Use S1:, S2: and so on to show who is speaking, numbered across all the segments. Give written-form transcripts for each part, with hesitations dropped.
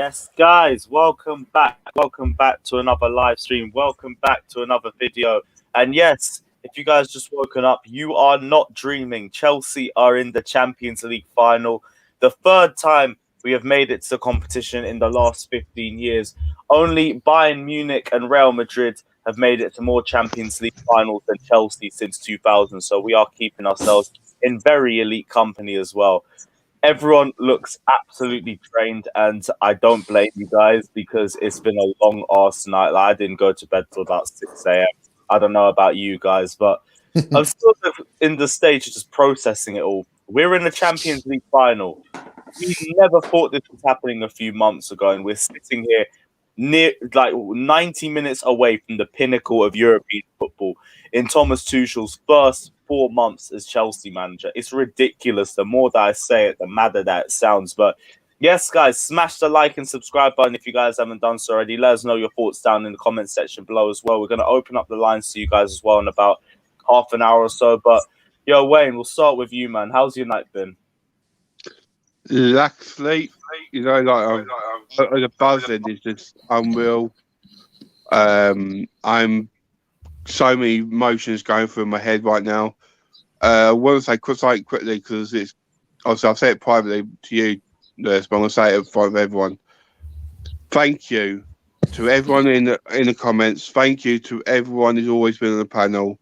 S1: Yes, guys, welcome back. Welcome back to another live stream. Welcome back to another video. And yes, if you guys just woken up, you are not dreaming. Chelsea are in the Champions League final. The third time we have made it to the competition in the last 15 years. Only Bayern Munich and Real Madrid have made it to more Champions League finals than Chelsea since 2000. So we are keeping ourselves in very elite company as well. Everyone looks absolutely drained, and I don't blame you guys because it's been a long ass night. Like, I didn't go to bed till about 6 a.m. I don't know about you guys, but I'm still in the stage of just processing it all. We're in the Champions League final. We never thought this was happening a few months ago, and we're sitting here near like 90 minutes away from the pinnacle of European football in Thomas Tuchel's first 4 months as Chelsea manager. It's ridiculous. The more that I say it, the madder that it sounds. But yes, guys, smash the like and subscribe button if you guys haven't done so already. Let us know your thoughts down in the comment section below as well. We're going to open up the lines to you guys as well in about half an hour or so. But yo, Wayne, we'll start with you, man. How's your night been?
S2: Lack of sleep, the buzzing is just unreal. I'm so many emotions going through my head right now. I want to say quickly because it's obviously I've said it privately to you, Lewis, but I'm going to say it in front of everyone. Thank you to everyone in the comments. Thank you to everyone who's always been on the panel.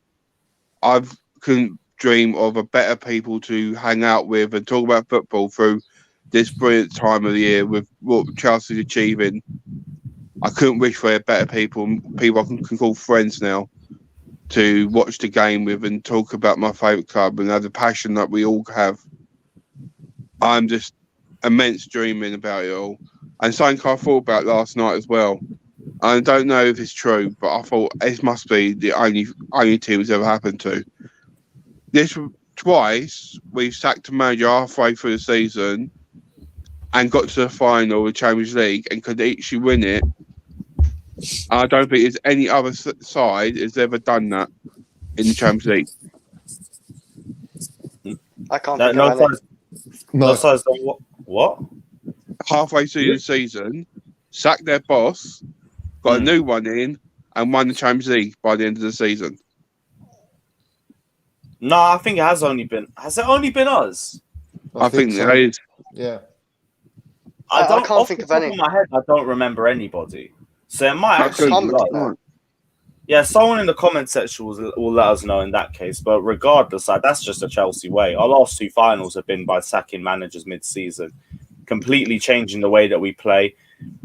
S2: I couldn't dream of a better people to hang out with and talk about football through this brilliant time of the year with what Chelsea's achieving. I couldn't wish for better people I can call friends now to watch the game with and talk about my favourite club and have the passion that we all have. I'm just immense dreaming about it all. And something I thought about last night as well. I don't know if it's true, but I thought it must be the only team it's ever happened to. This twice we sacked a manager halfway through the season and got to the final of the Champions League and could actually win it. I don't think there's any other side has ever done that in the Champions League.
S3: I can't think of any.
S1: No size. What?
S2: Halfway through the season, sacked their boss, got a new one in, and won the Champions League by the end of the season.
S1: No, I think it has only been. Has it only been us?
S2: I think so. It is.
S4: Yeah.
S1: I
S3: can't think of any.
S1: In my head, I don't remember anybody. So it might actually be us.
S3: Right.
S1: Yeah, someone in the comment section will let us know in that case. But regardless, that's just a Chelsea way. Our last two finals have been by sacking managers mid-season, completely changing the way that we play,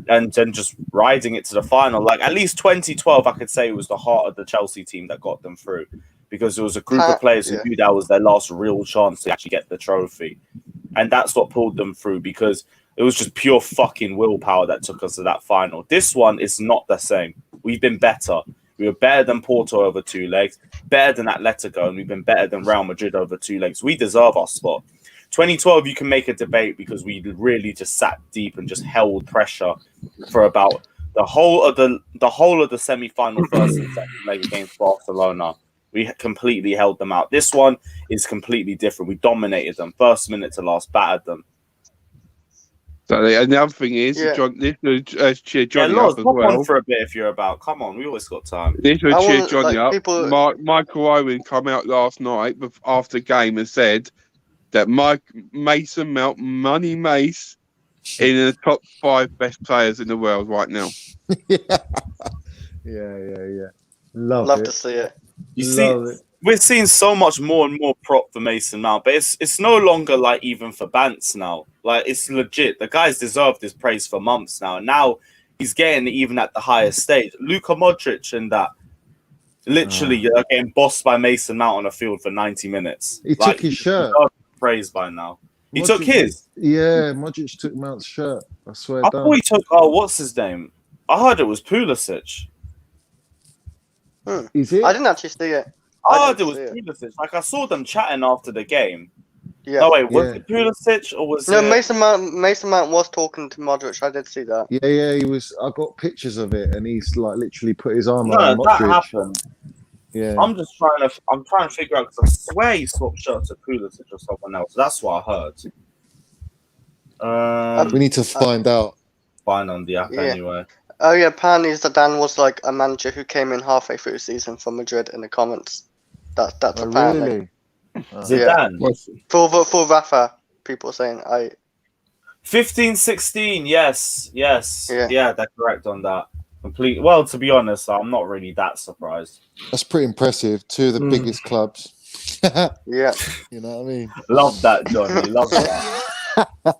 S1: and then just riding it to the final. Like at least 2012, I could say it was the heart of the Chelsea team that got them through, because there was a group of players who knew that was their last real chance to actually get the trophy, and that's what pulled them through because it was just pure fucking willpower that took us to that final. This one is not the same. We've been better. We were better than Porto over 2 legs, better than Atletico, and we've been better than Real Madrid over 2 legs. We deserve our spot. 2012, you can make a debate because we really just sat deep and just held pressure for about the whole of the semi-final first and second leg against Barcelona. We completely held them out. This one is completely different. We dominated them first minute to last, battered them.
S2: So the other thing is, cheer Johnny up as well.
S1: On for a bit if you're about. Come on, we always got time.
S2: This will cheer Johnny up. Michael Owen came out last night after the game and said that Mason Mount, Money Mace, in the top 5 best players in the world right now.
S4: Yeah.
S3: Love to see it.
S1: You see, we're seeing so much more and more prop for Mason Mount, but it's no longer like even for Bants now. Like it's legit. The guy's deserved this praise for months now. And now he's getting it even at the highest stage. Luka Modric and that. Literally, you're getting bossed by Mason Mount on a field for 90 minutes.
S4: He took his shirt.
S1: Praise by now. He took his.
S4: Yeah, Modric took Mount's shirt. I swear.
S1: I thought he took. Oh, what's his name? I heard it was Pulisic.
S4: Is it?
S3: I didn't actually see it.
S1: I heard it was Pulisic. Like I saw them chatting after the game.
S3: Yeah.
S1: No, wait, was it Pulisic or was it?
S3: No, Mason Mount was talking to Modric. I did see that.
S4: Yeah, he was. I got pictures of it, and he's like literally put his arm
S1: No,
S4: around Modric.
S1: that happened.
S4: Yeah.
S1: I'm trying to figure out because I swear he swapped shirts to Pulisic or someone else. That's what I heard.
S4: We need to find out.
S1: fine on the app
S3: Yeah.
S1: anyway.
S3: Oh yeah, apparently Zidane was like a manager who came in halfway through the season from Madrid in the comments. That's
S4: Oh,
S3: apparently.
S4: really?
S1: Zidane.
S2: What's-
S3: For Rafa, people saying
S1: 15-16, yes.
S3: Yeah.
S1: Yeah, they're correct on that. Complete. Well, to be honest, I'm not really that surprised.
S4: That's pretty impressive. Two of the biggest clubs.
S3: Yeah.
S4: You know what I mean?
S1: Love that, Johnny. Love that.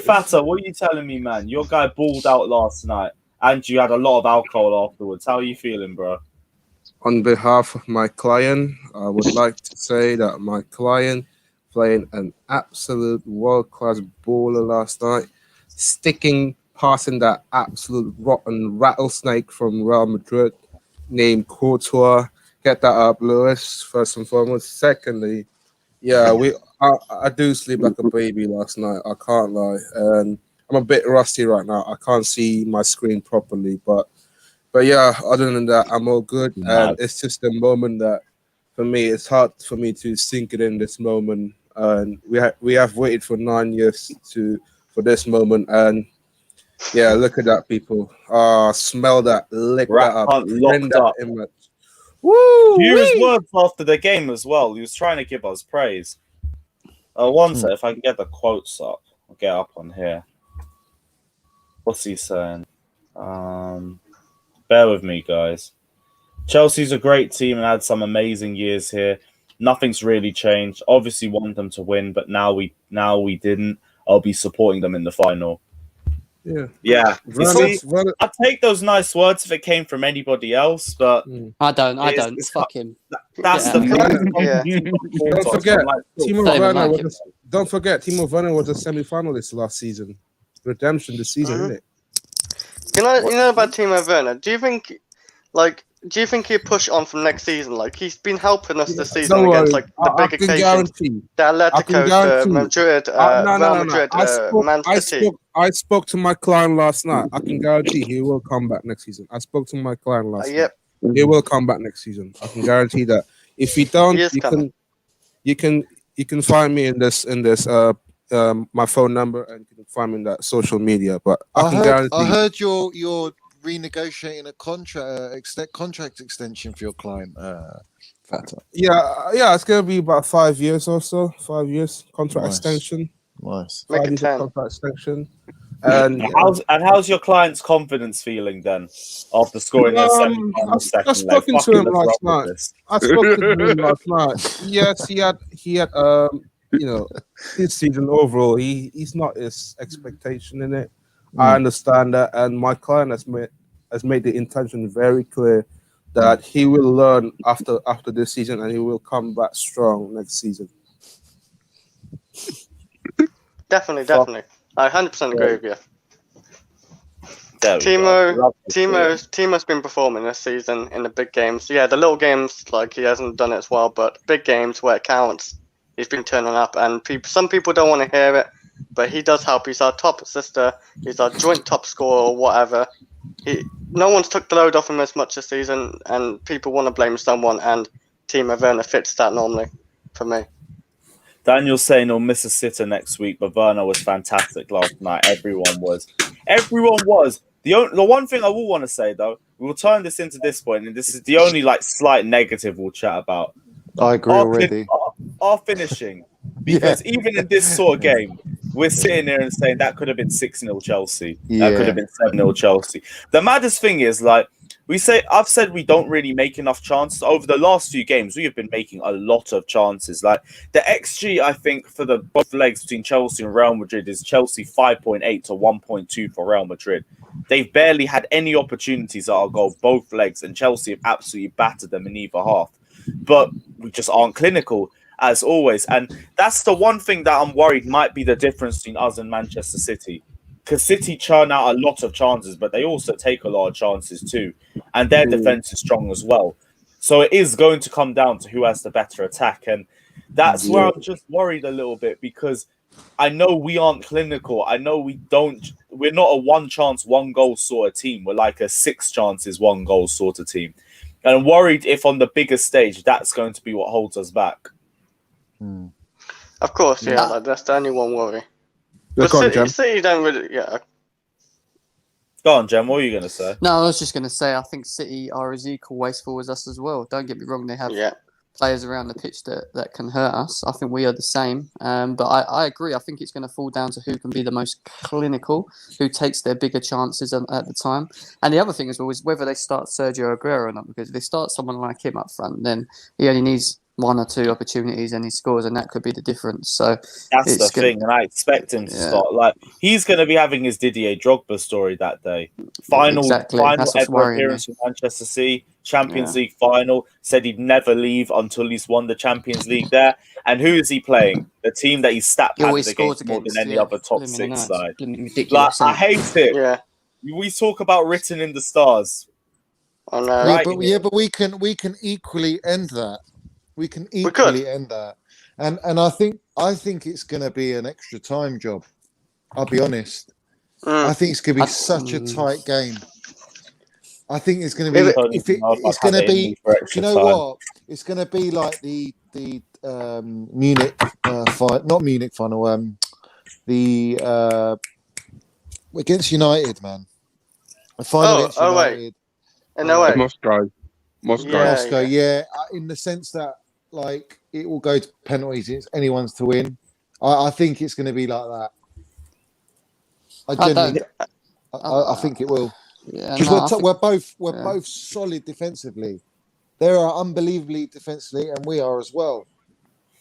S1: Fata, what are you telling me, man? Your guy balled out last night, and you had a lot of alcohol afterwards. How are you feeling, bro?
S5: On behalf of my client, I would like to say that my client playing an absolute world-class baller last night, passing that absolute rotten rattlesnake from Real Madrid named Courtois. Get that up, Lewis, first and foremost. Secondly, yeah, I do sleep like a baby last night. I can't lie. And I'm a bit rusty right now. I can't see my screen properly, but yeah, other than that, I'm all good.
S1: Nice.
S5: And it's just a moment that, for me, it's hard for me to sink it in this moment. And we have waited for 9 years for this moment. And yeah, look at that, people. Smell that, lick
S1: Rat
S5: that up,
S1: Hunt
S5: print
S1: locked
S5: that
S1: up.
S5: image. Woo!
S1: Hughes' words after the game as well. He was trying to give us praise. One sec, if I can get the quotes up, I'll get up on here. What's he saying? Bear with me, guys. Chelsea's a great team and had some amazing years here. Nothing's really changed. Obviously, want them to win, but now we didn't. I'll be supporting them in the final.
S5: Yeah.
S1: Yeah. You see,
S5: Run it.
S1: I'd take those nice words if it came from anybody else, but
S6: I don't.
S1: it's-
S6: Fuck him.
S1: that's
S6: Yeah.
S1: the
S5: Don't forget, Timo
S6: Don't even
S5: Werner
S6: like
S5: was. Don't forget, Timo Werner was a semi-finalist last season. Redemption this season, isn't it?
S3: You know about Timo Werner. Do you think he'd push on from next season? Like he's been helping us this season
S5: Don't
S3: against
S5: worry.
S3: like the
S5: I
S3: big
S5: can
S3: occasions,
S5: guarantee.
S3: the
S5: I can
S3: Atletico,
S5: guarantee.
S3: Madrid,
S5: No.
S3: Real Madrid, Man City.
S5: I spoke to my client last night. I can guarantee he will come back next season. I spoke to my client last night.
S3: Yep.
S5: He will come back next season. I can guarantee that. If he don't,
S3: He is coming.
S5: you can find me in this my phone number, and you can find me in that social media. But I can guarantee.
S4: I heard you're renegotiating a contract extension for your client, Fata.
S5: Yeah, it's gonna be about 5 years or so. 5 years contract
S4: Nice.
S5: extension.
S4: Nice.
S3: Make
S5: 5
S3: it
S5: years
S3: 10.
S5: contract extension. And
S1: how's your client's confidence feeling then after scoring their semi-final second
S5: I
S1: leg?
S5: spoken to
S1: Fucking
S5: him
S1: let's
S5: last
S1: run
S5: night.
S1: with this.
S5: I spoke to him last night. Yes, he had this season overall, he's not his expectation in it. I understand that, and my client has made the intention very clear that he will learn after this season, and he will come back strong next season.
S3: Definitely. I 100% agree with you.
S1: There we go. Love to see it.
S3: Timo's been performing this season in the big games. Yeah, the little games, like he hasn't done it as well, but big games where it counts, he's been turning up. And some people don't want to hear it, but he does help. He's our top assister. He's our joint top scorer or whatever. No one's took the load off him as much this season, and people want to blame someone, and Timo Werner fits that normally for me.
S1: Daniel's saying he'll miss a sitter next week, but Werner was fantastic last night. Everyone was. The one thing I will want to say, though, we'll turn this into this point, and this is the only slight negative we'll chat about.
S4: I agree already.
S1: Our finishing. Because even in this sort of game, we're sitting here and saying that could have been 6-0 Chelsea. That could have been 7-0 Chelsea. The maddest thing is, I've said we don't really make enough chances. Over the last few games, we have been making a lot of chances. Like the XG, I think, for the both legs between Chelsea and Real Madrid is Chelsea 5.8 to 1.2 for Real Madrid. They've barely had any opportunities at our goal, both legs, and Chelsea have absolutely battered them in either half. But we just aren't clinical, as always. And that's the one thing that I'm worried might be the difference between us and Manchester City. Because City churn out a lot of chances, but they also take a lot of chances too. And their defense is strong as well. So it is going to come down to who has the better attack. And that's where I'm just worried a little bit, because I know we aren't clinical. I know we're not a one chance, one goal sort of team. We're like a 6 chances, 1 goal sort of team. And I'm worried if on the bigger stage, that's going to be what holds us back.
S3: Of course, yeah, that's the only one worry. But
S5: Look on, Jam.
S3: City don't really, yeah.
S1: Go on, Jem. What are you going to say?
S6: No, I was just going to say I think City are as equal wasteful as us as well. Don't get me wrong; they have players around the pitch that can hurt us. I think we are the same. But I agree. I think it's going to fall down to who can be the most clinical, who takes their bigger chances at the time. And the other thing as well is whether they start Sergio Aguero or not. Because if they start someone like him up front, then he only needs 1 or 2 opportunities and he scores, and that could be the difference. So
S1: that's the thing, and I expect him to start. Like, he's going to be having his Didier Drogba story that day. Final ever appearance in Manchester City, Champions League final. Said he'd never leave until he's won the Champions League there. And who is he playing? The team that he's stat padded against more than any other top 6 side. Like, I hate it.
S3: Yeah.
S1: We talk about written in the stars.
S3: I know.
S4: But we can equally end that. We can equally end that, and I think it's going to be an extra time job. I'll be honest. I think it's going to be such a tight game. I think it's going to be. It's going to be. You know what? It's going to be like the Munich not Munich final. The against United, man. The final against United.
S3: Wait.
S2: Moscow.
S4: Yeah. In the sense that, like, it will go to penalties. It's anyone's to win. I think it's going to be like that. I think it will. Because we're both solid defensively. They are unbelievably defensively, and we are as well.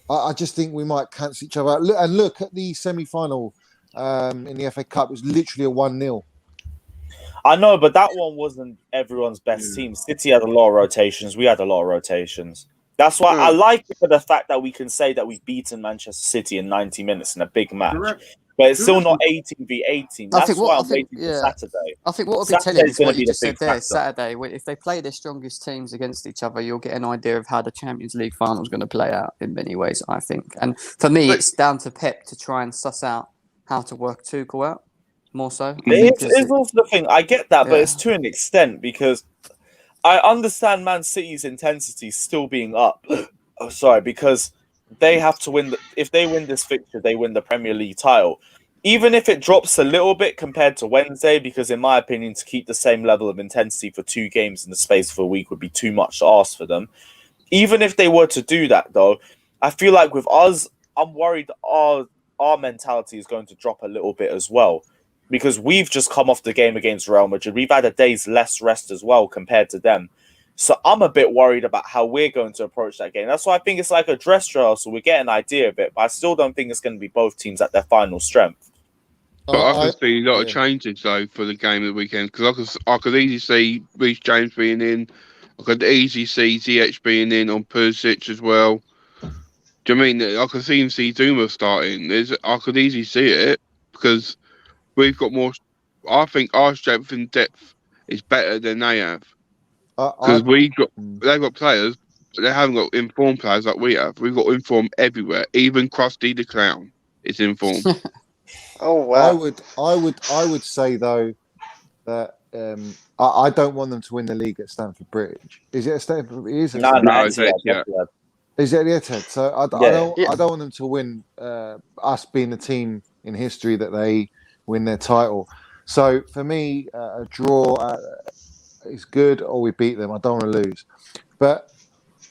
S4: I just think we might cancel each other out. Look at the semi-final in the FA Cup. It was literally a 1-0.
S1: I know, but that one wasn't everyone's best team. City had a lot of rotations. We had a lot of rotations. That's why I like it for the fact that we can say that we've beaten Manchester City in 90 minutes in a big match. But it's still not 18 v 18. That's why I'm waiting for Saturday.
S6: I think what will be telling is what you just said there. Saturday, if they play their strongest teams against each other, you'll get an idea of how the Champions League final is going to play out in many ways, I think. And for me, it's down to Pep to try and suss out how to work Tuchel out more so.
S1: It's also the thing. I get that, but it's to an extent because I understand Man City's intensity still being up. Because they have to win. If they win this fixture, they win the Premier League title. Even if it drops a little bit compared to Wednesday, because in my opinion, to keep the same level of intensity for 2 games in the space of a week would be too much to ask for them. Even if they were to do that, though, I feel like with us, I'm worried our mentality is going to drop a little bit as well. Because we've just come off the game against Real Madrid. We've had a day's less rest as well compared to them. So I'm a bit worried about how we're going to approach that game. That's why I think it's like a dress rehearsal. We get an idea of it, but I still don't think it's going to be both teams at their final strength.
S2: But I can see a lot of changes, though, for the game of the weekend. Because I could easily see Reece James being in. I could easily see ZH being in on Perisic as well. Do you mean I could even see Zuma starting? I could easily see it because we've got more. I think our strength and depth is better than they have. Because they've got players, but they haven't got informed players like we have. We've got informed everywhere. Even Krusty the Clown is informed.
S3: Oh wow!
S4: I would say though that I don't want them to win the league at Stamford Bridge. Is it at Stamford? It is.
S1: No,
S4: is it at the Etihad? So I don't want them to win. Us being the team in history that they win their title. So for me, a draw is good, or we beat them. I don't want to lose, but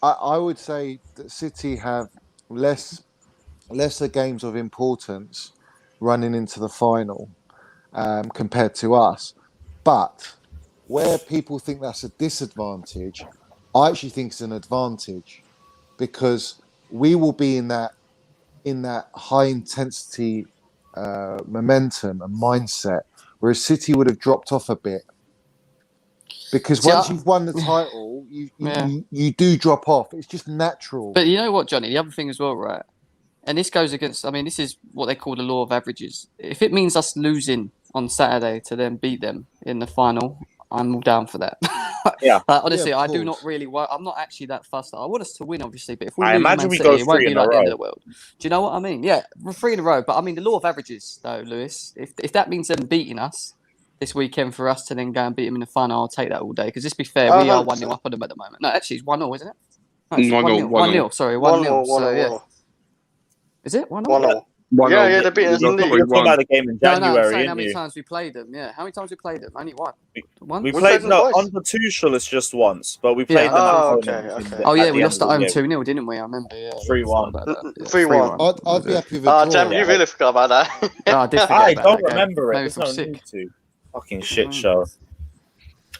S4: I would say that City have lesser games of importance running into the final compared to us. But where people think that's a disadvantage, I actually think it's an advantage because we will be in that high intensity momentum and mindset, whereas City would have dropped off a bit. Because once you've won the title, you do drop off. It's just natural.
S6: But you know what, Johnny? The other thing as well, right? And this goes against, this is what they call the law of averages. If it means us losing on Saturday to then beat them in the final, I'm all down for that. Honestly, I do not really work. I'm not actually that fussed. I want us to win, obviously, but if we lose Man City, it won't be like the end of the world. Do you know what I mean? Yeah, we're 3 in a row. But the law of averages, though, Lewis, if that means them beating us this weekend for us to then go and beat them in the final, I'll take that all day. Because let's be fair, we are 1-0 up on them at the moment. No, actually, it's 1-0, isn't it? No, it's 1-0. Sorry, 1-0. So, yeah. Is it 1-0?
S3: Yeah, they beat us in the
S1: You're talking about the game in
S6: No, I'm
S1: January,
S6: saying how
S1: isn't
S6: many
S1: you?
S6: times we played them. Yeah, how many times we played them? Only one. One.
S1: We
S3: We
S1: played
S3: played them twice.
S1: under Tuchel. It's just once, but we played
S6: Yeah,
S1: them at
S3: oh,
S1: home.
S3: okay.
S6: Oh yeah,
S1: at
S6: we
S1: the
S6: lost
S1: end
S6: at
S1: of the
S6: home
S1: year.
S6: 2-0, didn't we? I remember. Yeah,
S1: 3-1.
S3: 3-1.
S4: I'd be happy with a draw.
S3: Jam, you really forgot about that.
S6: Oh, I did forget
S1: I
S6: about
S1: don't
S6: that game.
S1: remember it.
S6: Maybe
S1: There's
S6: from
S1: no
S6: sick.
S1: need to. Fucking shit
S6: Mm.
S1: show.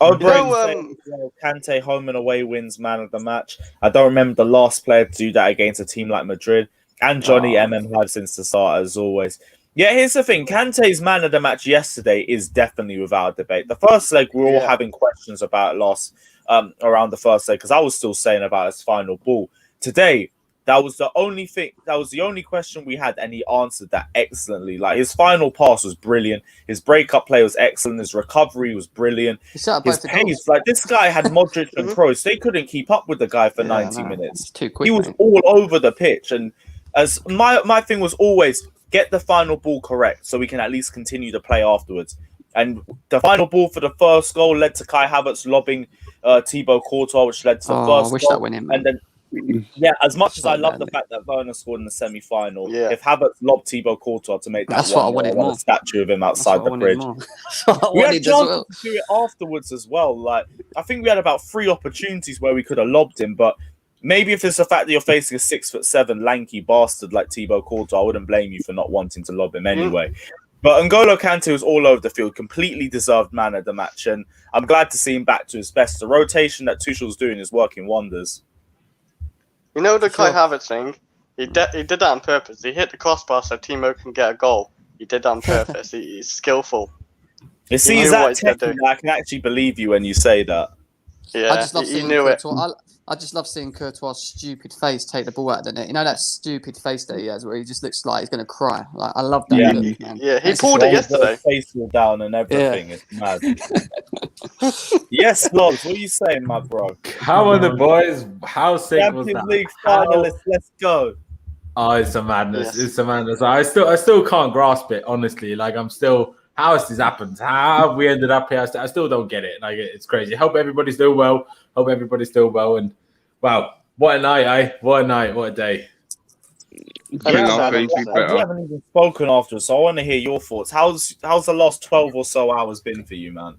S3: know,
S1: O'Brien Kante home and away wins man of the match. I don't remember the last player to do that against a team like Madrid. And Johnny MM5 since the start, as always. Yeah, here's the thing. Kante's man of the match yesterday is definitely without debate. The first leg, we were all having questions about loss around the first leg because I was still saying about his final ball. Today, that was the only thing. That was the only question we had, and he answered that excellently. Like his final pass was brilliant. His breakup play was excellent. His recovery was brilliant. His pace, like this guy had Modric and Kroos. They couldn't keep up with the guy for 90 minutes.
S6: It's too quick.
S1: He was all over the pitch, and as my thing was always get the final ball correct so we can at least continue to play afterwards. And the final ball for the first goal led to Kai Havertz lobbing Thibaut Courtois, which led to the first
S6: I wish
S1: goal.
S6: that went in, man.
S1: And then, yeah, as much as I love the fact that Werner scored in the semi-final, if Havertz lobbed Thibaut Courtois to make that,
S6: that's what I wanted more.
S1: A statue of him outside the bridge. We had chances to do it afterwards as well. Like I think we had about 3 opportunities where we could have lobbed him, but maybe if it's the fact that you're facing a 6'7" lanky bastard like Thibaut Courtois, I wouldn't blame you for not wanting to lob him anyway. But N'Golo Kante was all over the field, completely deserved man of the match, and I'm glad to see him back to his best. The rotation that Tuchel's doing is working wonders.
S3: You know the Kai Havertz thing? He did that on purpose. He hit the crossbar so Timo can get a goal. He did that on purpose. He's skillful.
S1: You see, he's that technical that I can actually believe you when you say that.
S3: Yeah,
S6: I just love
S3: he knew it.
S6: I just love seeing Courtois' stupid face take the ball out of the net. You know that stupid face that he has where he just looks like he's going to cry. Like I love that look, man.
S3: Yeah, he pulled it yesterday.
S1: Face all down and everything. It's mad. Yes, Loz, what are you saying, my bro?
S7: How are the boys? How sick was that?
S1: Champions League finalists, let's go.
S7: Oh, it's a madness.
S3: Yes.
S7: It's a madness. I still can't grasp it, honestly. Like I'm still, how has this happened? How have we ended up here? I still don't get it. Like it's crazy. Hope everybody's doing well. And wow, what a night, eh? What a night, what a day.
S1: We haven't even spoken after, so I want to hear your thoughts. How's the last 12 or so hours been for you, man?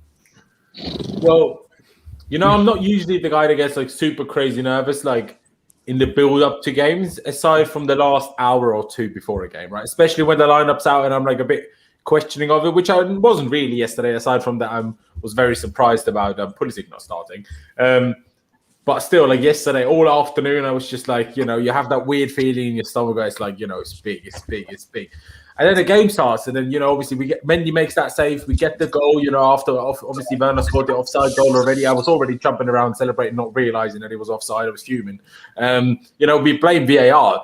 S7: Well, you know, I'm not usually the guy that gets like super crazy nervous, like in the build up to games, aside from the last hour or two before a game, right? Especially when the lineup's out and I'm like a bit questioning of it, which I wasn't really yesterday. Aside from that, I was very surprised about Pulisic not starting. But still, like yesterday, all afternoon, I was just like, you know, you have that weird feeling in your stomach. It's like, you know, it's big. And then the game starts, and then, you know, obviously Mendy makes that save. We get the goal, you know, after obviously Werner scored the offside goal already. I was already jumping around celebrating, not realizing that it was offside. I was fuming. You know, we blame VAR.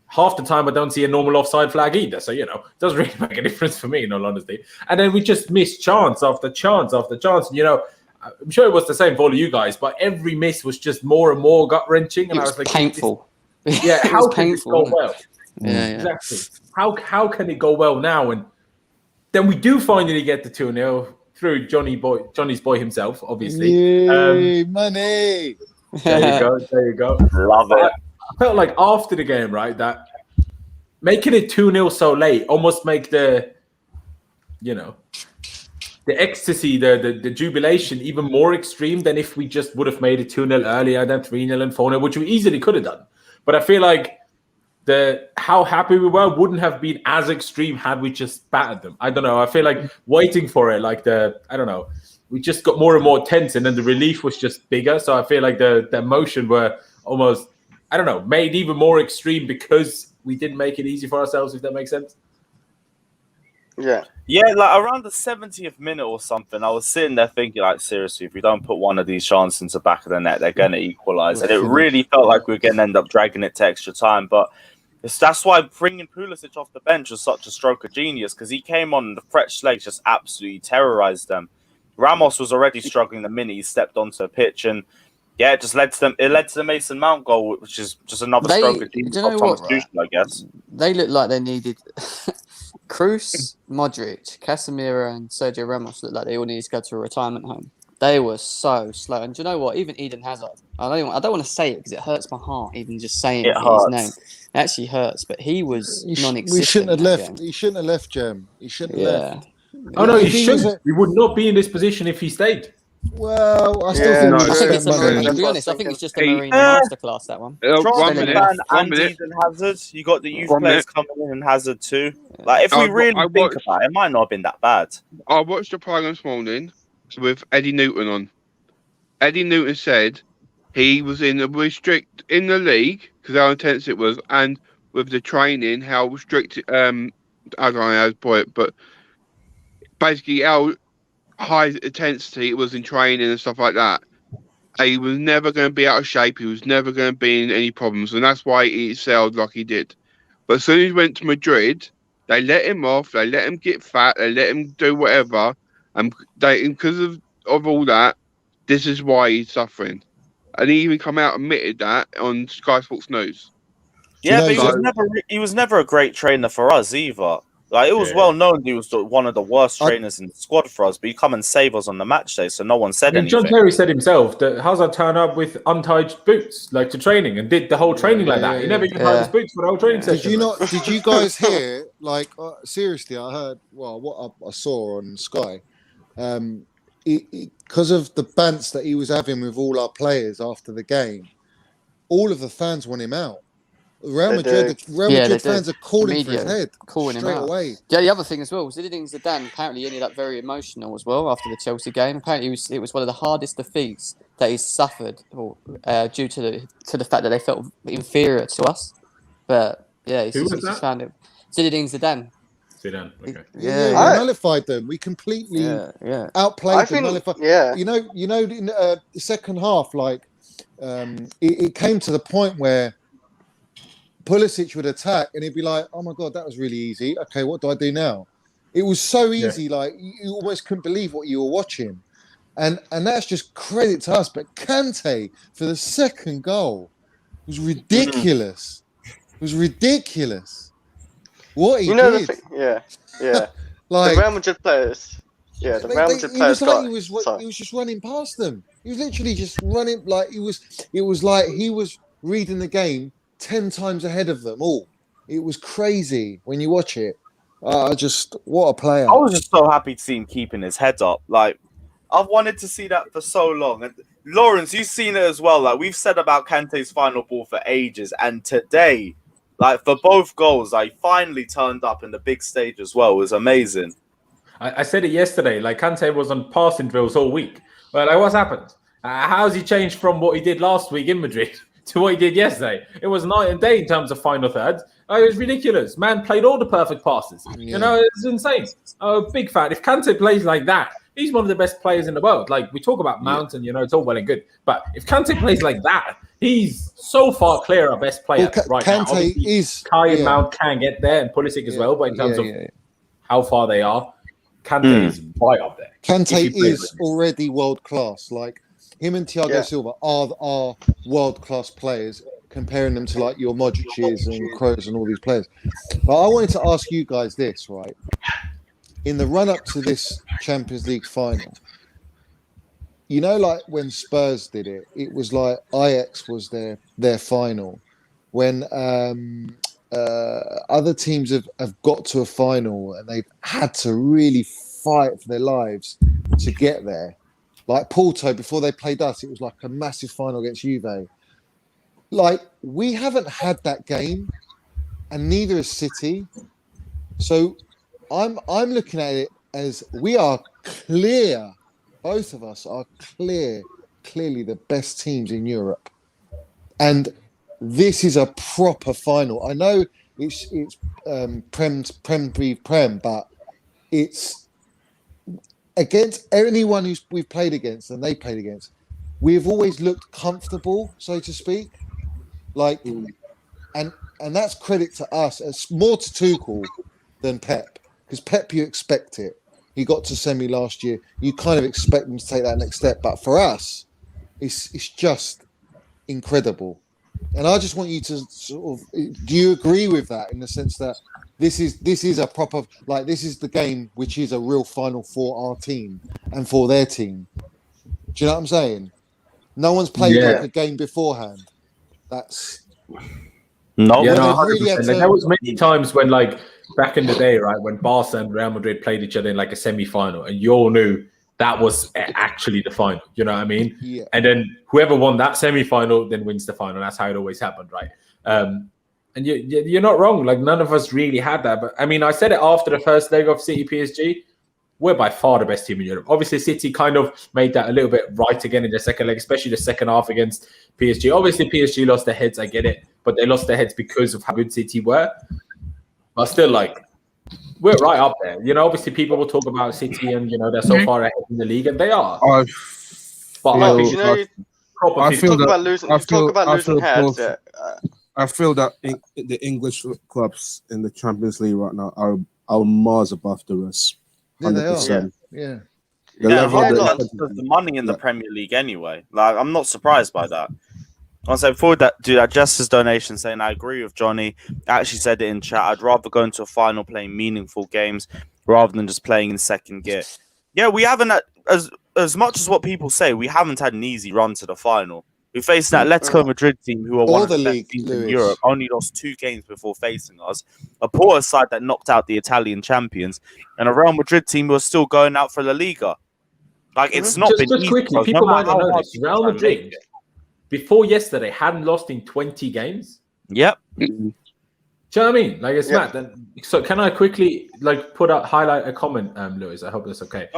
S7: Half the time, I don't see a normal offside flag either. So, you know, it doesn't really make a difference for me, in all honesty. And then we just miss chance after chance after chance. And, you know, I'm sure it was the same for all of you guys, but every miss was just more and more gut-wrenching. And
S6: I was like, painful.
S7: Yeah, how can it go well?
S6: Yeah,
S7: exactly. How can it go well now? And then we do finally get the 2-0 through Johnny's boy himself, obviously.
S4: Yay, money.
S7: There you go.
S1: Love it.
S7: I felt like after the game, right, that making it 2-0 so late almost make the, you know, the ecstasy, the jubilation even more extreme than if we just would have made it 2-0 earlier, then 3-0 and 4-0, which we easily could have done. But I feel like how happy we were wouldn't have been as extreme had we just battered them. I don't know. I feel like waiting for it, like I don't know, we just got more and more tense, and then the relief was just bigger. So I feel like the emotion were almost, I don't know, made even more extreme because we didn't make it easy for ourselves, if that makes sense.
S1: Yeah, like around the 70th minute or something, I was sitting there thinking, like, seriously, if we don't put one of these chances into the back of the net, they're going to equalise. And it really felt like we were going to end up dragging it to extra time. But that's why bringing Pulisic off the bench was such a stroke of genius, because he came on and the fresh legs just absolutely terrorised them. Ramos was already struggling the minute he stepped onto the pitch, and yeah, it just led to them. It led to the Mason Mount goal, which is just another stroke of genius. I guess
S6: they looked like they needed Kroos, Modric, Casemiro, and Sergio Ramos looked like they all needed to go to a retirement home. They were so slow. And do you know what? Even Eden Hazard. I don't want to say it because it hurts my heart even just saying his name. It actually hurts, but he was non-existent.
S4: We shouldn't have left.
S6: Game.
S4: He shouldn't have left, Jem. He shouldn't have left.
S7: Oh no, he shouldn't. We would not be in this position if he stayed.
S4: Well, I still think.
S6: I think it's to be honest, I think it's just a Mourinho masterclass, that one.
S2: 1 minute.
S1: And Eden Hazard. You got the youth players coming in and Hazard too. Like, if we really think about it, it might not have been that bad.
S2: I watched the program this morning with Eddie Newton on. Eddie Newton said he was in the league because how intense it was, and with the training, how restricted. I don't know how to put it, but basically how high intensity it was in training and stuff like that. He was never going to be out of shape. He was never going to be in any problems, and that's why he excelled like he did. But as soon as he went to Madrid, they let him off. They let him get fat. They let him do whatever, and because of all that, this is why he's suffering. And he even come out and admitted that on Sky Sports News.
S1: Yeah, but he was never a great trainer for us either. Like, it was well known he was one of the worst trainers in the squad for us, but he come and save us on the match day, so no one said anything.
S7: John Terry said himself that Hazard turned up with untied boots, like, to training, and did the whole training like that. He never even tied his boots for the whole training session.
S4: Did you guys hear? Like, seriously, I heard. Well, what I saw on Sky, because of the bants that he was having with all our players after the game, all of the fans want him out. Real Madrid fans are calling for his head,
S6: calling him out.
S4: Away.
S6: Yeah, the other thing as well, Zinedine Zidane apparently ended up very emotional as well after the Chelsea game. Apparently, it was one of the hardest defeats that he's suffered due to the fact that they felt inferior to us. But yeah, he just found it. Zinedine Zidane.
S7: Okay.
S4: We nullified them. We completely outplayed them. Nullified.
S3: Yeah.
S4: You know, in the second half, like it came to the point where Pulisic would attack and he'd be like, "Oh my god, that was really easy. Okay, what do I do now?" It was so easy, like you almost couldn't believe what you were watching, and that's just credit to us. But Kante for the second goal was ridiculous. It was ridiculous. What he did.
S3: Like the Real Madrid players. Yeah, the Real Madrid players.
S4: He was just running past them. He was literally just running like it was like he was reading the game 10 times ahead of them all. It was crazy when you watch it. What a player.
S1: I was just so happy to see him keeping his head up. Like, I've wanted to see that for so long. And Lawrence, you've seen it as well. Like, we've said about Kante's final ball for ages. And today, like, for both goals, I finally turned up in the big stage as well. It was amazing.
S7: I said it yesterday. Like, Kante was on passing drills all week. But like, what's happened? How's he changed from what he did last week in Madrid to what he did yesterday? It was night and day in terms of final thirds. It was ridiculous. Man played all the perfect passes. Yeah. You know, it's insane. Big fan. If Kante plays like that, he's one of the best players in the world. Like, we talk about Mount and, you know, it's all well and good. But if Kante plays like that, he's so far clear our best player right now. Obviously, Kai and Mount can get there, and Pulisic as well. But in terms of how far they are, Kante is right up there.
S4: Kante is already world class. Like, him and Thiago Silva are world-class players, comparing them to like your Modric's and Kroos and all these players. But I wanted to ask you guys this, right? In the run-up to this Champions League final, you know, like when Spurs did it, it was like Ajax was their final. When other teams have got to a final and they've had to really fight for their lives to get there. Like Porto, before they played us, it was like a massive final against Juve. Like, we haven't had that game, and neither has City. So I'm looking at it as we are clear. Both of us are clearly the best teams in Europe. And this is a proper final. I know it's Prem, but it's against anyone we've played against and they played against, we've always looked comfortable, so to speak. Like, and that's credit to us. It's more to Tuchel than Pep, because Pep, you expect it. He got to semi last year. You kind of expect him to take that next step. But for us, it's just incredible. And I just want you to sort of, do you agree with that in the sense that this is a proper, like, this is the game which is a real final for our team and for their team? Do you know what I'm saying? No one's played like a game beforehand. That's
S1: no.
S7: Yeah,
S4: When
S7: no,
S4: they've really
S7: 100%.
S4: had
S7: Like,
S4: to-
S7: there was many times when, like, back in the day, right, when Barca and Real Madrid played each other in like a semi-final, and you all knew that was actually the final. You know what I mean?
S4: Yeah.
S7: And then whoever won that semi-final then wins the final. That's how it always happened, right? And you're not wrong. Like, none of us really had that. But I mean, I said it after the first leg of City PSG. We're by far the best team in Europe. Obviously, City kind of made that a little bit right again in the second leg, especially the second half against PSG. Obviously, PSG lost their heads. I get it, but they lost their heads because of how good City were. But still, like, we're right up there. You know, obviously, people will talk about City and, you know, they're so far ahead in the league, and they are. But
S3: No,
S7: I
S3: because
S7: think
S3: you talk about losing heads.
S5: I feel that the English clubs in the Champions League right now are miles above the rest. 100%.
S4: Yeah.
S5: The level
S1: the money in the Premier League anyway. Like, I'm not surprised by that. I'll say before that, do that Justice donation saying I agree with Johnny. I actually said it in chat. I'd rather go into a final playing meaningful games rather than just playing in second gear. Yeah, we haven't had, as much as what people say, we haven't had an easy run to the final. We faced an Atletico Madrid team who are one of the best teams in Europe, only lost 2 games before facing us. A Porto side that knocked out the Italian champions, and a Real Madrid team who are still going out for La Liga. Like, it's not been
S7: just
S1: easy.
S7: quickly, people might not know this. Real Madrid, before yesterday, hadn't lost in 20 games.
S1: Yep.
S7: Do you know what I mean? Like, it's mad. So can I quickly highlight a comment, Lewis? I hope that's okay.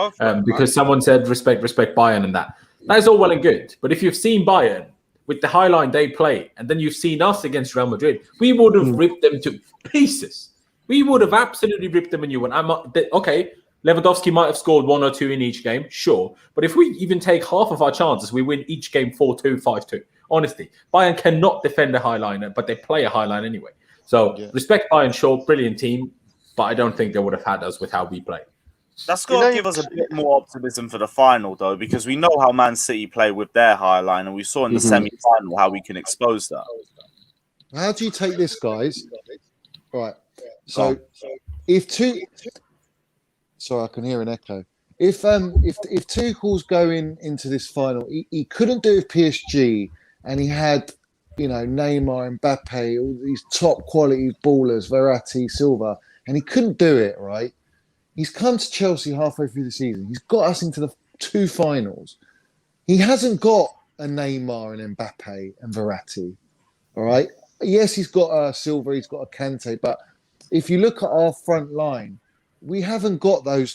S7: Because someone said respect Bayern and that. That is all well and good. But if you've seen Bayern with the high line they play, and then you've seen us against Real Madrid, we would have ripped them to pieces. We would have absolutely ripped them a new one. Okay, Lewandowski might have scored 1 or 2 in each game, sure. But if we even take half of our chances, we win each game 4-2, 5-2. Honestly, Bayern cannot defend a high line, but they play a high line anyway. So respect Bayern, sure, brilliant team, but I don't think they would have had us with how we play.
S1: That's got to give us a bit more optimism for the final, though, because we know how Man City play with their high line, and we saw in the semi-final how we can expose that.
S4: How do you take this, guys? Right. So, if sorry, I can hear an echo. If Tuchel's going into this final, he couldn't do it with PSG, and he had, you know, Neymar, Mbappe, all these top quality ballers, Verratti, Silva, and he couldn't do it, right? He's come to Chelsea halfway through the season. He's got us into the 2 finals. He hasn't got a Neymar and Mbappe and Verratti, all right? Yes, he's got a Silva, he's got a Kante, but if you look at our front line, we haven't got those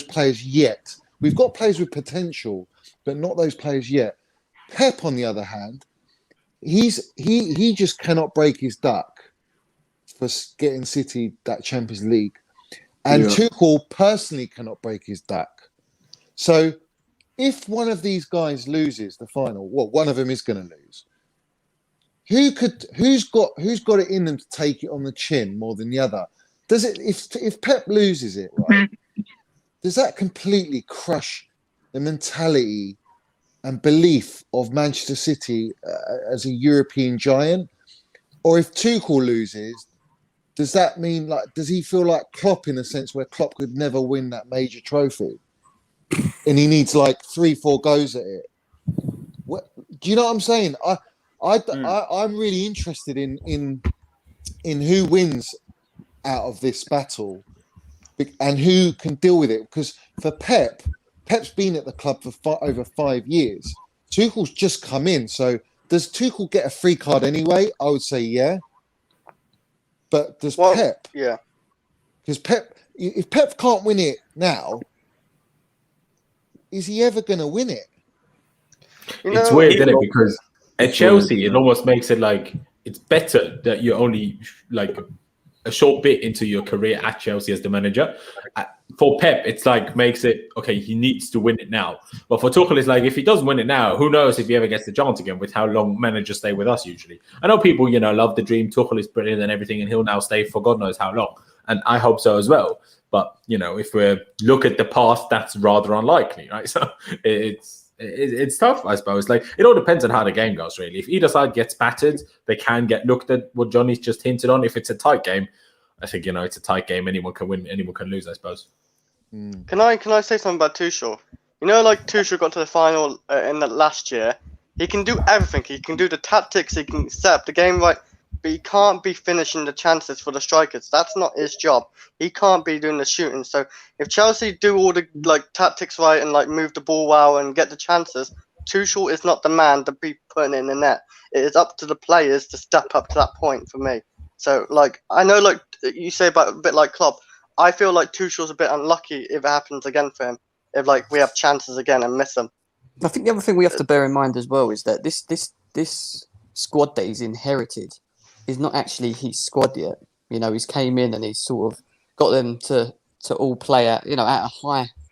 S4: players yet. We've got players with potential, but not those players yet. Pep, on the other hand, he just cannot break his duck for getting City that Champions League. And Tuchel personally cannot break his duck. So if one of these guys loses the final, well, one of them is going to lose. Who's got it in them to take it on the chin more than the other? Does it? If Pep loses it, right? Does that completely crush the mentality and belief of Manchester City as a European giant? Or if Tuchel loses, does that mean, like, does he feel like Klopp in a sense where Klopp could never win that major trophy, and he needs like 3-4 goes at it? Do you know what I'm saying? I'm really interested in who wins out of this battle and who can deal with it. Because for Pep's been at the club for over 5 years. Tuchel's just come in. So does Tuchel get a free card anyway? I would say yeah. But does Pep?
S3: Yeah.
S4: Because if Pep can't win it now, is he ever going to win it?
S7: It's weird, isn't it? Because at Chelsea, it almost makes it like it's better that you're only like a short bit into your career at Chelsea as the manager. For Pep, it's like makes it okay. He needs to win it now. But for Tuchel, it's like if he doesn't win it now, who knows if he ever gets the chance again? With how long managers stay with us usually. I know people, love the dream. Tuchel is brilliant and everything, and he'll now stay for God knows how long. And I hope so as well. But if we look at the past, that's rather unlikely, right? So it's tough, I suppose. Like it all depends on how the game goes, really. If either side gets battered, they can get looked at. What Johnny's just hinted on. If it's a tight game, I think it's a tight game. Anyone can win, anyone can lose, I suppose.
S3: Can I say something about Tuchel? You know, like Tuchel got to the final in the last year. He can do everything. He can do the tactics. He can set up the game right, but he can't be finishing the chances for the strikers. That's not his job. He can't be doing the shooting. So if Chelsea do all the like tactics right and like move the ball well and get the chances, Tuchel is not the man to be putting it in the net. It is up to the players to step up to that point for me. So like I know, like you say about a bit like Klopp, I feel like Tuchel's a bit unlucky if it happens again for him. If like we have chances again and miss them.
S6: I think the other thing we have to bear in mind as well is that this squad that he's inherited is not actually his squad yet. You know, he's came in and he's sort of got them to all play at a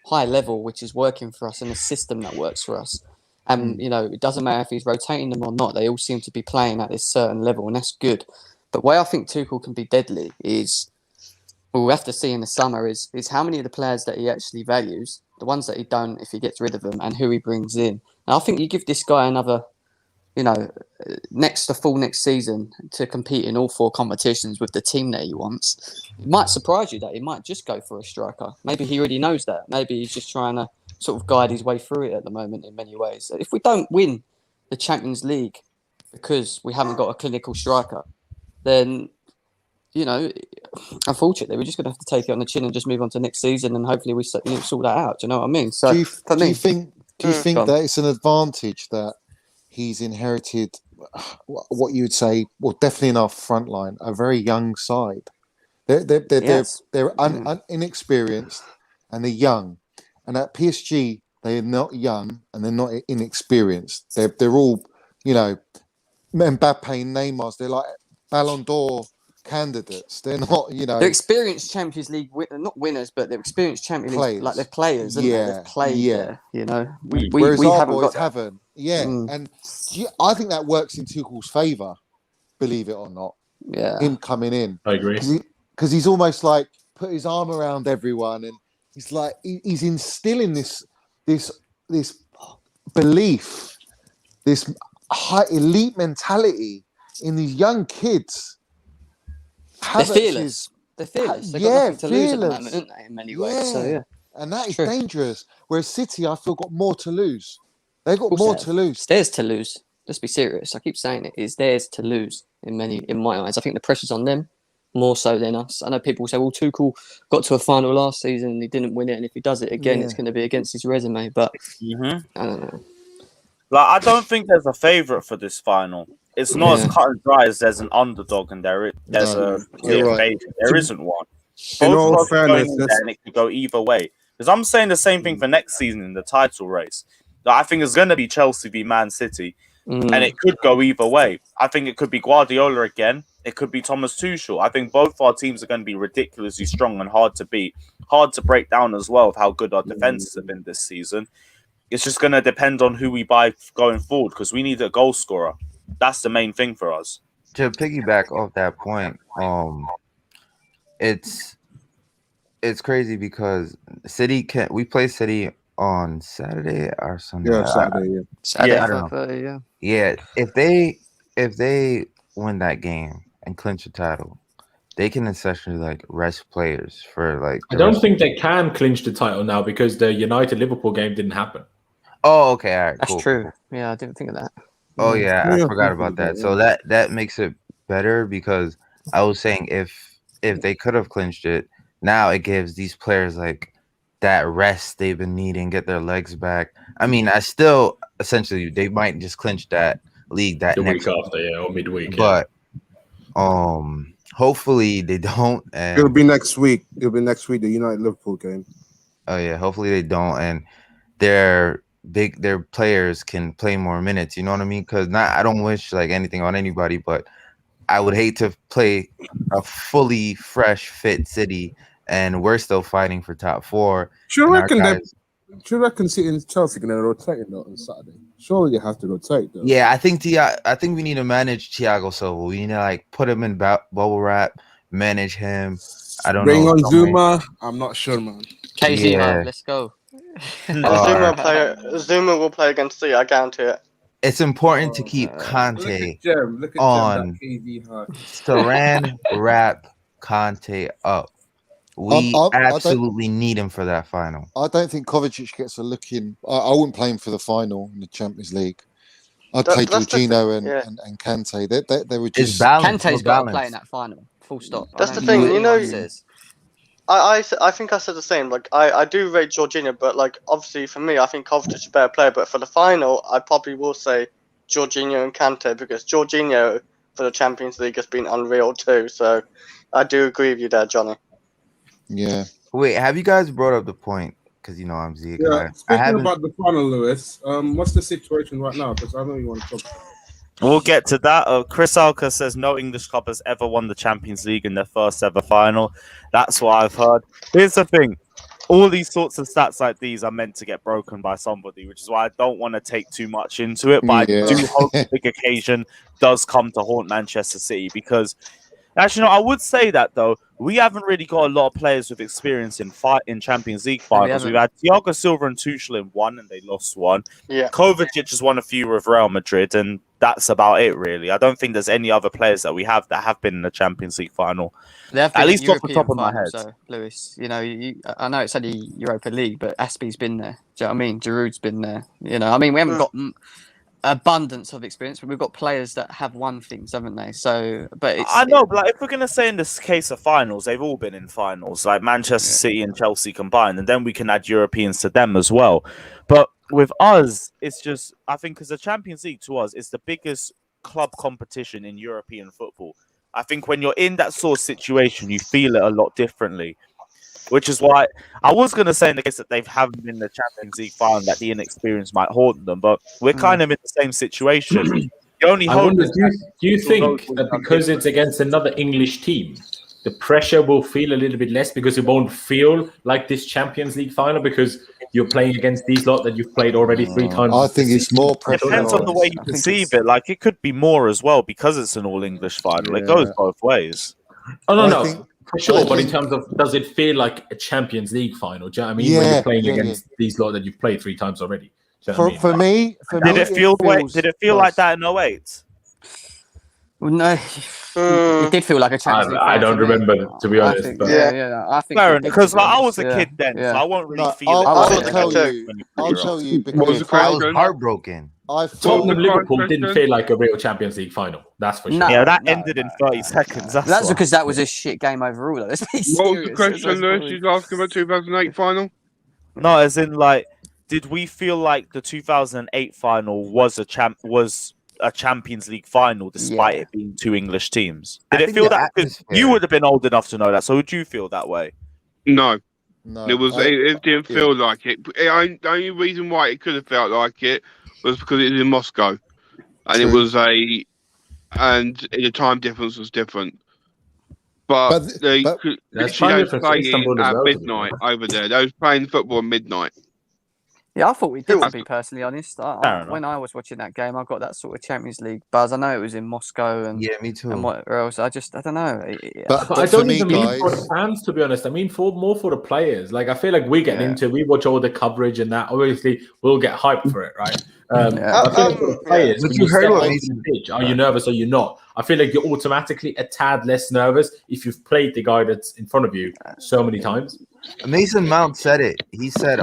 S6: high level, which is working for us, and a system that works for us. And you know, it doesn't matter if he's rotating them or not; they all seem to be playing at this certain level, and that's good. But where I think Tuchel can be deadly is, we'll have to see in the summer, is how many of the players that he actually values, the ones that he don't, if he gets rid of them, and who he brings in. And I think you give this guy another, full next season to compete in all 4 competitions with the team that he wants. It might surprise you that he might just go for a striker. Maybe he already knows that. Maybe he's just trying to sort of guide his way through it at the moment in many ways. If we don't win the Champions League because we haven't got a clinical striker, then, unfortunately, we're just going to have to take it on the chin and just move on to next season, and hopefully we sort that out. Do you know what I mean? So,
S4: do you think that it's an advantage that he's inherited what you would say, well, definitely in our front line, a very young side? They're inexperienced and they're young, and at PSG they're not young and they're not inexperienced. They're all, Mbappe, Neymar's. They're like Ballon d'Or candidates. They're not,
S6: They're experienced Champions League, not winners, but they're experienced Champions League, like they're players. They've played there.
S4: Whereas our boys haven't. Yeah, and I think that works in Tuchel's favour, believe it or not.
S6: Yeah,
S4: him coming in.
S7: I agree.
S4: Because he's almost like put his arm around everyone, and he's like he's instilling this belief, this high elite mentality in these young kids.
S6: They're fearless. They've got nothing to lose at the moment, aren't they, in many ways? So, yeah.
S4: And that is dangerous. Whereas City, I feel, got more to lose. They've got more to lose.
S6: It's theirs to lose. Let's be serious. I keep saying it. It's theirs to lose in my eyes. I think the pressure's on them more so than us. I know people say, well, Tuchel got to a final last season and he didn't win it, and if he does it again, it's going to be against his resume. But I don't know.
S1: Like, I don't think there's a favourite for this final. It's not as cut and dry as there's an underdog and there's a favourite. There isn't one. Both of us are going in there and it could go either way. Because I'm saying the same thing for next season in the title race. Like, I think it's going to be Chelsea v Man City, and it could go either way. I think it could be Guardiola again. It could be Thomas Tuchel. I think both our teams are going to be ridiculously strong and hard to beat, hard to break down as well of how good our defenses have been this season. It's just going to depend on who we buy going forward, because we need a goal scorer. That's the main thing for us.
S8: To piggyback off that point, it's crazy because we play City on Saturday or Sunday.
S5: Yeah, Saturday.
S6: Saturday,
S8: I don't know. Yeah, if they win that game and clinch the title, they can essentially like rest players for like.
S7: I don't think they can clinch the title now because the United Liverpool game didn't happen.
S8: Oh, okay, all right,
S6: that's
S8: cool.
S6: true. Yeah, I didn't think of that.
S8: Oh yeah, I forgot about that. So that makes it better, because I was saying if they could have clinched it, now it gives these players like that rest they've been needing, get their legs back. I mean, I still essentially they might just clinch that league that next
S7: week after, or midweek.
S8: But hopefully they don't. And
S5: it'll be next week. The United Liverpool game.
S8: Oh yeah, hopefully they don't, and their players can play more minutes. You know what I mean? Because I don't wish like anything on anybody, but I would hate to play a fully fresh, fit City, and we're still fighting for top 4.
S5: Should reckon City and Chelsea going to rotate on Saturday? Surely they have to rotate, though.
S8: Yeah, I think we need to manage Thiago Silva. We need to like put him in bubble wrap, manage him. I don't know.
S5: Bring on Zuma. I'm not sure, man.
S6: KZ, man, let's go.
S3: Zuma will play against City. I guarantee it.
S8: It's important to keep Kante on. Saran wrap Kante up. We
S4: I
S8: absolutely need him for that final.
S4: I don't think Kovacic gets a look in. I wouldn't play him for the final in the Champions League. I'd play Jorginho and Kante. They were just...
S6: Kante's got to play in that final. Full stop.
S3: That's the thing, you know. I think I said the same. Like I do rate Jorginho, but like obviously for me, I think Kovacic is a better player. But for the final, I probably will say Jorginho and Kante because Jorginho for the Champions League has been unreal too. So I do agree with you there, Johnny.
S4: Yeah.
S8: Wait, have you guys brought up the point? Because you know I'm Zeke.
S5: Yeah. Speaking about the final, Lewis. What's the situation right now? Because I know you want to talk.
S1: We'll get to that. Chris Alka says no English club has ever won the Champions League in their first ever final. That's what I've heard. Here's the thing. All these sorts of stats like these are meant to get broken by somebody, which is why I don't want to take too much into it. But I do hope the big occasion does come to haunt Manchester City because... Actually, no, I would say that, though. We haven't really got a lot of players with experience in Champions League finals. We've had Thiago Silva and Tuchel in one, and they lost one.
S3: Yeah.
S1: Kovacic has won a few with Real Madrid, and that's about it, really. I don't think there's any other players that we have that have been in the Champions League final.
S6: At least off the top of my head. So, Lewis, you know, I know it's only Europa League, but Aspie's been there. Do you know what I mean? Giroud's been there. You know, I mean, we haven't got... abundance of experience, but we've got players that have won things, haven't they? So, but
S1: I know, but like, if we're gonna say in this case of finals, they've all been in finals, like Manchester City and Chelsea combined, and then we can add Europeans to them as well. But with us, it's just I think because the Champions League to us is the biggest club competition in European football. I think when you're in that sort of situation, you feel it a lot differently. Which is why I was going to say in the case that they haven't been in the Champions League final that the inexperience might haunt them, but we're kind of in the same situation. The only
S7: do you think that because it's against another English team, the pressure will feel a little bit less because it won't feel like this Champions League final because you're playing against these lot that you've played already 3 times?
S4: I think it's more pressure.
S1: It depends on the way you perceive it. Like it could be more as well because it's an all-English final. It goes both ways.
S7: Oh, no. For sure, but in terms of does it feel like a Champions League final? Do you know what I mean? When you're playing against these lot that you've played 3 times already.
S4: For me,
S1: did it feel like that in 08?
S6: Well, no, it did feel like a Champions League.
S7: I don't remember, to be honest.
S6: I think
S1: fair enough, because like, I was a kid then, so I won't really feel it.
S4: I'll tell you because
S8: I was heartbroken.
S7: Tottenham Liverpool didn't feel like a real Champions League final. That's for sure.
S1: No, that ended in 30 seconds.
S6: That's because that was a shit game overall. Though. What
S2: was the question, Lewis? Did you ask about 2008 final?
S1: No, as in like, did we feel like the 2008 final was a Champions League final despite it being 2 English teams? Did it feel that? Because you would have been old enough to know that. So would you feel that way?
S2: No. It didn't feel like it. The only reason why it could have felt like it was because it was in Moscow, and it was and the time difference was different. But they playing at midnight over there. They was playing football at midnight.
S6: Yeah, I thought we did, to be personally honest. When I was watching that game, I got that sort of Champions League buzz. I know it was in Moscow and
S8: me too.
S6: And what else? I don't know.
S7: But I don't even mean for the fans, to be honest. I mean more for the players. Like I feel like we get into, we watch all the coverage and that. Obviously, we'll get hyped for it, right? I feel like for the players, when you heard what pitch, are you nervous or you're not? I feel like you're automatically a tad less nervous if you've played the guy that's in front of you so many times.
S8: Mason Mount said it. He said,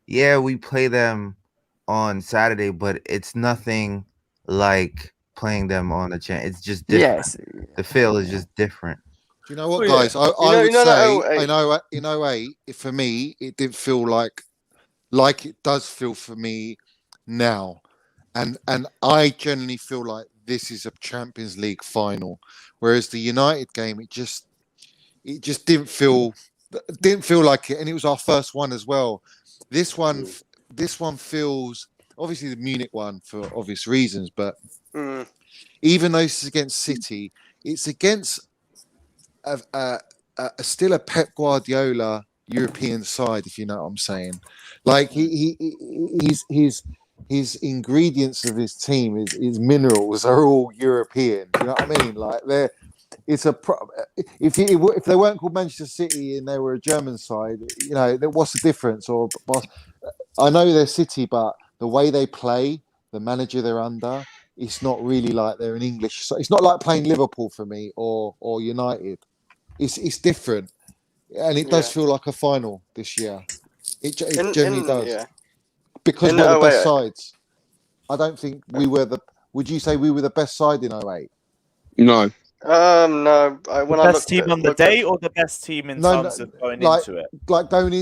S8: yeah, we play them on Saturday, but it's nothing like playing them on the chance. It's just different. Yes. The feel is just different.
S4: Do you know what, guys? I would say, in 08, for me, it didn't feel like it does feel for me now. And I generally feel like this is a Champions League final. Whereas the United game, it just didn't feel like it. And it was our first one as well. This one feels, obviously the Munich one for obvious reasons, but even though this is against City, it's against still a Pep Guardiola European side, if you know what I'm saying. Like his ingredients of his team, his minerals are all European. You know what I mean? Like if they weren't called Manchester City and they were a German side, you know, what's the difference? Or I know they're City, but the way they play, the manager they're under, it's not really like they're an English. So it's not like playing Liverpool for me or United. It's different. and it does feel like a final this year. It generally does.
S3: Yeah.
S4: Because we're the best sides. I don't think we were the. Would you say we were the best side in 08?
S2: No.
S3: No.
S1: The best team on the day, or the best team in terms of going into it?
S4: Like going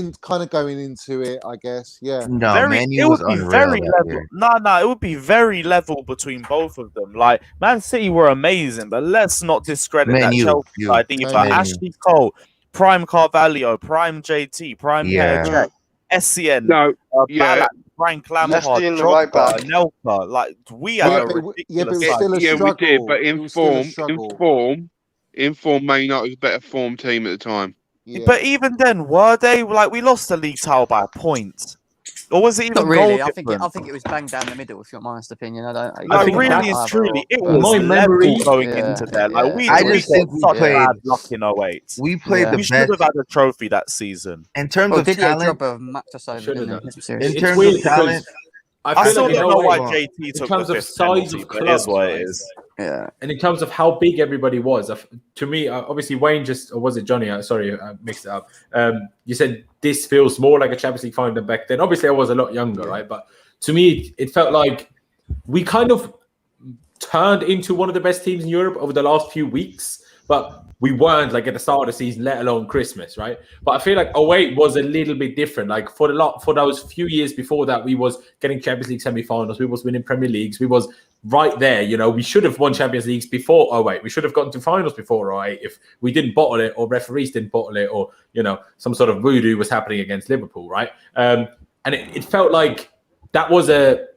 S4: into it, I guess. Yeah.
S8: No, Man U
S1: it
S8: was
S1: would be
S8: unreal
S1: very
S8: that
S1: level.
S8: year.
S1: No, it would be very level between both of them. Like Man City were amazing, but let's not discredit that Chelsea side either. Ashley Cole, Prime Carvalho, Prime JT, Prime Petr Cech, Essien, Ballack, Frank Lampard, Drogba, Nelka. Like we had a ridiculous
S4: side.
S2: Yeah, we did, but in form, Man United was a better form team at the time.
S1: Yeah. But even then, were they? Like we lost the league title by a point. Or was it even
S6: not really? I
S1: different?
S6: think it was bang down the middle. If you want my honest opinion,
S1: I think really is truly it was
S7: my memory
S1: going into there. Like we
S8: just think we played
S1: bad luck in 08.
S8: We played the
S1: we
S8: best.
S1: should have had a trophy that season.
S8: In terms of talent,
S6: in
S8: terms of talent,
S1: I still don't know why JT
S7: in
S1: took
S7: terms
S1: the
S7: of size of clubs,
S1: it is what it is.
S6: Yeah,
S7: and in terms of how big everybody was, to me, obviously Wayne or was it Johnny? Sorry, I mixed it up. You said this feels more like a Champions League final than back then. Obviously, I was a lot younger, right? But to me, it felt like we kind of turned into one of the best teams in Europe over the last few weeks, but we weren't like at the start of the season, let alone Christmas, right? But I feel like 08 was a little bit different. Like for those few years before that, we was getting Champions League semi-finals, we was winning Premier Leagues, we was right there. You know, we should have won Champions Leagues before 08. We should have gotten to finals before 08 if we didn't bottle it, or referees didn't bottle it, or some sort of voodoo was happening against Liverpool, right? And it felt like that was a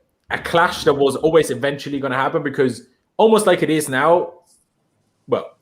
S7: clash that was always eventually going to happen, because almost like it is now. Well,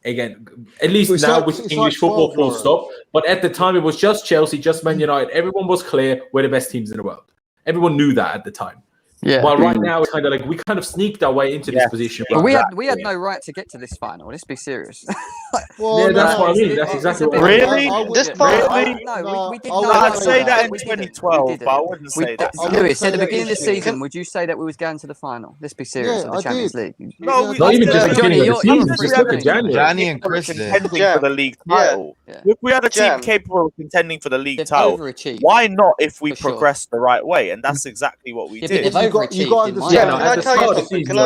S7: again, at least now with English football, full stop. But at the time, it was just Chelsea, just Man United. Everyone was clear we're the best teams in the world. Everyone knew that at the time.
S6: Yeah.
S7: While right now, it's kind of like we kind of sneaked our way into this position.
S6: But we had no right to get to this final. Let's be serious.
S7: That's what I mean. That's exactly what
S1: really.
S3: This part,
S6: we did.
S1: I'd say that in 2012, but I wouldn't say that.
S6: Lewis, at the beginning of the season, would you say that we was going to the final? Let's be serious. Of the Champions League.
S1: No,
S7: not even just the beginning of the season. Just look at January.
S8: Johnny and Chris
S1: contending for the league title. If we had a team capable of contending for the league title, why not if we progressed the right way? And that's exactly what we did.
S7: At the start of the season,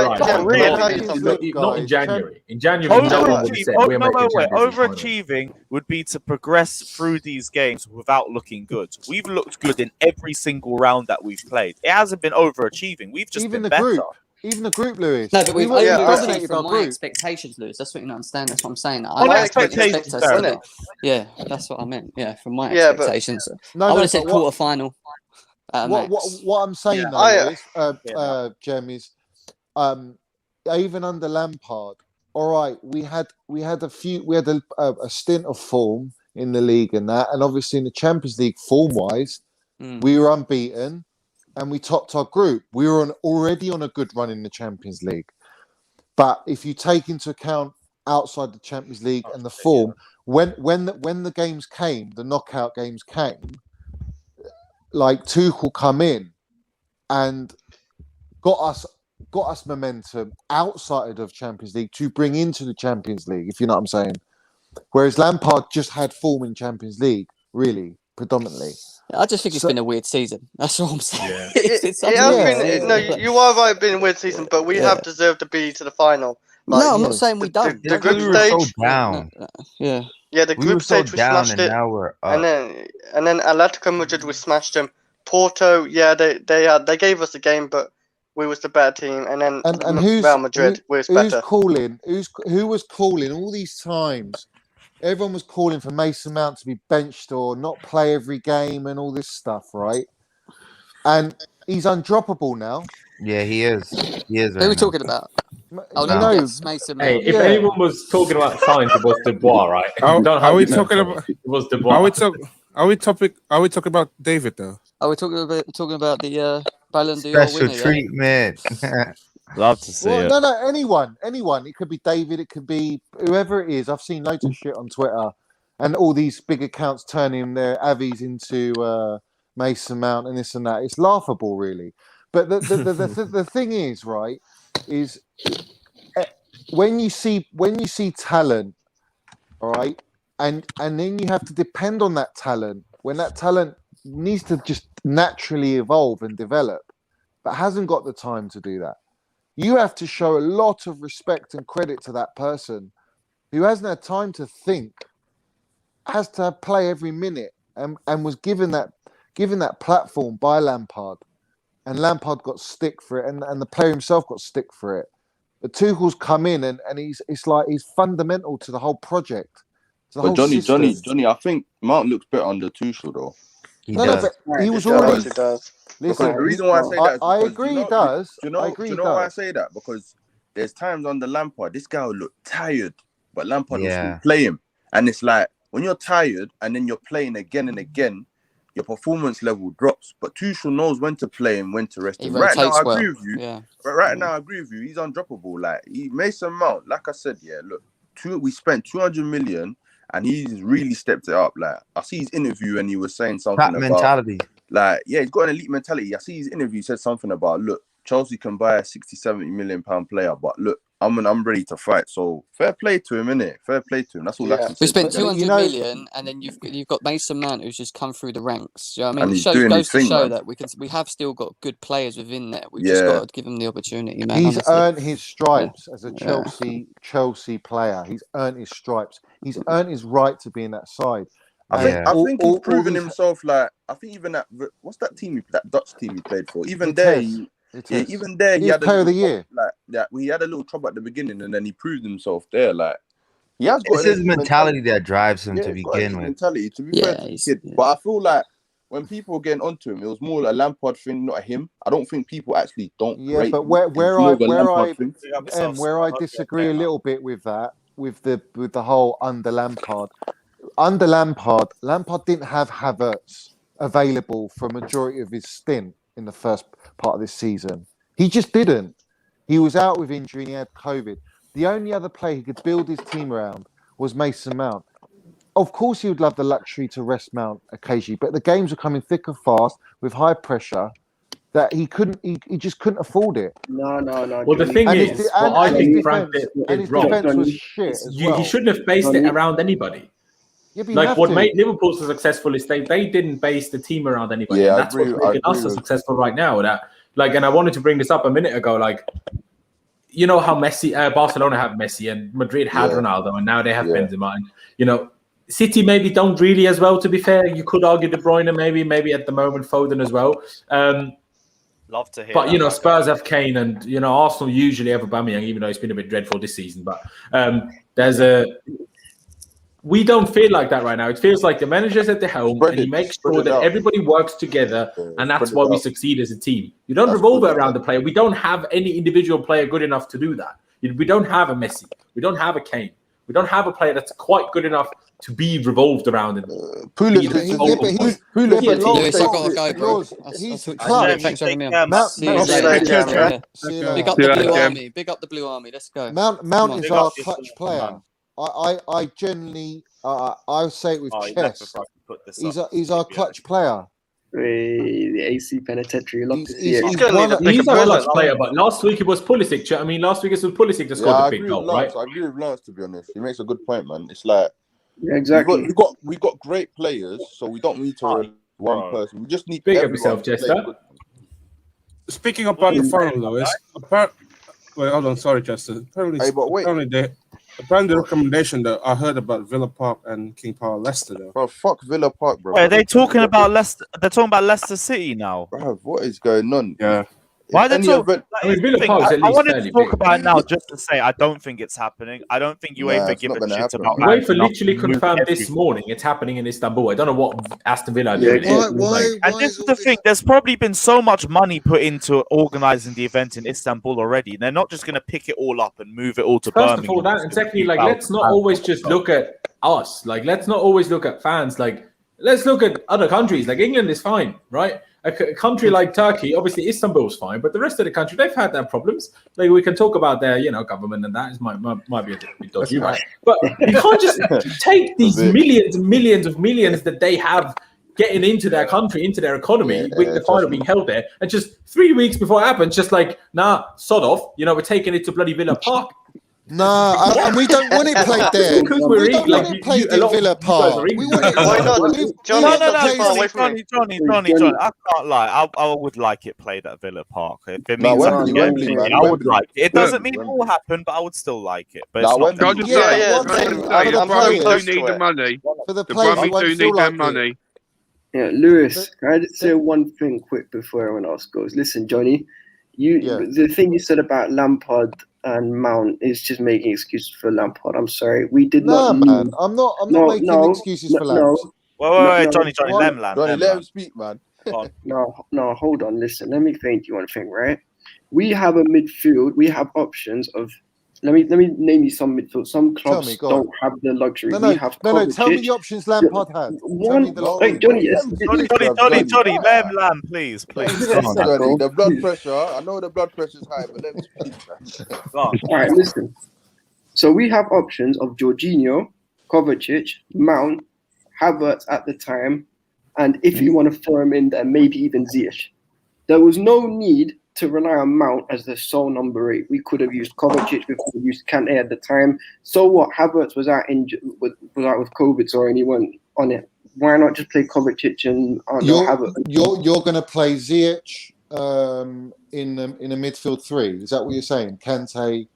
S7: not in January. In January,
S1: overachieving would be to progress through these games without looking good. We've looked good in every single round that we've played. It hasn't been overachieving. We've just been better.
S4: Even the group, Lewis.
S6: No, but we've overachieved from my expectations, Lewis. That's what you don't understand. That's what I'm saying.
S1: Expectations,
S6: yeah, that's what I meant. Yeah, from my expectations. I would have said quarter-final.
S4: What I'm saying though, Jem, is even under Lampard, all right, we had a stint of form in the league and that, and obviously in the Champions League, form-wise, we were unbeaten and we topped our group. We were already on a good run in the Champions League, but if you take into account outside the Champions League and the form, when the games came, the knockout games came. Like Tuchel come in and got us momentum outside of Champions League to bring into the Champions League, if you know what I'm saying. Whereas Lampard just had form in Champions League, really, predominantly.
S6: I just think it's been a weird season. That's all I'm saying.
S3: Yeah. You are right, it's been a weird season, but we have deserved to be to the final.
S6: Like, no, I'm not saying we don't.
S3: The group stage,
S8: so down.
S3: Yeah, the group stage we smashed it,
S8: now we're up.
S3: and then Atletico Madrid we smashed them. Porto, they gave us a game, but we was the better team. And then Real Madrid was better.
S4: Who was calling all these times? Everyone was calling for Mason Mount to be benched or not play every game and all this stuff, right? And he's undroppable now.
S8: Yeah, he is. Who
S6: are we talking about? Mason Mount.
S7: If anyone was talking about signs, it was Dubois, right?
S5: Are we talking about?
S7: It was Dubois.
S5: Are we talking about David though?
S6: Are we talking about the Ballon d'Or
S8: special
S6: winner?
S8: Treatment?
S1: Love to see it.
S4: No, anyone. It could be David. It could be whoever it is. I've seen loads of shit on Twitter, and all these big accounts turning their avies into Mason Mount and this and that. It's laughable, really. But the thing is, right, is when you see talent, all right, and then you have to depend on that talent when that talent needs to just naturally evolve and develop, but hasn't got the time to do that. You have to show a lot of respect and credit to that person who hasn't had time to think, has to play every minute, and was given that platform by Lampard, and Lampard got stick for it, and the player himself got stick for it. But Tuchel's come in and he's fundamental to the whole project.
S9: But Johnny, I think Mount looks better under Tuchel though.
S8: He does.
S4: But he was already.
S3: He does.
S4: Listen,
S9: Because the reason why I say that is
S4: I
S9: because,
S4: agree he does.
S9: Do you know why I say that? Because there's times under Lampard, this guy will look tired, but Lampard will still play him. And it's like, when you're tired and then you're playing again and again, your performance level drops. But Tuchel knows when to play and when to rest him. Right now, I agree with you.
S6: Yeah.
S9: Right now, I agree with you. He's undroppable. Like, Mason Mount, like I said, look, we spent 200 million and he's really stepped it up. Like, I see his interview and he was saying something
S8: Top
S9: about
S8: mentality.
S9: Like, he's got an elite mentality. I see his interview said something about, look, Chelsea can buy a 60, 70 million pound player, but look, I'm ready to fight. So fair play to him, innit? Fair play to him. That's all I can say.
S6: We spent 200 million, and then you've got Mason Mount who's just come through the ranks. You know what I mean? It goes to show that we have still got good players within there. We've just got to give them the opportunity, man.
S4: He's earned his stripes as a Chelsea player. He's earned his stripes. He's earned his right to be in that side.
S9: I think he's proven himself. Like, I think even that, what's that team? That Dutch team he played for. Even there, even there, he had
S4: player of the year.
S9: He had a little trouble at the beginning, and then he proved himself there. Like, he has got
S8: his mentality that drives him to begin with.
S9: Mentality, to be fair to the kid. But I feel like when people were getting onto him, it was more a Lampard thing, not a him. I don't think people actually don't.
S4: Yeah, but where I disagree a little bit with that, with the whole under Lampard. Under Lampard didn't have Havertz available for a majority of his stint in the first part of this season. He just didn't. He was out with injury and he had COVID. The only other player he could build his team around was Mason Mount. Of course, he would love the luxury to rest Mount occasionally, but the games were coming thick and fast with high pressure that he just couldn't afford it.
S7: No. Well, the thing is, I think Frank did wrong.
S4: Defense was shit
S7: He shouldn't have based it around anybody.
S4: Yeah,
S7: like what made Liverpool so successful is they didn't base the team around anybody.
S9: Yeah,
S7: and that's what's making us so successful right now. And I wanted to bring this up a minute ago. Like, you know how Barcelona have Messi and Madrid had Ronaldo, and now they have Benzema. And, City maybe don't really as well. To be fair, you could argue De Bruyne maybe at the moment Foden as well.
S1: Love to hear.
S7: But Spurs have Kane, and Arsenal usually have Aubameyang, even though it's been a bit dreadful this season. But we don't feel like that right now. It feels like the manager's at the helm and he makes sure that everybody works together, and that's why we succeed as a team. You don't revolve around the player. We don't have any individual player good enough to do that. We don't have a Messi. We don't have a Kane. We don't have a player that's quite good enough to be revolved around. And
S6: Lewis, I gotta go, bro. Thanks for having me on. Big up the Blue Army. Big up the Blue Army. Let's go.
S4: Mount is our clutch player. I generally, I say it with chest. He's our clutch player.
S10: The AC penitentiary.
S7: He's our clutch player, but last week it was Pulisic. I mean, last week it was Pulisic that scored the big goal, right?
S9: I agree with Lance, to be honest. He makes a good point, man. It's like,
S10: exactly.
S9: We got great players, so we don't need to one person. We just need
S7: big up yourself, Chester.
S5: Speaking about the final, Lewis. Wait, hold on. Sorry, Chester. Apparently, the recommendation that I heard about Villa Park and King Power Leicester, though.
S9: Bro, fuck Villa Park, bro.
S1: Wait, are they talking about Leicester? They're talking about Leicester City now.
S9: Bro, what is going on?
S5: Yeah.
S1: Why are they talking?
S7: Villa Park is at least
S1: I wanted to talk
S7: big.
S1: about it now just to say I don't think it's happening. I don't think UEFA give a shit about.
S7: UEFA literally confirmed this morning it's happening in Istanbul. I don't know what Aston Villa are doing.
S1: And this is the thing. There's probably been so much money put into organising the event in Istanbul already. They're not just going to pick it all up and move it all to Birmingham.
S7: First of all, that, and secondly, let's not always just look at us. Let's not always look at fans. Let's look at other countries. England is fine, right? A country like Turkey, obviously Istanbul's fine, but the rest of the country, they've had their problems. We can talk about their, government, and that might be a bit dodgy, right? But you can't just take these millions and millions of millions that they have getting into their country, into their economy, with the final being held there, and just 3 weeks before it happens, just sod off. We're taking it to bloody Villa Park.
S4: and we don't want it played there.
S7: Because
S4: We don't want it played in Villa Park. We want it.
S3: Why not? Johnny, it's not too far away from me.
S1: Johnny, I can't lie. I would like it played at Villa Park. If it
S9: No,
S1: means
S9: Wembley, man.
S1: I would like it. It doesn't mean it
S9: Wembley.
S1: will happen, but I would still like it. But
S9: No,
S1: it's not.
S9: Wembley.
S2: I'll just
S3: Yeah,
S2: say,
S3: yeah,
S4: One
S3: same.
S4: thing,
S3: I'm
S4: for the
S3: very
S2: Brummies
S3: close
S2: do need
S3: to
S2: the
S3: it.
S2: money.
S4: For the
S2: The
S4: players, you
S2: Brummies
S4: won't
S2: do
S4: feel
S2: need their
S4: like it.
S2: money.
S10: Yeah, Lewis, can I just say one thing quick before everyone else goes? Listen, Johnny, the thing you said about Lampard and Mount is just making excuses for Lampard. I'm sorry, we did not need.
S4: Man. I'm not making excuses for Lamps.
S1: Wait, Johnny, let him land.
S9: Johnny, let him speak, man.
S10: No, hold on. Listen, let me think you one thing, right? We have a midfield. We have options of. Let me name you some midfield. Some clubs don't have the luxury.
S4: No.
S10: Kovacic.
S4: Tell me the options Lampard had.
S10: Johnny,
S1: Johnny, let him land, please.
S9: Johnny, the blood pressure. I know the blood pressure is high, but let me speak.
S10: All right, listen. So we have options of Jorginho, Kovacic, Mount, Havertz at the time, and if you want to throw him in there, maybe even Ziyech. There was no need to rely on Mount as the sole number 8. We could have used Kovacic, we could have used Kante at the time. So what? Havertz was out with COVID, so he went on it. Why not just play Kovacic and Havertz?
S4: You're going to play Ziyech in a midfield 3. Is that what you're saying? Kante,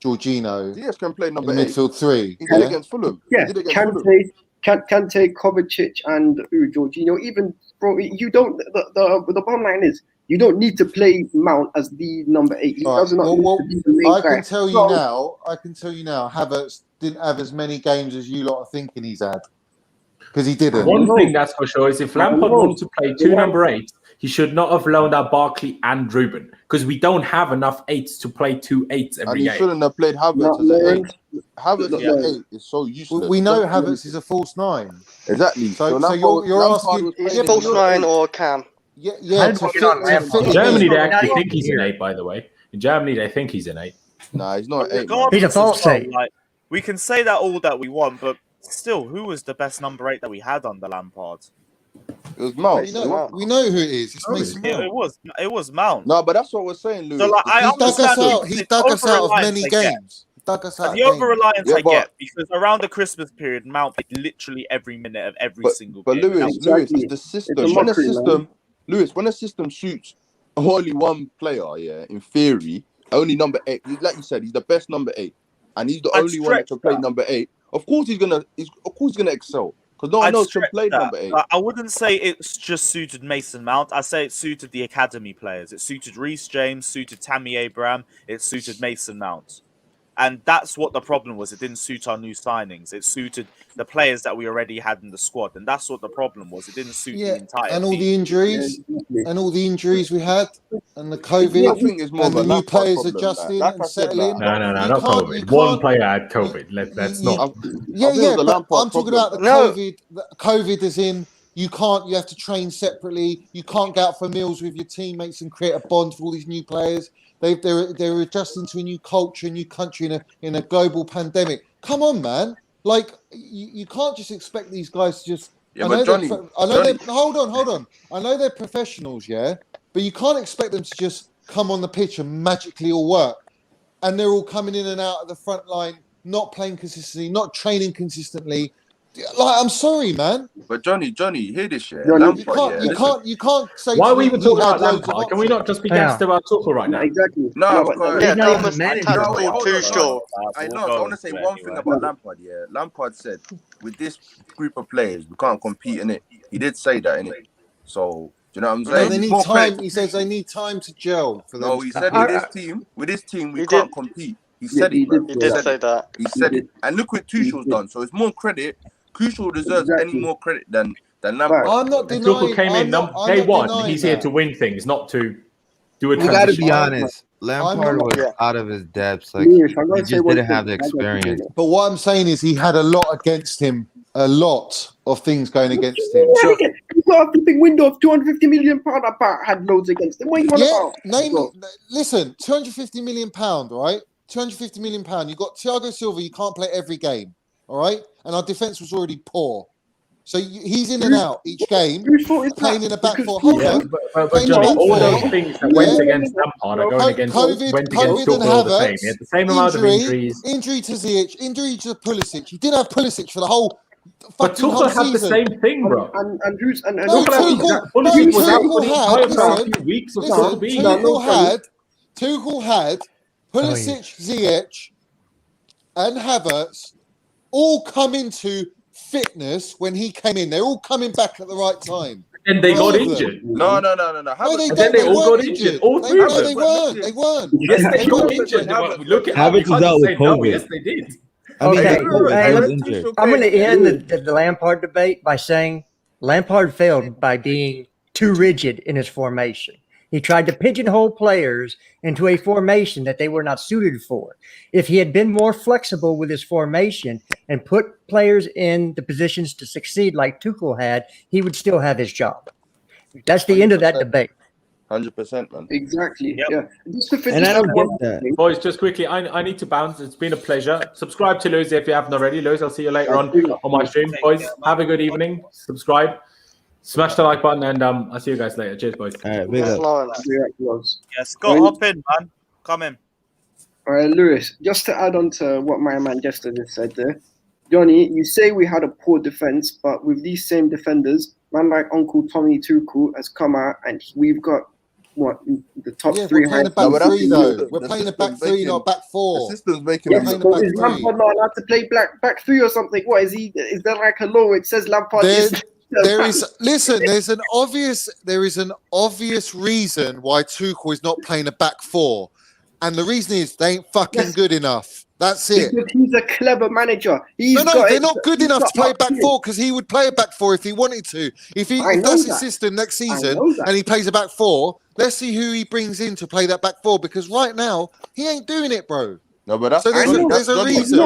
S4: Jorginho.
S9: Ziyech can play number 8.
S4: Midfield 3.
S9: He did against Fulham.
S10: Yeah, Kante, Kovacic, and Jorginho. Even bro, you don't. The bottom line is you don't need to play Mount as the number 8. He does not need to be the main guy.
S4: I can tell you now. Havertz didn't have as many games as you lot are thinking he's had, because he didn't.
S7: One thing that's for sure is if Lampard wanted to play 2 number 8s, he should not have loaned out Barkley and Ruben, because we don't have enough 8s to play 2 8s every game.
S9: And he shouldn't have played Havertz as an 8. Havertz as an 8 is so useless.
S4: We know Havertz is a false 9.
S9: Exactly.
S4: So you're asking,
S3: is it false 9 or Cam?
S4: Yeah.
S7: In Germany, they actually think he's an 8. By the way, in Germany, they think he's an 8.
S9: Nah, he's not an 8.
S1: He's a false 8. Like, we can say that all that we want, but still, who was the best number 8 that we had under Lampard?
S9: It was Mount.
S4: We know who it is. It's Mason Mount.
S1: It was Mount.
S9: No, but that's what we're saying, Lewis.
S1: So, like,
S4: he dug us out of many games. The
S1: over-reliance I get, because around the Christmas period, Mount played literally every minute of every single game.
S9: But Lewis, it's the system. When a system suits only one player, in theory, only number 8, like you said, he's the best number 8, and he's the only one that can play number 8. Of course he's gonna excel, because no one else can play number 8.
S1: I wouldn't say it's just suited Mason Mount. I say it suited the academy players. It suited Reece James, suited Tammy Abraham, it suited Mason Mount. And that's what the problem was. It didn't suit our new signings. It suited the players that we already had in the squad. And that's what the problem was. It didn't suit the entire
S4: and all
S1: team.
S4: the injuries we had, and the COVID,
S9: I think it's more
S4: and
S9: of a
S4: the new players
S9: problem,
S4: adjusting
S9: like
S4: and settling.
S7: No, not COVID. One player had COVID. Let's not.
S4: But I'm talking about the COVID. COVID is in. You have to train separately. You can't go out for meals with your teammates and create a bond for all these new players. They're adjusting to a new culture, a new country in a global pandemic. Come on, man! Like you can't just expect these guys to just.
S9: Yeah, but Johnny,
S4: hold on. I know they're professionals, but you can't expect them to just come on the pitch and magically all work. And they're all coming in and out of the front line, not playing consistently, not training consistently. Like, I'm sorry, man.
S9: But Johnny, hear this shit.
S4: You can't say.
S7: Why are we even talking about Lampard? Can we not just be gangster about Tuchel right now?
S10: Exactly.
S9: No,
S3: too short.
S9: I want to say one thing about Lampard. Yeah, Lampard said with this group of players we can't compete in it. He did say that in it. So do you know what I'm saying?
S4: They need time. He says they need time to gel. For them.
S9: No, he said with this team we can't compete. He said it.
S3: He did say that.
S9: He said it. And look what Tuchel's done. So it's more credit. Tuchel deserves any more credit than Lampard.
S4: I'm not denying.
S7: Tuchel came in day one. He's here to win things, not to do a transition.
S8: We got to be honest. Lampard was out of his depths. Like, he just didn't have the experience.
S4: But what I'm saying is he had a lot against him. A lot of things going against him.
S10: He's got a flipping window of £250 million. Had loads against him. What are you on about?
S4: Listen, £250 million, right? £250 million. You got Thiago Silva. You can't play every game. All right, and our defense was already poor. So he's in and out each game, playing in the back four.
S7: Yeah, but Johnny, all those things that went against Lampard are going against
S4: COVID and
S7: all the same.
S4: Havertz,
S7: He had the same amount of injuries.
S4: Injury to Ziyech, injury to Pulisic. He didn't have Pulisic for the whole.
S7: But Tuchel had the same thing, bro.
S10: And
S4: Tuchel had Pulisic, Ziyech, and Havertz all come into fitness when he came in. They're all coming back at the right time.
S7: And they got injured.
S9: No.
S4: No, they
S7: Then they all got injured. All three of them.
S4: They weren't.
S7: Yes, they got injured. Look at
S11: Havertz was out with COVID.
S7: Yes, they did.
S11: I mean,
S12: I'm going to end the Lampard debate by saying Lampard failed by being too rigid in his formation. He tried to pigeonhole players into a formation that they were not suited for. If he had been more flexible with his formation and put players in the positions to succeed like Tuchel had, he would still have his job. That's the end of that debate.
S9: 100%, man.
S10: Exactly.
S1: Yep.
S10: Yeah.
S11: And I don't get that.
S7: Boys, just quickly, I need to bounce. It's been a pleasure. Subscribe to Lewis if you haven't already. Lewis, I'll see you later on my stream. Boys, have a good evening. Subscribe. Smash the like button, and I'll see you guys later. Cheers, boys.
S11: All right, big up.
S1: Yeah, Scott, hop in, man. Come in.
S10: All right, Lewis, just to add on to what my man Jester just said there, Johnny, you say we had a poor defense, but with these same defenders, man like Uncle Tommy Tuchel has come out, and we've got the top three.
S4: We're playing a back three, though. We're playing a back three, not back four.
S9: The system's making
S10: Is Lampard not allowed to play back three or something? What is he? Is there like a law which says Lampard is?
S4: There's an obvious reason why Tuchel is not playing a back four, and the reason is they ain't fucking good enough. That's it.
S10: Because he's a clever manager.
S4: They're not good enough to play back four because he would play a back four if he wanted to. If that's his system next season and he plays a back four, let's see who he brings in to play that back four because right now he ain't doing it, bro.
S9: No, but that's
S4: there's a reason.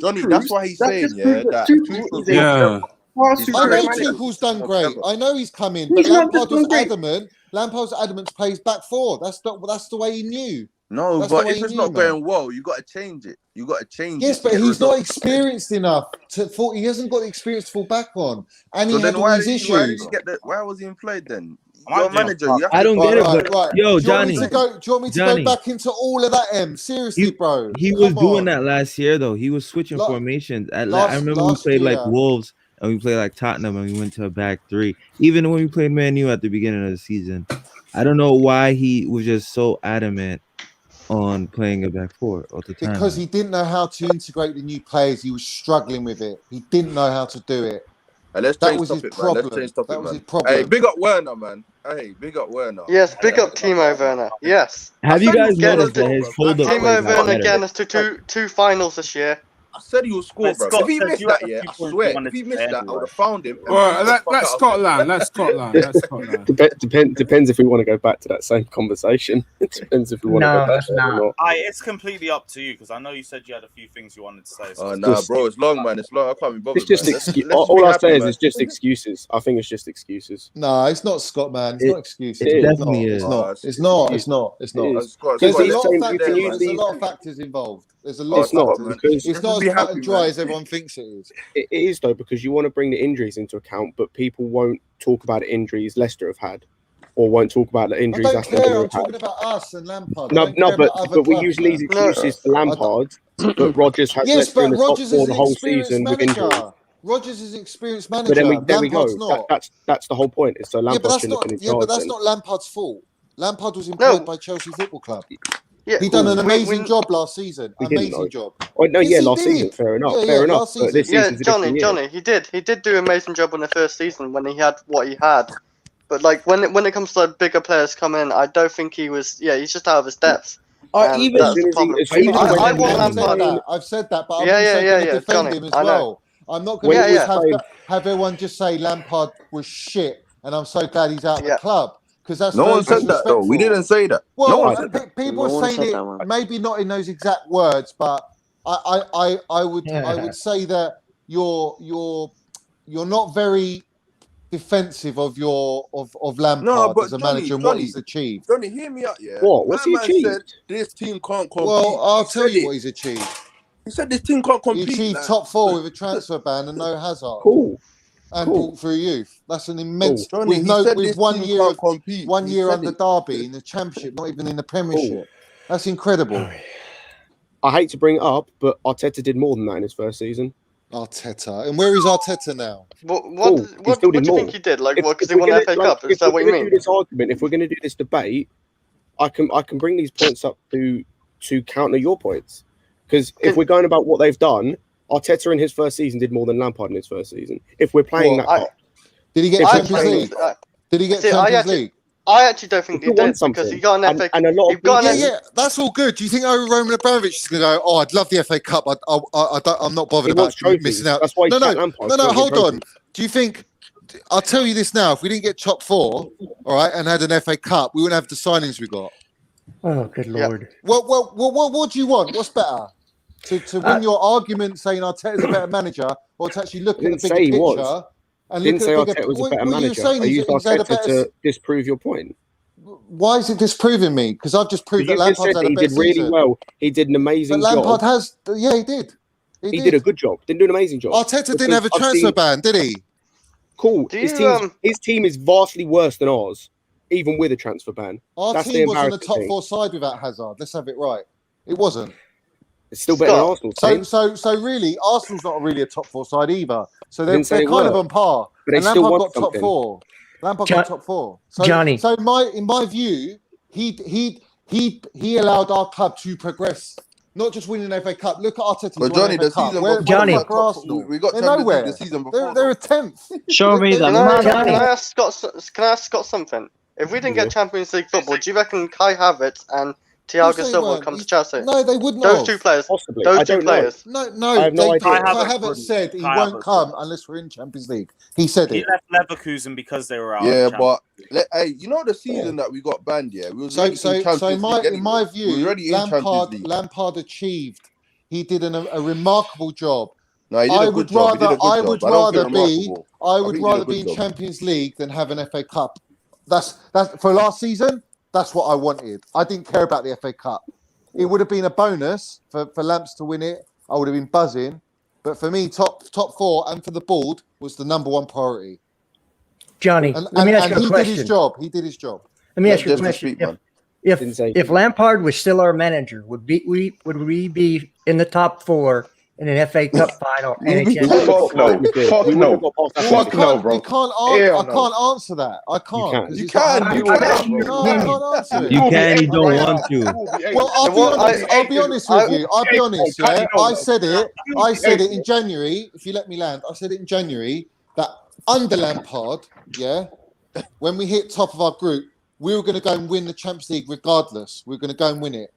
S9: Johnny, that's why he's saying that
S4: I know Tuchel's done great. I know he's come in, but Lampard was adamant. Lampard's adamant plays back four. That's the way he knew.
S9: No,
S4: That's
S9: but if it's not going well, you got to change it.
S4: Yes, but he's not experienced enough he hasn't got the experience to fall back on, and he had all these issues.
S9: Why was he employed then? You're a manager.
S11: I don't get it. But yo, Johnny,
S4: do you want me to go back into all of that? Seriously, bro.
S11: He was doing that last year, though. He was switching formations. I remember we played like Wolves. And we played like Tottenham and we went to a back three. Even when we played Man U at the beginning of the season. I don't know why he was just so adamant on playing a back four all the time.
S4: Because he didn't know how to integrate the new players. He was struggling with it. He didn't know how to do it.
S9: That was his problem. Hey, big up Werner, man. Hey, big up Werner.
S3: Yes, big up Timo Werner. Yes.
S11: Have you guys noticed that his hold up?
S3: Timo Werner getting us to two finals this year.
S9: I said he will score, bro. If he missed that, I swear. If he missed that, I would have found him.
S5: Well, that's Scotland. That's Scotland. Depends if we want to go back to that same conversation. It depends if we want to go back to it or not.
S1: It's completely up to you because I know you said you had a few things you wanted to say. So
S9: bro, it's long, man. It's long. I can't be bothered.
S5: It's just all I say is it's just excuses. I think it's just excuses.
S4: No, it's not, Scott, man. It's not excuses.
S11: It definitely is.
S4: It's not. There's a lot of factors involved. There's a lot of factors. It's not as cut and dry as everyone thinks it is.
S5: It is, though, because you want to bring the injuries into account, but people won't talk about the injuries Leicester have had, or won't talk about the injuries Aston Villa have had.
S4: I'm talking about us and Lampard.
S5: But we use these excuses to Lampard, but Rodgers has Leicester in the top four the whole season with injuries.
S4: Rodgers is an experienced manager.
S5: But then we go. That's the whole point. Is so Lampard shouldn't have been in charge.
S4: But that's not Lampard's fault. Lampard was employed by Chelsea Football Club. Yeah, he done an amazing job last season. Amazing job.
S5: Oh, no, last season. Fair enough. But this season's
S3: Johnny, he did do an amazing job in the first season when he had what he had. But like when it comes to like, bigger players come in, I don't think he was. Yeah, he's just out of his depth.
S4: I've said that, but I'm going to defend him as well. I'm not going to have everyone just say Lampard was shit, and I'm so glad he's out of the club. That's
S9: no one said that though. We didn't say that.
S4: Well, people are saying it, maybe not in those exact words, but I would say that you're not very defensive of Lampard as a manager and what he's achieved.
S9: Johnny, hear me out, yeah.
S5: What? What's he achieved?
S9: Said this team can't compete.
S4: Well, I'll tell you what he's achieved.
S9: He said this team can't compete.
S4: He achieved top four with a transfer ban and no Hazard.
S5: Cool.
S4: and brought through youth. That's an immense.
S9: Johnny,
S4: With 1 year
S9: compete.
S4: 1 year under Derby in the Championship, not even in the Premiership. That's incredible.
S13: I hate to bring it up, but Arteta did more than that in his first season.
S4: Arteta, and where is Arteta now?
S3: What do you think he did? Like, what? Because he won the FA Cup. Is that what you mean?
S13: Do this argument, if we're going to do this debate, I can bring these points up to counter your points. Because if we're going about what they've done, Arteta in his first season did more than Lampard in his first season. If we're playing
S4: did he get Champions League? Did he get Champions League?
S3: I actually don't think he did because he got an FA Cup.
S4: Yeah, that's all good. Do you think Roman Abramovich is going to go, oh, I'd love the FA Cup. I'm not bothered about missing out.
S13: That's why
S4: No, hold on. Do you think, I'll tell you this now, if we didn't get top 4, all right, and had an FA Cup, we wouldn't have the signings we got.
S12: Oh, good Lord.
S4: Well, what do you want? What's better? To win your argument saying Arteta's a better manager, or to actually look at the bigger picture? And
S13: didn't say Arteta was a better manager. I used Arteta to disprove your point.
S4: Why is it disproving me? Because I've just proved that Lampard had a better season.
S13: He did really well. He did an amazing
S4: job.
S13: Lampard
S4: has, he did.
S13: He did a good job. Didn't do an amazing job.
S4: Arteta didn't have a transfer ban, did he?
S13: Cool. His team is vastly worse than ours, even with a transfer ban.
S4: Our team was on the top 4 side without Hazard. Let's have it right. It wasn't.
S13: It's still better than Arsenal's team.
S4: So really, Arsenal's not really a top 4 side either. So they're kind of on par.
S13: But
S4: and Lampard got top 4. Lampard got top 4. So,
S12: Johnny.
S4: So in my view, he allowed our club to progress. Not just winning an FA Cup. Look at Arteta.
S9: But Johnny, the season before,
S12: Johnny,
S9: we got Champions League the season before.
S4: They're a 10th.
S14: Show me that.
S3: Can I ask Scott something? If we didn't get Champions League football, do you reckon Kai Havertz and Thiago Silva would come to Chelsea?
S4: No, they wouldn't.
S3: Those two players.
S13: Possibly.
S3: Those two players.
S4: No.
S1: Kai
S4: Havertz said he won't come unless we're in Champions League. He said it.
S1: He left Leverkusen because they were out.
S9: Yeah, but you know the season that we got banned. Yeah, we was
S4: in my view, Lampard achieved. He did a remarkable job.
S9: No, he did a good job.
S4: I would rather be in Champions League than have an FA Cup. That's for last season. That's what I wanted. I didn't care about the FA Cup. It would have been a bonus for Lamps to win it. I would have been buzzing. But for me, top 4 and for the board was the number 1 priority.
S12: Johnny, let me ask you a question.
S4: He did his job.
S12: Let me ask you a question. If Lampard was still our manager, would we be in the top 4 in an FA Cup final?
S14: Fuck no, bro.
S4: I can't answer that. I can't.
S9: You can.
S4: I can't answer it.
S11: You can. You don't want to.
S4: Well, I'll be honest with you. I'll be honest. Yeah, I said it in January. If you let me land, I said it in January that under Lampard, yeah, when we hit top of our group, we were going to go and win the Champions League regardless. We were going to go and win it.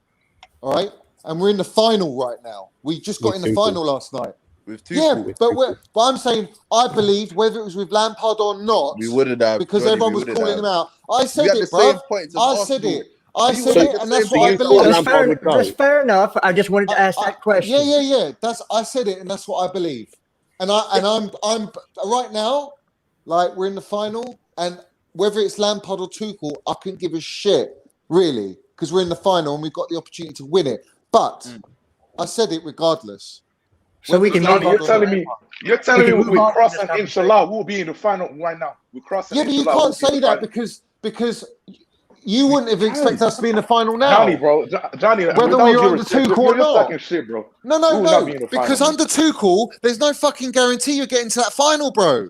S4: All right. And we're in the final right now. We just got in the final last night. But I'm saying I believed whether it was with Lampard or not,
S9: we wouldn't have
S4: because everyone was calling him out. I said it, bro. I said it, and that's what I believe.
S12: That's fair enough. I just wanted to ask that question.
S4: Yeah. I said it, and that's what I believe. And I'm right now, like we're in the final, and whether it's Lampard or Tuchel, I couldn't give a shit really, because we're in the final and we've got the opportunity to win it. But I said it regardless.
S12: So we can.
S14: You're telling me we're crossing inshallah. We'll be in the final right now. We're crossing.
S4: Yeah, but you can't say that because you wouldn't have expected us to be in the final now.
S14: Johnny,
S4: whether we were under Tuchel or not.
S14: Shit, bro.
S4: No. Because under Tuchel, there's no fucking guarantee you're getting to that final, bro.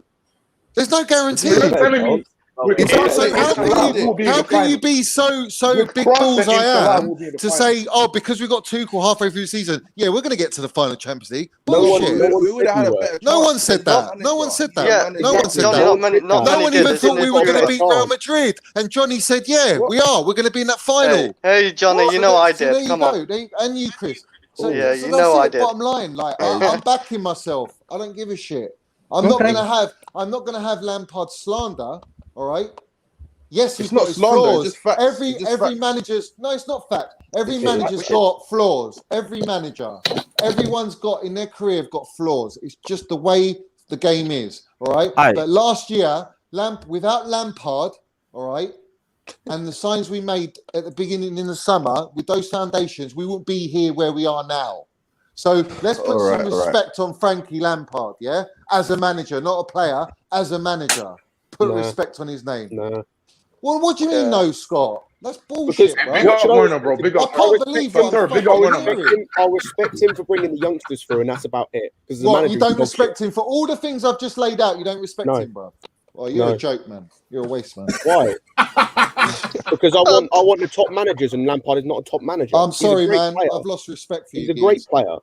S4: There's no guarantee.
S14: You're telling me.
S4: How can you be so big balls I am to say, because we got Tuchel halfway through the season, yeah, we're going to get to the final Champions League? Bullshit. No one said that. No one said that. No one said that. No one even thought we were going to beat Real Madrid. And Johnny said, yeah, we are. We're going to be in that final.
S3: Hey, Johnny, you know I did. Come on.
S4: And you, Chris.
S3: So I did.
S4: Bottom line, like I'm backing myself. I don't give a shit. I'm not going to have Lampard slander. All right. Yes, he's got his flaws. Every manager's it's not fact. Every manager's got flaws. Every manager, everyone's got in their career have got flaws. It's just the way the game is. All right. But last year, without Lampard, all right, and the signs we made at the beginning in the summer with those foundations, we wouldn't be here where we are now. So let's put some respect on Frankie Lampard, yeah, as a manager, not a player, as a manager. Put
S13: Nah.
S4: respect on his name.
S13: No.
S4: Well, what do you mean, no, Scott? That's
S13: Because
S4: bullshit, bro.
S14: Big up Werner, bro. Big
S4: I
S14: up.
S4: can't believe what I'm
S14: Big up
S4: fucking
S14: Werner, man.
S4: hearing.
S13: I'll respect him for bringing the youngsters through, and that's about it. Because
S4: What, you don't respect him for all the things I've just laid out? You don't respect
S13: No.
S4: him, bro. Well, you're
S13: No.
S4: a joke, man. You're a waste, man.
S13: Why? Because I want the top managers, and Lampard is not a top manager.
S4: I'm
S13: He's a
S4: sorry,
S13: great
S4: man.
S13: player.
S4: I've lost respect for
S13: He's
S4: you.
S13: a great player.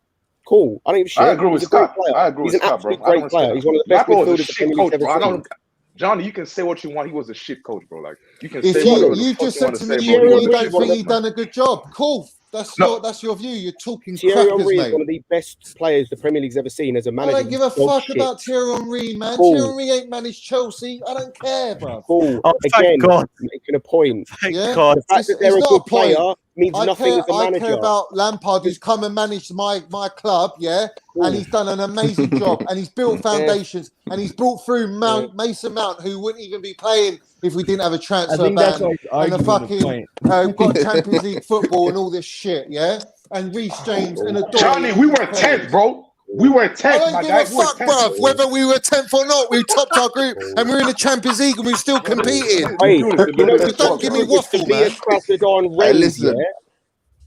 S13: Cool. I don't give a shit.
S14: I agree with
S13: He's a great
S14: Scott.
S13: player.
S14: I agree
S13: He's
S14: with
S13: an
S14: Scott, bro.
S13: absolute great player. He's one of the best
S14: Lampard was a
S13: midfielders the
S14: shit
S13: Premier
S14: coach,
S13: League's
S14: bro. I
S13: ever
S14: don't. Johnny, you can say what you want. He was a shit coach, bro. Like you can
S4: If
S14: say whatever
S4: you
S14: the fuck
S4: just
S14: you
S4: said
S14: want
S4: to
S14: to
S4: me,
S14: say, bro. He was
S4: you
S14: a
S4: don't
S14: shit
S4: think
S14: coach.
S4: he's done a good job. Cool. That's your view. You're talking
S13: Thierry
S4: crackers,
S13: Henry is
S4: mate.
S13: one of the best players the Premier League's ever seen as a
S4: I
S13: manager.
S4: don't give a
S13: He's dog
S4: fuck
S13: shit.
S4: about Thierry Henry, man.
S13: Cool.
S4: Thierry Henry ain't managed Chelsea. I don't care, bro.
S13: Cool.
S1: Oh, thank
S13: Again,
S1: God.
S13: making a point.
S4: Yeah,
S1: God.
S13: The fact that they're
S4: it's
S13: a
S4: not
S13: good
S4: a point.
S13: player means nothing as a
S4: I
S13: manager.
S4: care about Lampard, who's come and managed my club, yeah, and he's done an amazing job, and he's built foundations, and he's brought through Mason Mount, who wouldn't even be playing if we didn't have a
S11: I
S4: transfer
S11: think that's
S4: ban,
S11: why he's
S4: and the
S11: arguing the
S4: fucking
S11: point.
S4: got Champions League football and all this shit, yeah, and Reece James and Adore.
S14: Johnny, we were 10th, bro. We were 10th,
S4: I don't
S14: my
S4: give
S14: guy.
S4: a fuck, bruv. Whether we were 10th or not, we topped our group and we're in the Champions League and we're still competing.
S13: Hey, you know
S4: So don't give me waffle,
S13: to be
S4: man.
S13: a Crasadon
S9: Hey,
S13: Range,
S9: listen.
S13: yeah?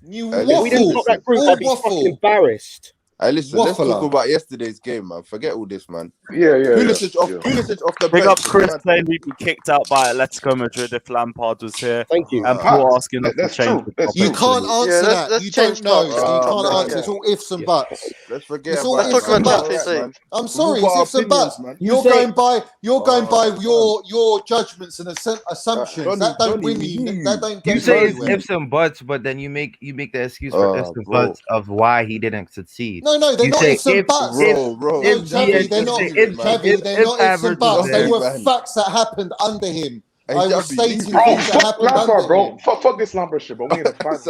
S4: You
S13: If we didn't top that group,
S4: All
S13: I'd be fucking
S4: waffle.
S13: embarrassed.
S9: Hey, listen, let's
S4: Waffler.
S9: talk about yesterday's game, man. Forget all this, man.
S14: Yeah.
S9: Pulisic off the
S1: Big
S9: bench.
S1: up Chris saying we'd be kicked out by Atletico Madrid if Lampard was here.
S13: Thank you.
S1: And Paul asking us to
S14: That's
S1: change
S14: true.
S1: the
S14: That's
S4: You
S1: topic.
S4: can't answer that.
S3: let's
S4: You
S3: change
S4: don't know.
S3: topics.
S4: So you can't
S9: man.
S4: answer. It's all ifs and buts.
S9: Let's forget
S4: It's all
S9: about
S3: Let's
S4: ifs
S3: talk
S4: and
S3: about
S4: buts.
S3: Champions League.
S4: I'm sorry,
S9: We've
S4: it's
S9: got
S4: ifs and
S9: opinions,
S4: buts.
S9: man.
S4: You're going by your judgments and assumptions.
S9: Johnny,
S4: that don't
S9: Johnny,
S4: win
S9: we
S4: you.
S9: hear you.
S4: That don't
S8: You
S4: get
S8: say
S4: you
S8: it's
S4: anywhere.
S8: ifs and buts, but then you make the excuse for ifs and
S9: bro.
S8: buts of why he didn't succeed.
S4: No, they're
S8: You
S4: not
S8: say
S4: ifs and
S8: if-
S4: buts.
S9: Bro,
S4: No,
S8: if
S4: Javi, they're not. Javi, they're not ifs and buts. They were facts that happened under him.
S9: Hey,
S4: I was
S9: Javi,
S4: stating
S14: Bro,
S4: things that
S14: fuck
S4: happened
S14: Lampard,
S4: under
S14: bro.
S4: him.
S14: Fuck this Lampard shit, bro. We in the final.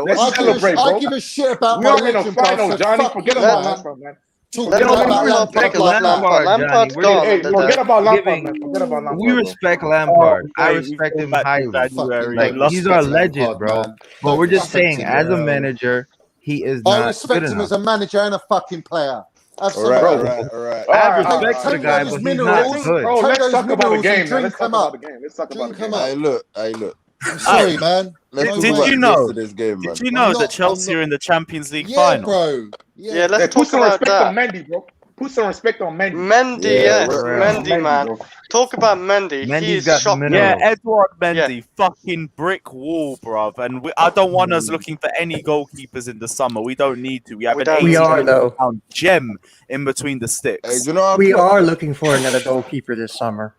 S14: Let's
S4: I
S14: celebrate, bro.
S4: give a shit about
S14: We
S4: my
S14: are in the
S4: legend, bro.
S14: final,
S4: So
S14: Johnny.
S4: fuck
S14: Forget
S4: you,
S14: about
S4: man.
S14: Lampard, man.
S4: Talking
S3: Let's
S4: about
S3: not
S4: Lampard
S3: talk about
S4: like that.
S3: Lampard's gone.
S14: Hey, forget about Lampard, man. Forget about Lampard.
S8: We respect Lampard. I
S1: Hey,
S8: respect
S1: we've
S8: him
S1: gone back to
S8: highly.
S1: January.
S8: Like,
S1: Lost
S8: he's our
S4: respect
S8: legend,
S4: Lampard,
S8: bro.
S4: man.
S8: But
S4: Don't
S8: we're just
S4: respect
S8: saying,
S4: him,
S8: as a
S4: bro.
S8: manager, he is
S4: I
S8: not
S4: respect
S8: good
S4: him
S8: enough.
S4: as a manager and a fucking player.
S9: All right.
S8: I have respect for the
S4: Take
S8: guy,
S4: those
S8: but he's
S4: minerals,
S8: not good.
S14: Bro,
S4: take
S14: let's
S4: those
S14: talk about the
S4: minerals
S14: game,
S4: and
S14: man.
S4: drink
S14: Let's talk
S4: them
S14: about
S4: up.
S14: the game. Let's talk about the
S4: Drink
S14: game.
S4: them up.
S9: Hey, look.
S4: I'm sorry, man.
S9: Let's
S4: No
S9: talk
S1: Did
S9: about
S1: you know?
S9: yesterday's game, man.
S1: Did you know
S4: I'm
S1: that
S4: not-
S1: Chelsea
S4: I'm
S1: are in the Champions League
S4: Yeah,
S1: final?
S4: bro.
S3: Yeah,
S14: Hey,
S3: let's
S14: put
S3: talk
S14: some
S3: about
S14: respect on
S3: that.
S14: Mendy, bro. Put some respect on Mendy.
S3: Mendy,
S9: Yeah,
S3: yes,
S9: right.
S3: Mendy, man.
S14: bro.
S3: Talk about Mendy.
S8: Mendy's
S3: He's
S8: got the
S3: shocking.
S8: minerals.
S1: Yeah, Edouard Mendy, fucking brick wall, bruv. And I don't want us looking for any goalkeepers in the summer. We don't need to. We have
S3: We
S1: an
S3: don't.
S1: 80
S12: We are,
S1: million
S12: though.
S1: pound gem in between the
S9: Hey,
S1: sticks.
S9: do you know how
S12: We
S9: Klopp-
S12: are looking for another goalkeeper this summer.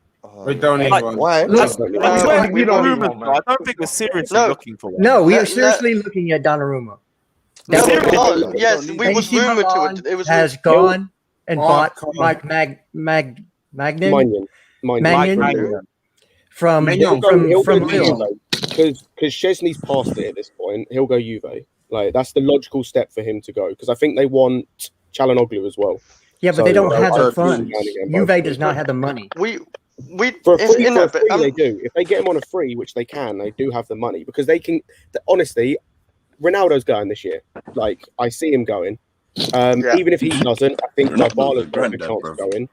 S7: We don't need
S1: Like,
S7: one.
S9: Why?
S1: I swear
S3: we
S1: it's
S3: don't need
S1: rumours,
S14: one,
S1: bro. I don't think we're seriously
S3: No.
S1: looking for one.
S12: No, we are
S3: Let-
S12: seriously looking at Donnarumma.
S3: No,
S1: Seriously?
S3: oh, yes,
S9: don't need
S3: we
S9: it.
S3: was
S12: AC
S3: rumored to
S12: Milan
S3: it. It was
S12: has gone and bought Mike Magnin
S13: Magnin.
S12: Magnin from
S13: He'll go
S12: Lille.
S13: Juve because Chesney's past it at this point. He'll go Juve. Like that's the logical step for him to go because I think they want Çalhanoğlu as well.
S12: Yeah, but they don't have the
S13: I'd
S12: funds.
S13: be again,
S12: Juve
S13: both.
S12: does not have the money.
S3: we
S13: For a
S3: it's
S13: free,
S3: in it, but,
S13: they do. If they get him on a free, which they can, they do have the money because they can. Honestly, Ronaldo's going this year. Like I see him going. Even if he doesn't, I think Dybala's got a chance of going.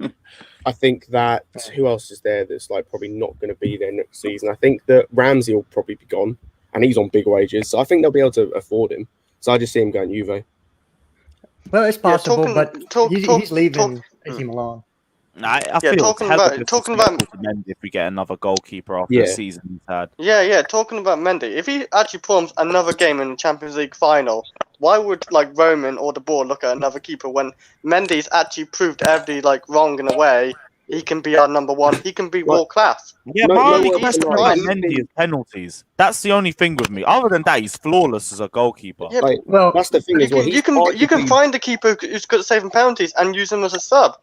S13: I think that who else is there that's like probably not going to be there next season. I think that Ramsey will probably be gone, and he's on big wages, so I think they'll be able to afford him. So I just see him going Juve.
S12: Well, it's possible,
S3: talking-
S12: but he's leaving
S3: talk-
S12: AC Milan.
S1: I feel
S3: talking
S1: hella
S3: about
S1: disrespectful to Mendy if we get another goalkeeper after the season he's had.
S3: Yeah, talking about Mendy. If he actually performs another game in the Champions League final, why would like Roman or the board look at another keeper when Mendy's actually proved every like wrong in a way? He can be our number one. He can be world class.
S1: Yeah, my only question about Mendy is penalties. That's the only thing with me. Other than that, he's flawless as a goalkeeper.
S3: Yeah,
S12: well,
S13: that's the thing as well.
S3: You can find a keeper who's good at saving penalties and use him as a sub.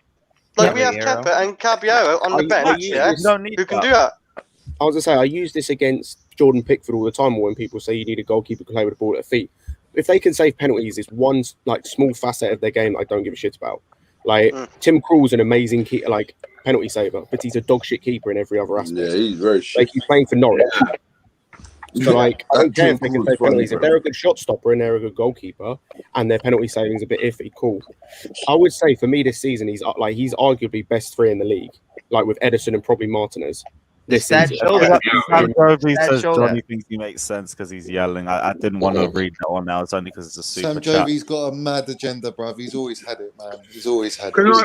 S3: Like we have Kepa and Caballero on the bench, who can do that.
S13: I was gonna say I use this against Jordan Pickford all the time when people say you need a goalkeeper to play with the ball at their feet. If they can save penalties, it's one like small facet of their game that I don't give a shit about. Like Tim Krul's an amazing penalty saver, but he's a dog shit keeper in every other aspect.
S9: Yeah, he's very shit.
S13: Like he's playing for Norwich. So like I don't care if they can
S9: Krul's
S13: save
S9: funny,
S13: penalties. If
S9: bro.
S13: they're a good shot stopper and they're a good goalkeeper and their penalty saving's a bit iffy, cool. I would say for me this season he's arguably best three in the league. like with Edison and probably Martinez. This
S8: That
S13: season.
S8: shows
S1: Sam Jovi says
S8: show
S1: Johnny
S8: that.
S1: thinks he makes sense because he's yelling. I didn't want to read that one now. It's only because it's a super
S4: Sam
S1: chat.
S4: Jovi's got a mad agenda, bruv. He's always had it, man. He's always had
S14: Can
S4: it.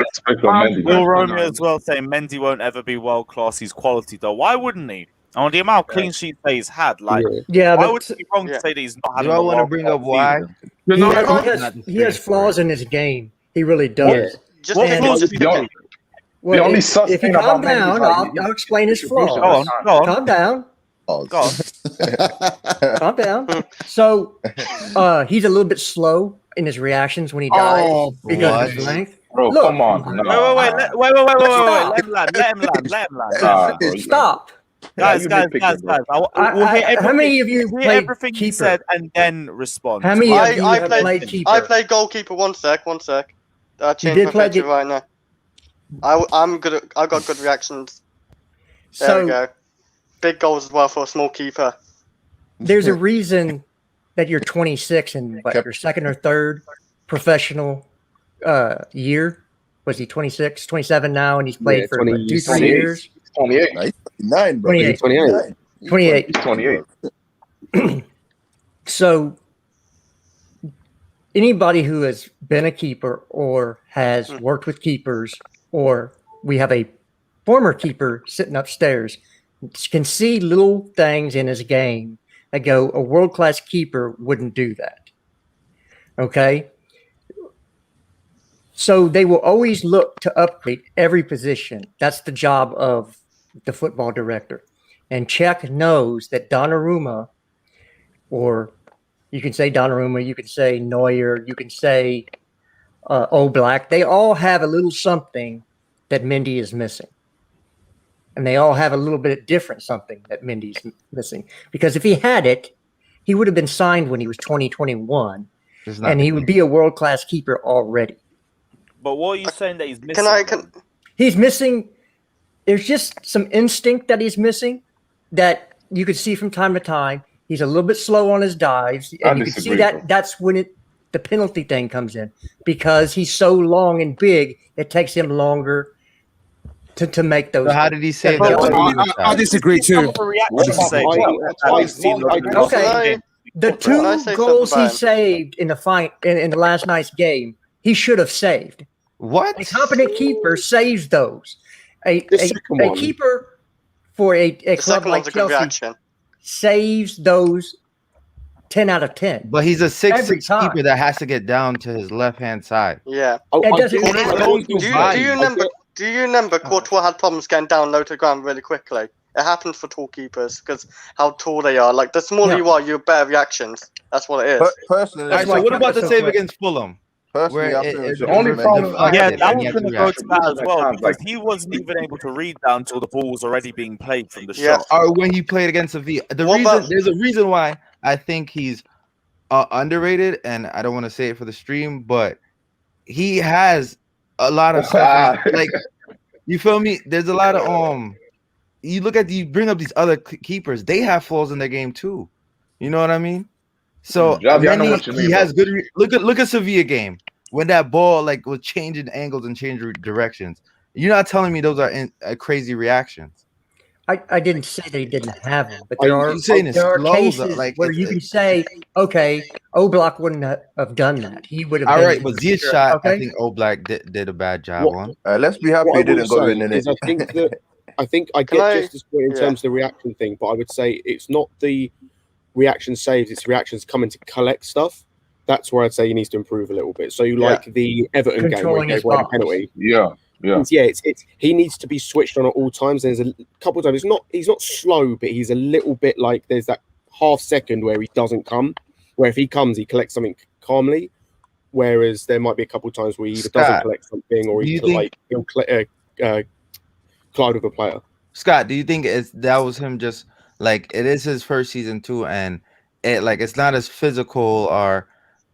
S14: I-
S1: Will Romeo as well saying Mendy won't ever be world class. He's quality though. Why wouldn't he? On the amount of clean sheets that he's had, like,
S12: Yeah,
S1: why
S12: but-
S1: would it be wrong to say that he's not
S8: Do
S1: having
S8: I
S1: a
S8: want to
S1: world
S8: bring
S1: class
S8: up why?
S1: season?
S12: He has flaws in his game. He really does.
S3: Just
S1: What
S3: pick
S1: flaws
S3: it.
S1: does he
S3: Just
S1: have?
S3: pick it.
S12: Well,
S14: The only
S12: if
S14: sus
S12: you
S14: thing
S12: calm
S14: about Mendy is
S12: down,
S14: like,
S12: I'll explain his
S14: distribution
S12: flaws.
S1: Go on.
S12: Calm down.
S1: Go on.
S12: Calm down. So he's a little bit slow in his reactions when he dies because of his length.
S14: Bro,
S12: Look,
S14: come on.
S1: Wait. Let him land.
S12: Stop. Stop.
S1: Guys. We'll hear
S12: How many of you
S1: hear
S12: played
S1: everything he
S12: keeper?
S1: said and then respond.
S12: How many of you
S3: I
S12: have
S3: played-
S12: played keeper?
S3: I play goalkeeper. One sec. I changed
S12: did
S3: my
S12: play
S3: picture
S12: the-
S3: right now. I'm good. I've got good reactions. There
S12: So
S3: we go. Big goals as well for a small keeper.
S12: there's a reason that you're 26 and what, your second or third professional year. Was he 26, 27 now, and he's played
S13: Yeah,
S12: for
S13: 20,
S12: 2-3
S13: 28.
S12: years?
S14: 28.
S9: 9, bro.
S12: 28.
S13: 28.
S12: 28.
S14: He's 28.
S12: So anybody who has been a keeper or has worked with keepers, or we have a former keeper sitting upstairs, can see little things in his game that go, a world-class keeper wouldn't do that. Okay? So they will always look to upgrade every position. That's the job of the football director. And Czech knows that Donnarumma, or you can say Donnarumma, you can say Neuer, you can say Oblak, they all have a little something that Mendy is missing. And they all have a little bit different something that Mendy's missing. Because if he had it, he would have been signed when he was 2021, and he would be a world-class keeper already.
S1: But what are you saying that he's missing?
S12: He's missing. There's just some instinct that he's missing that you could see from time to time. He's a little bit slow on his dives, and you can see that that's when the penalty thing comes in, because he's so long and big. It takes him longer to make those.
S8: So how did he say
S12: that?
S5: I disagree too.
S12: Okay, the two goals he saved in the fight in the last night's game, he should have saved.
S8: What?
S12: A competent keeper saves those. A keeper for a club like Chelsea saves those 10 out of 10.
S8: But he's a 6'6" keeper that has to get down to his left-hand side.
S3: Yeah. Do you remember Courtois had problems getting down low to the ground really quickly? It happens for tall keepers because how tall they are. Like, the smaller you are, you have better reactions. That's what it is.
S9: Personally,
S8: so what about the save against Fulham?
S9: Personally, I think
S14: the only problem.
S1: That was going to go to that as well, because he wasn't even able to read that until the ball was already being played from the shot.
S8: Or when he played against Sevilla. There's a reason why I think he's underrated, and I don't want to say it for the stream, but he has a lot of stuff. Like, you feel me? There's a lot of you bring up these other keepers, they have flaws in their game too. You know what I mean? So he has good. Look at Sevilla game when that ball like was changing angles and changing directions. You're not telling me those are crazy reactions.
S12: I didn't say that he didn't have them, but there are cases where you can say, okay, Oblak wouldn't have done that. He would have.
S8: All right, but Ziyech shot, I think Oblak did a bad job on.
S9: Let's be happy he didn't go in it.
S13: I think I get Justice point in terms of the reaction thing, but I would say it's not the reaction saves, it's reactions coming to collect stuff. That's where I'd say he needs to improve a little bit. So like the Everton game where he gave away the penalty. He needs to be switched on at all times. There's a couple of times he's not slow, but he's a little bit like there's that half second where he doesn't come. Where if he comes, he collects something calmly. Whereas there might be a couple of times where he either doesn't collect something or he'll collide with a player.
S8: Scott, do you think that was him just like it is his first season too, and it's not as physical or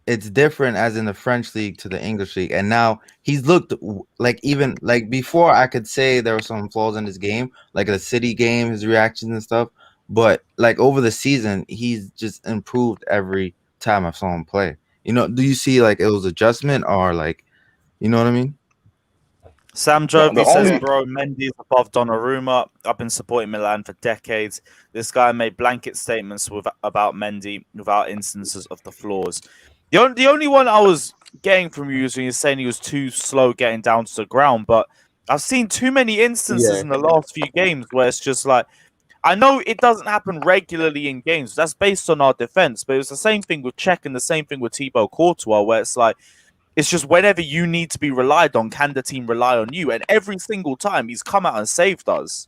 S8: it's different as in the French league to the English league, and now he's looked like even like before I could say there were some flaws in his game, like the City game, his reactions and stuff, but like over the season he's just improved every time I saw him play. You know, do you see like it was adjustment or like, you know what I mean?
S1: Sam Jovi says,
S14: only-
S1: bro, Mendy is above Donnarumma. I've been supporting Milan for decades. This guy made blanket statements about Mendy without instances of the flaws. The only one I was getting from you is when you're saying he was too slow getting down to the ground, but I've seen too many instances in the last few games where it's just like, I know it doesn't happen regularly in games. That's based on our defense, but it was the same thing with Czech and the same thing with Thibaut Courtois, where it's like, it's just whenever you need to be relied on, can the team rely on you? And every single time he's come out and saved us.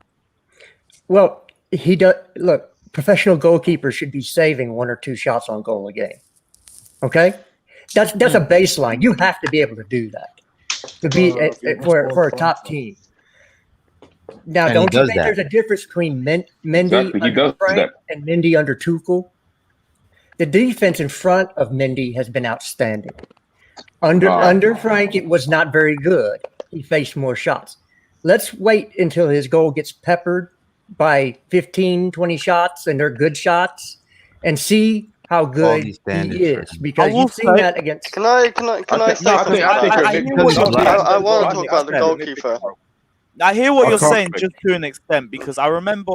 S12: Well, he does. Look, professional goalkeepers should be saving 1 or 2 shots on goal a game. Okay, that's a baseline. You have to be able to do that to be for a top team. Now,
S8: And
S12: don't
S8: he
S12: you
S8: does
S12: think
S8: that.
S12: there's a difference between Mendy
S14: Exactly, he
S12: under
S14: does
S12: Frank
S14: that.
S12: and Mendy under Tuchel? The defense in front of Mendy has been outstanding. Under Frank, it was not very good. He faced more shots. Let's wait until his goal gets peppered by 15, 20 shots, and they're good shots, and see how good
S8: Quality
S12: he
S8: standards
S12: is.
S8: for him.
S12: Because you've seen that against.
S3: Can I say something? I want to talk about the goalkeeper.
S1: I hear what you're saying
S7: conflict.
S1: just to an extent, because I remember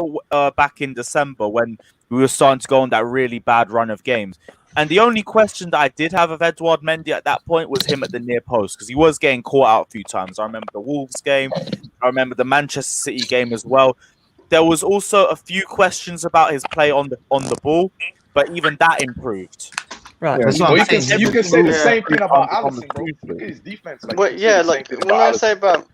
S1: back in December when we were starting to go on that really bad run of games. And the only question that I did have of Edouard Mendy at that point was him at the near post, because he was getting caught out a few times. I remember the Wolves game. I remember the Manchester City game as well. There was also a few questions about his play on the ball, but even that improved.
S12: Right.
S14: Yeah, well, you can say the same thing about Alisson, bro. Look at his defense. Like,
S3: But yeah, like when I say about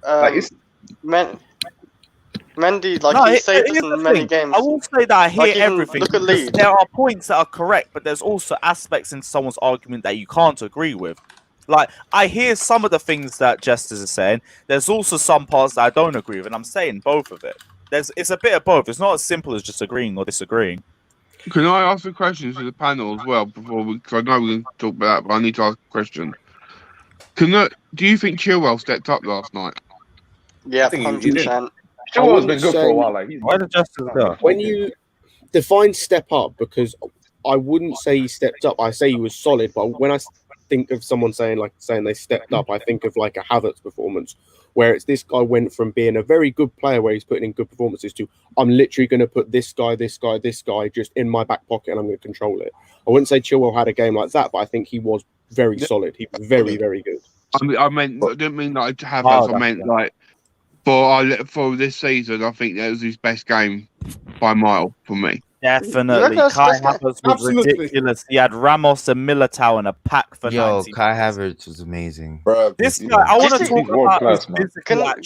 S3: Mendy, like he saved us in many games.
S1: I will say that I hear
S3: Like, even
S1: everything.
S3: look at
S1: because
S3: Leeds.
S1: There are points that are correct, but there's also aspects in someone's argument that you can't agree with. Like, I hear some of the things that Jesters are saying. There's also some parts that I don't agree with, and I'm saying both of it. It's a bit of both. It's not as simple as just agreeing or disagreeing.
S2: Can I ask a question to the panel as well because I know we're going to talk about that, but I need to ask a question. Do you think Chilwell stepped up last night?
S3: Yeah,
S14: I think he did.
S3: 100%.
S14: Chilwell's been good for a while. Like,
S1: why did Justin go?
S13: When you define step up, because I wouldn't say he stepped up. I say he was solid, but when I think of someone saying they stepped up, I think of like a Havertz performance, where it's this guy went from being a very good player where he's putting in good performances to I'm literally going to put this guy just in my back pocket and I'm going to control it. I wouldn't say Chilwell had a game like that, but I think he was very solid. He was very, very good.
S2: I didn't mean like Havertz. I meant like for this season, I think that was his best game by a mile for me.
S1: Definitely. Kai Havertz was ridiculous. He had Ramos and Militao in a pack for 90
S8: Kai Havertz was amazing.
S9: Bro,
S1: this guy, I want to talk about his physical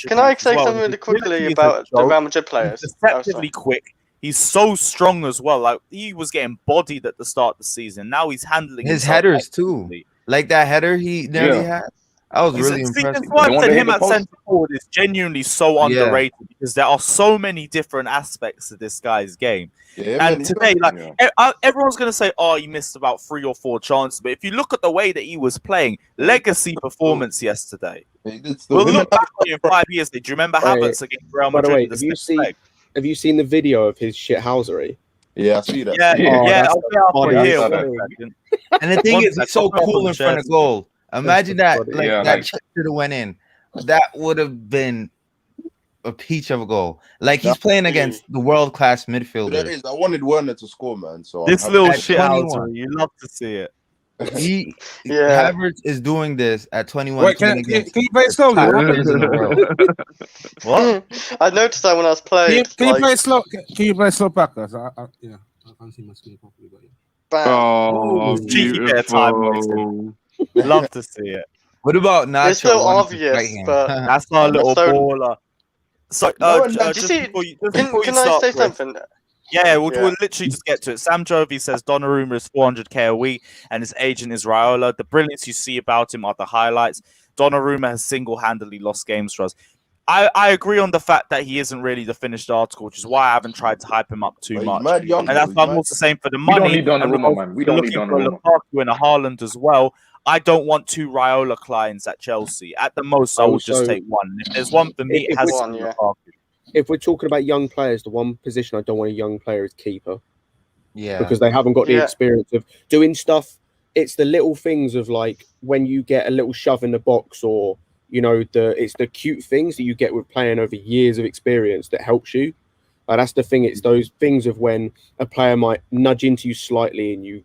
S3: Can I say something really quickly about the Real Madrid players?
S1: He's deceptively quick. He's so strong as well. Like, he was getting bodied at the start of the season. Now he's handling
S8: his headers too. Like that header he nearly had. I was really impressed.
S1: That's why I said him at centre forward is genuinely so underrated because there are so many different aspects to this guy's game. And today, everyone's going to say, "Oh, he missed about 3 or 4 chances." But if you look at the way that he was playing, legacy performance yesterday. We'll look back on you in 5 years. Do you remember Havertz against Real Madrid?
S13: By the way, have you seen the video of his shithousery?
S9: Yeah, I see that.
S8: And the thing is, he's so cool in front of goal. Imagine that, that should have went in. That would have been a peach of a goal. Like he's playing against the world-class midfielder.
S9: That is, I wanted Werner to score, man. So
S1: this little shit out, you love to see it.
S8: Havertz is doing this at 21.
S5: Wait, can you play it slowly?
S1: What?
S3: I noticed that when I was playing.
S5: Can you play it slow? Can you play it slow back? I can't see my screen properly. But
S2: Oh,
S1: cheeky bit of time. Love to see it.
S8: What about Nacho?
S3: It's so obvious, but
S1: that's not a little baller. So,
S3: can I say something?
S1: Yeah, we'll literally just get to it. Sam Jovi says Donnarumma is 400k a week and his agent is Raiola. The brilliance you see about him are the highlights. Donnarumma has single-handedly lost games for us. I agree on the fact that he isn't really the finished article, which is why I haven't tried to hype him up too much. And that's why I'm also saying for the money.
S14: We don't need Donnarumma, man. We don't need Donnarumma.
S1: Lukaku and a Haaland as well. I don't want 2 Raiola clients at Chelsea. At the most, I will just take one. If there's one for me, it has to be Lukaku.
S13: If we're talking about young players, the one position I don't want a young player is keeper.
S8: Yeah.
S13: Because they haven't got the experience of doing stuff. It's the little things of like when you get a little shove in the box or you know, it's the cute things that you get with playing over years of experience that helps you. That's the thing. It's those things of when a player might nudge into you slightly and you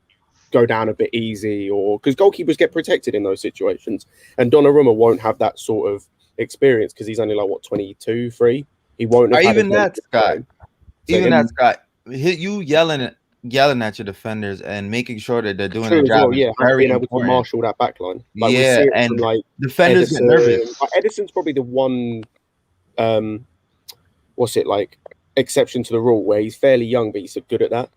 S13: go down a bit easy, or because goalkeepers get protected in those situations. And Donnarumma won't have that sort of experience because he's only like, what, 22, 3? He won't have had
S8: even that, Scott. Even that, Scott. You yelling at your defenders and making sure that they're doing their job.
S13: Well, yeah,
S8: very
S13: being able
S8: important.
S13: to marshal that backline. Like, we
S8: yeah,
S13: see it
S8: and
S13: from, like,
S8: defenders
S13: Edison.
S8: get nervous.
S13: Like, Edison's probably the one, exception to the rule where he's fairly young, but he's good at that.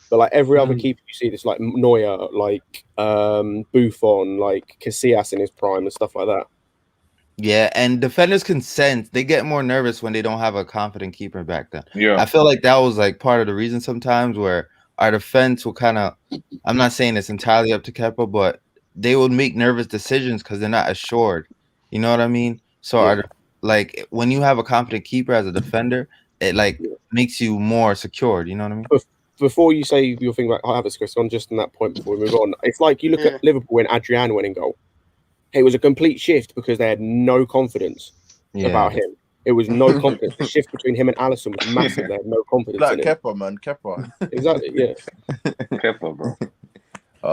S13: But like every other keeper you see, this like Neuer, like Buffon, like Casillas in his prime and stuff like that.
S8: Yeah, and defenders can sense. They get more nervous when they don't have a confident keeper back then.
S14: Yeah,
S8: I feel like that was like part of the reason sometimes where our defense will kind of. I'm not saying it's entirely up to Kepa, but they will make nervous decisions because they're not assured. You know what I mean? So, like when you have a confident keeper as a defender, it like makes you more secured. You know what I mean?
S13: Before you say your thing about Havertz, Chris, on just on that point before we move on, it's like you look at Liverpool when Adrian went in goal. It was a complete shift because they had no confidence about him. It was no confidence. The shift between him and Alisson was massive. They had no confidence in him.
S9: Kepa, man. Kepa.
S13: Exactly, yeah.
S14: Kepa, bro.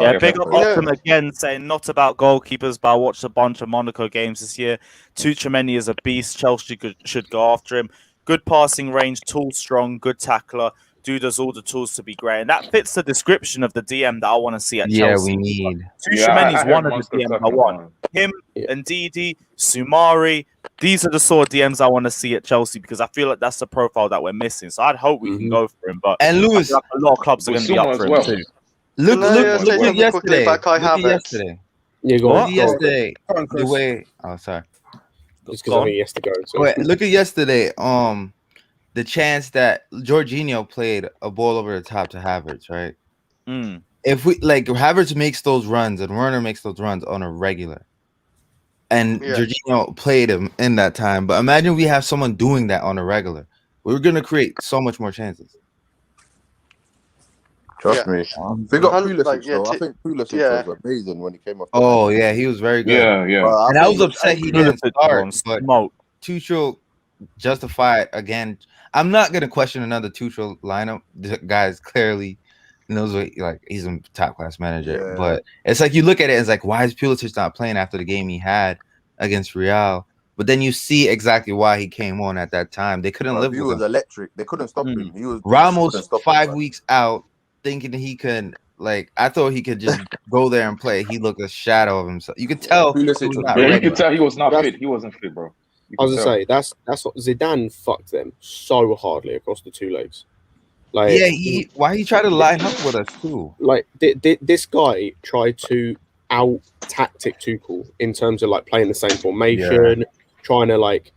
S1: Yeah, big up Optim again saying not about goalkeepers, but I watched a bunch of Monaco games this year. Tuchel is a beast. Chelsea should go after him. Good passing range, tall, strong, good tackler. Dude has all the tools to be great. And that fits the description of the DM that I want to see at Chelsea.
S8: Yeah, we need.
S1: Tuchel is one of the DMs I want. Him, Ndidi, Sumari, these are the sort of DMs I want to see at Chelsea because I feel like that's the profile that we're missing. So I'd hope we can go for him. But
S8: and Lewis,
S1: like a lot of clubs are going to be up for him too.
S8: Look at yesterday. Look at yesterday.
S13: Yeah, go on.
S8: Yesterday. The way. Oh, sorry.
S13: Just because I think he has to go. So.
S8: Wait, look at yesterday. The chance that Jorginho played a ball over the top to Havertz, right? If we like Havertz makes those runs and Werner makes those runs on a regular, and Jorginho played him in that time. But imagine we have someone doing that on a regular. We're gonna create so much more chances.
S9: Trust me. Big up Pulisic, though. I think Pulisic was amazing when he came off.
S8: Oh yeah, he was very good.
S14: Yeah.
S8: And I was upset he didn't start, but Tuchel justified again. I'm not gonna question another Tuchel lineup. The guy's clearly knows what he's a top class manager. But it's like you look at it, it's like, why is Pulisic not playing after the game he had against Real? But then you see exactly why he came on at that time. They couldn't live with him.
S9: He was electric. They couldn't stop him. He was
S8: Ramos 5 weeks out, thinking he could. Like I thought he could just go there and play. He looked a shadow of himself. You could tell.
S14: You could tell he was not fit. He wasn't fit, bro.
S13: I was gonna say that's what Zidane fucked them so hardly across the two legs. Like,
S8: why he tried to line up with us too?
S13: Like this guy tried to out tactic Tuchel in terms of like playing the same formation, trying to like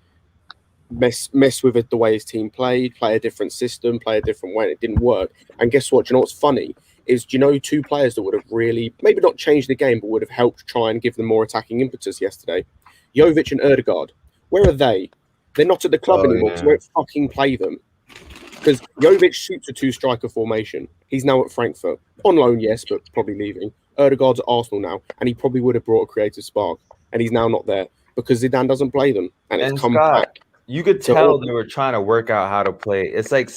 S13: mess with it, the way his team played, play a different system, play a different way. And it didn't work. And guess what? Do you know what's funny? Is two players that would have really maybe not changed the game, but would have helped try and give them more attacking impetus yesterday. Jovic and Ødegaard. Where are they? They're not at the club anymore because we won't fucking play them. Because Jovic shoots a two-striker formation. He's now at Frankfurt. On loan, yes, but probably leaving. Ødegaard's at Arsenal now, and he probably would have brought a creative spark. And he's now not there because Zidane doesn't play them. And it's come back.
S11: You could tell they were trying to work out how to play. It's like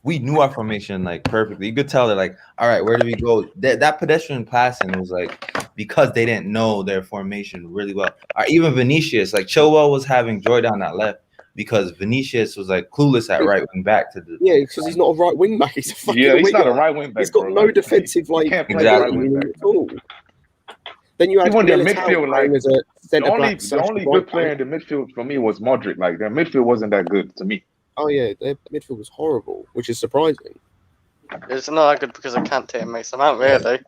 S11: we knew our formation like perfectly. You could tell they're like, all right, where do we go? That pedestrian passing was like because they didn't know their formation really well. Or even Vinicius, like Chilwell was having Joy down that left because Vinicius was like clueless at right wing back to the
S13: because he's not a right wing back. He's a fucking
S14: he's not a right wing back.
S13: He's got no defensive
S14: can't play right wing back
S13: at all. Then you had
S14: the midfield, like
S13: as a
S14: the only good player in the midfield for me was Modric. Like their midfield wasn't that good to me.
S13: Oh yeah, their midfield was horrible, which is surprising.
S3: It's not that good because of Kante and Mason Mount, really.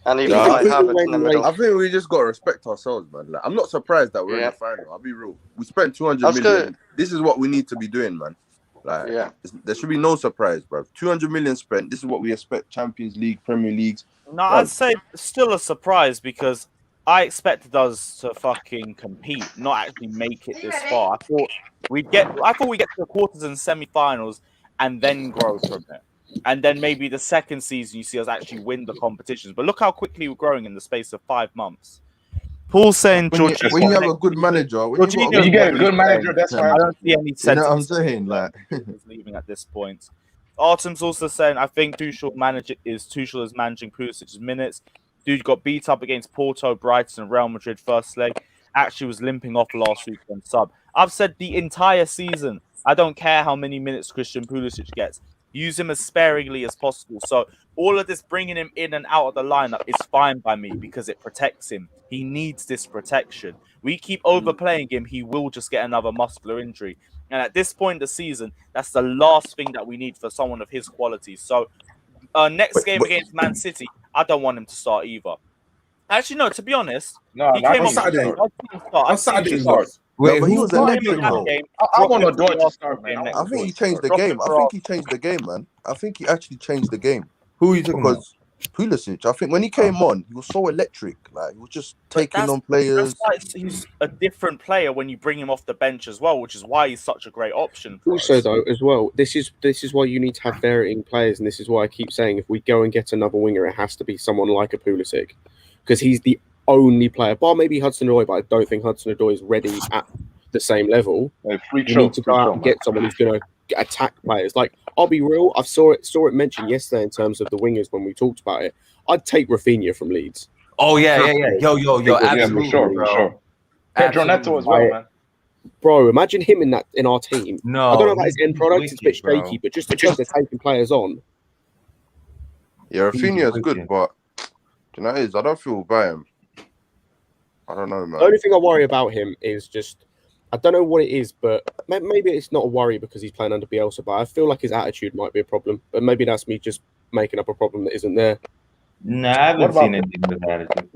S3: And even
S9: I
S3: think
S9: we just gotta respect ourselves, man. Like, I'm not surprised that we're in the final. I'll be real. We spent 200 million. This is what we need to be doing, man. Like, there should be no surprise, bro. 200 million spent. This is what we expect. Champions League, Premier Leagues.
S1: No, I'd say still a surprise because I expected us to fucking compete, not actually make it this far. I thought we'd get to the quarters and semi-finals and then grow from it. And then maybe the second season you see us actually win the competitions. But look how quickly we're growing in the space of 5 months. Paul's saying
S9: when you have a good manager, when
S14: you get a good manager, that's why
S1: I don't see any sense.
S9: You know what I'm saying? Like,
S1: leaving at this point. Artem's also saying, I think Tuchel is managing Pulisic's minutes. Dude got beat up against Porto, Brighton, and Real Madrid first leg. Actually was limping off last week on sub. I've said the entire season, I don't care how many minutes Christian Pulisic gets. Use him as sparingly as possible. So all of this bringing him in and out of the lineup is fine by me because it protects him. He needs this protection. We keep overplaying him, he will just get another muscular injury. And at this point in the season, that's the last thing that we need for someone of his quality. So next game against Man City, I don't want him to start either. Actually, no, to be honest, he came on Saturday.
S14: On Saturday starts.
S9: Wait, but he was electric, though.
S14: I want Odoi to start, man.
S9: I think he changed the game. I think he changed the game, man. I think he actually changed the game.
S11: Who are you talking about?
S9: Pulisic, I think when he came on, he was so electric. Like, he was just taking on players.
S1: That's why he's a different player when you bring him off the bench as well, which is why he's such a great option.
S13: Also, though, as well, this is why you need to have varying players, and this is why I keep saying if we go and get another winger, it has to be someone like a Pulisic, because he's the only player. Bar maybe Hudson-Odoi, but I don't think Hudson-Odoi is ready at the same level. You need to go out and get someone who's going to attack players. Like, I'll be real, I saw it mentioned yesterday in terms of the wingers when we talked about it. I'd take Rafinha from Leeds.
S11: Oh yeah. Yo,
S14: for
S11: absolutely,
S14: sure. Pedro Neto as well, man.
S13: Bro, imagine him in our team.
S11: No,
S13: I don't know about his end product, it's a bit shaky, but just because they're taking players on.
S9: Yeah, Rafinha is good, but you know what it is? I don't feel by him. I don't know, man.
S13: The only thing I worry about him is just, I don't know what it is, but maybe it's not a worry because he's playing under Bielsa, but I feel like his attitude might be a problem. But maybe that's me just making up a problem that isn't there.
S11: Nah, I haven't seen anything with attitude.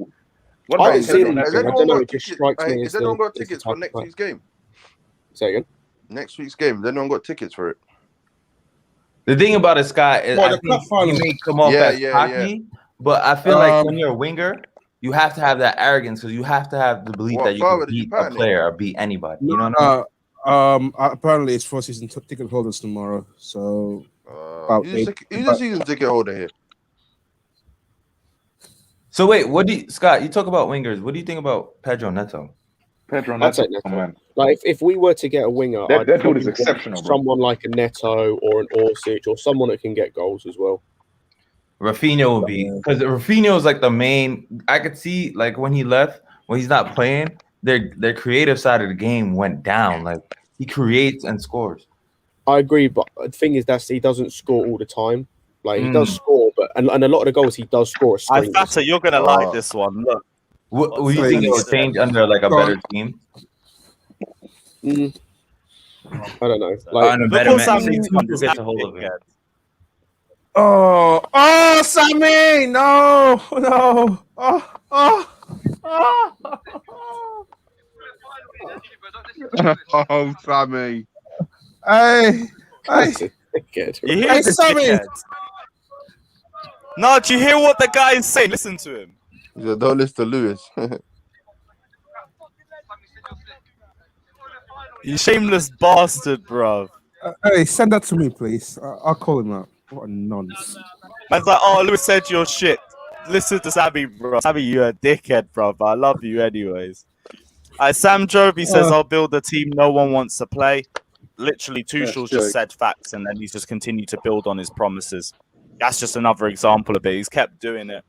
S9: What
S13: I
S9: about
S13: haven't seen anything. I don't know, it just strikes me as
S9: has anyone got tickets for next week's game?
S13: Say again?
S9: Next week's game, has anyone got tickets for it?
S11: The thing about it, Scott, is I think he may come off as cocky, but I feel like when you're a winger, you have to have that arrogance because you have to have the belief that you can beat a player or beat anybody. You know what I mean?
S5: Apparently, it's 4 season ticket holders tomorrow. So,
S9: who's a season ticket holder here?
S11: So wait, Scott? You talk about wingers. What do you think about Pedro Neto?
S14: Pedro Neto, man.
S13: Like if we were to get a winger,
S14: that dude is exceptional.
S13: Someone like a Neto or an Orsic or someone that can get goals as well.
S11: Rafinha will be, because Rafinha is like the main. I could see like when he left, when he's not playing, their creative side of the game went down. Like he creates and scores.
S13: I agree, but the thing is that he doesn't score all the time. Like he does score, but and a lot of the goals he does score.
S1: Fata, you're gonna like this one. Look,
S11: what do you think it would change under like a better team?
S13: I don't know. Like
S11: on a better team gets a hold of it.
S5: Oh, Sammy! No!
S2: Oh, Sammy!
S5: Hey!
S1: You hear Sammy? No, do you hear what the guy is saying? Listen to him.
S9: He said, don't listen to Lewis.
S1: You shameless bastard, bro.
S5: Hey, send that to me, please. I'll call him out. What a nonsense.
S1: Man's like, oh, Lewis said your shit. Listen to Sammy, bro. Sammy, you're a dickhead, bro. But I love you anyways. Sam Joby says, I'll build a team no one wants to play. Literally, Tuchel's just said facts, and then he's just continued to build on his promises. That's just another example of it. He's kept doing it.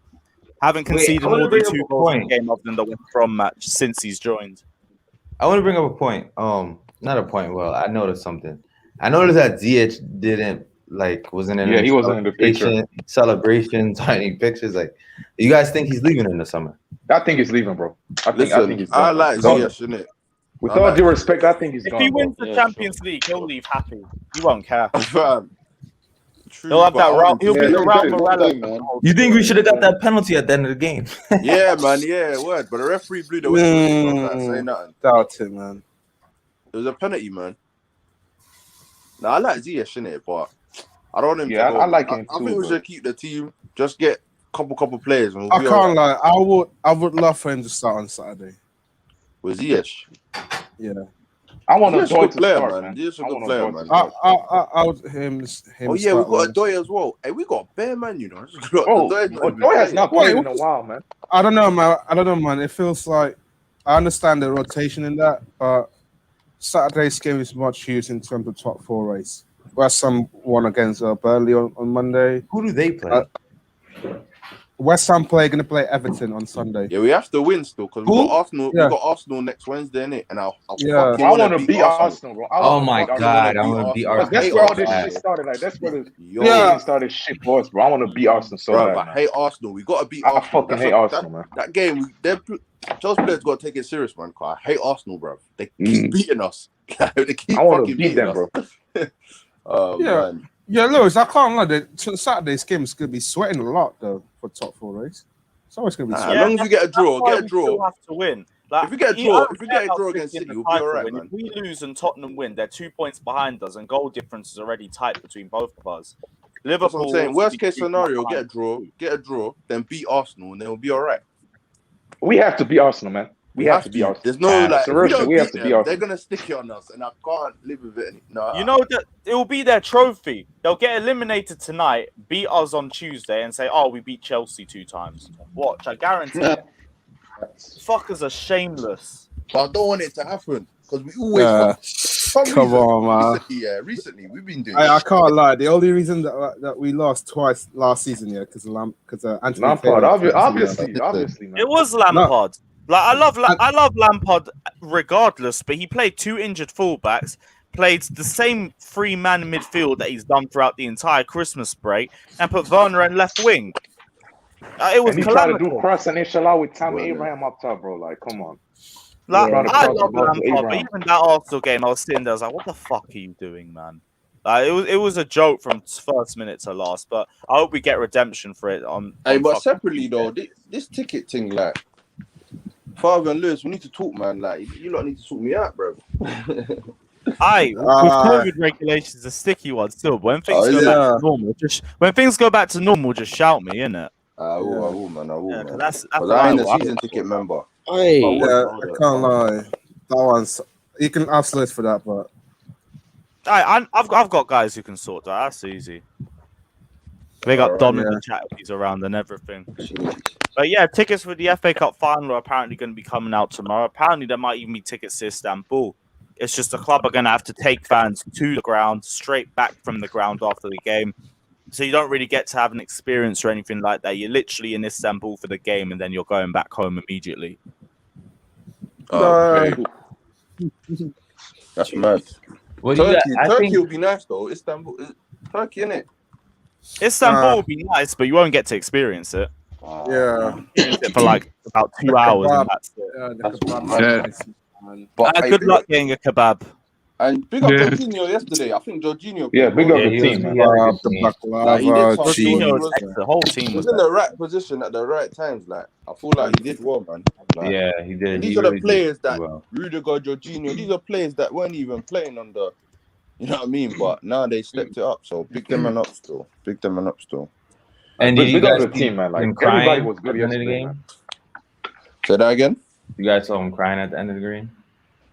S1: Haven't conceded more than 2 goals in the game other than the West Brom match since he's joined.
S11: I want to bring up a point. Not a point. Well, I noticed something. I noticed that Ziyech wasn't in.
S14: He wasn't in the picture.
S11: Celebrations, tiny pictures. Like, you guys think he's leaving in the summer?
S14: I think he's leaving, bro. I think he's gone.
S9: I like Ziyech, innit?
S14: With all due respect, I think he's gone.
S1: If he wins the Champions League, he'll leave happy. He won't care. He'll have that round. He'll be around Morello, man.
S11: You think we should have got that penalty at the end of the game?
S9: Yeah, man. Yeah, word. But the referee blew the whistle. Say nothing.
S5: Doubt it, man.
S9: It was a penalty, man. Now I like Ziyech, innit? But I don't want him to go.
S14: I like him too.
S9: I think we should keep the team. Just get a couple players. And
S5: I can't lie. I would love for him to start on Saturday.
S9: With Ziyech.
S5: Yeah.
S14: I want
S9: a
S14: good
S9: player, man. He's a good player, man.
S5: I would him.
S9: Oh yeah, we got Odoi as well. Hey, we got bare man, you know.
S14: Odoi has not played in a while, man.
S5: I don't know, man. It feels like
S2: I understand the rotation in that, but Saturday's game is much used in terms of top 4 race. West Ham won against Burnley on Monday.
S8: Who do they play?
S2: West Ham going to play Everton on Sunday.
S9: Yeah, we have to win still because we got Arsenal.
S2: Yeah.
S9: We got Arsenal next Wednesday, innit? And I
S14: want to beat Arsenal, bro.
S8: Oh my God, I want to beat Arsenal.
S14: That's where all this shit started. Like that's where the shit started shit for us, bro. I want to beat Arsenal so bad.
S9: I hate Arsenal. We got to beat Arsenal.
S14: I fucking hate Arsenal, man.
S9: That game, Chelsea players got to take it serious, man. I hate Arsenal, bro. They keep beating us. They keep
S14: I want to
S9: fucking
S14: beat them,
S9: us.
S14: bro.
S9: Man.
S2: Yeah, Lewis, I can't lie. Saturday's game is going to be sweating a lot though for top 4 race. It's always going to be sweating.
S9: As long as we get a draw,
S1: We still have to win. Like,
S9: if we get a draw against City, we'll be all right, man.
S1: If we lose and Tottenham win, they're 2 points behind us, and goal difference is already tight between both of us. Liverpool.
S9: That's what I'm saying. Worst case scenario, get a draw, then beat Arsenal, and then we'll be all right.
S14: We have to beat Arsenal, man. We have to beat Arsenal.
S9: There's no
S14: we have to beat Arsenal.
S9: They're gonna stick it on us, and I can't live with it. No,
S1: you know that it will be their trophy. They'll get eliminated tonight, beat us on Tuesday, and say, "Oh, we beat Chelsea 2 times." Watch, I guarantee it. Fuckers are shameless.
S9: But I don't want it to happen because we always.
S2: Come on, man.
S9: Recently we've been doing.
S2: I can't lie. The only reason that we lost twice last season, because Anthony
S14: Lampard, obviously, man.
S1: It was Lampard. Like I love Lampard regardless, but he played 2 injured fullbacks, played the same 3-man midfield that he's done throughout the entire Christmas break, and put Werner in left wing. It was.
S14: And he tried to do cross and inshallah with Tammy Abraham up top, bro. Like, come on.
S1: Like, I love Lampard, but even that Arsenal game, I was sitting there, I was like, "What the fuck are you doing, man?" It was a joke from first minute to last, but I hope we get redemption for it.
S9: But separately though, this ticket thing, like. Father and Lewis, we need to talk, man. Like, you lot need to sort me out, bro.
S1: With COVID regulations, a sticky one still. But when things go back to normal, go back to normal, just shout me, innit?
S9: I will, man.
S1: That's
S9: I ain't a season ticket member.
S2: I can't lie. That one's you can ask Lewis for that, but
S1: I've got guys who can sort that. That's easy. Big up Dom in the chat if he's around and everything. But yeah, tickets for the FA Cup final are apparently going to be coming out tomorrow. Apparently, there might even be tickets to Istanbul. It's just the club are going to have to take fans to the ground, straight back from the ground after the game. So you don't really get to have an experience or anything like that. You're literally in Istanbul for the game, and then you're going back home immediately.
S9: That's mad. Turkey will be nice, though. Istanbul, Turkey, innit?
S1: Istanbul will be nice, but you won't get to experience it. For like about 2 hours. And that's it. But good luck getting a kebab.
S9: And big up Jorginho yesterday. I think Jorginho.
S14: Yeah, big up the team.
S1: The whole team
S9: was in the right position at the right times. Like, I feel like he did well, man. Like,
S8: he did.
S9: These are the players that Rudiger, Jorginho. These are players that weren't even playing on the. You know what I mean? But now they stepped it up. So big them and up still.
S8: And did you
S14: big up
S8: guys
S14: the team, man? Like
S8: everybody
S14: was good
S8: at the end of the
S14: yesterday,
S8: game?
S9: Say that again?
S8: You guys saw him crying at the end of the game?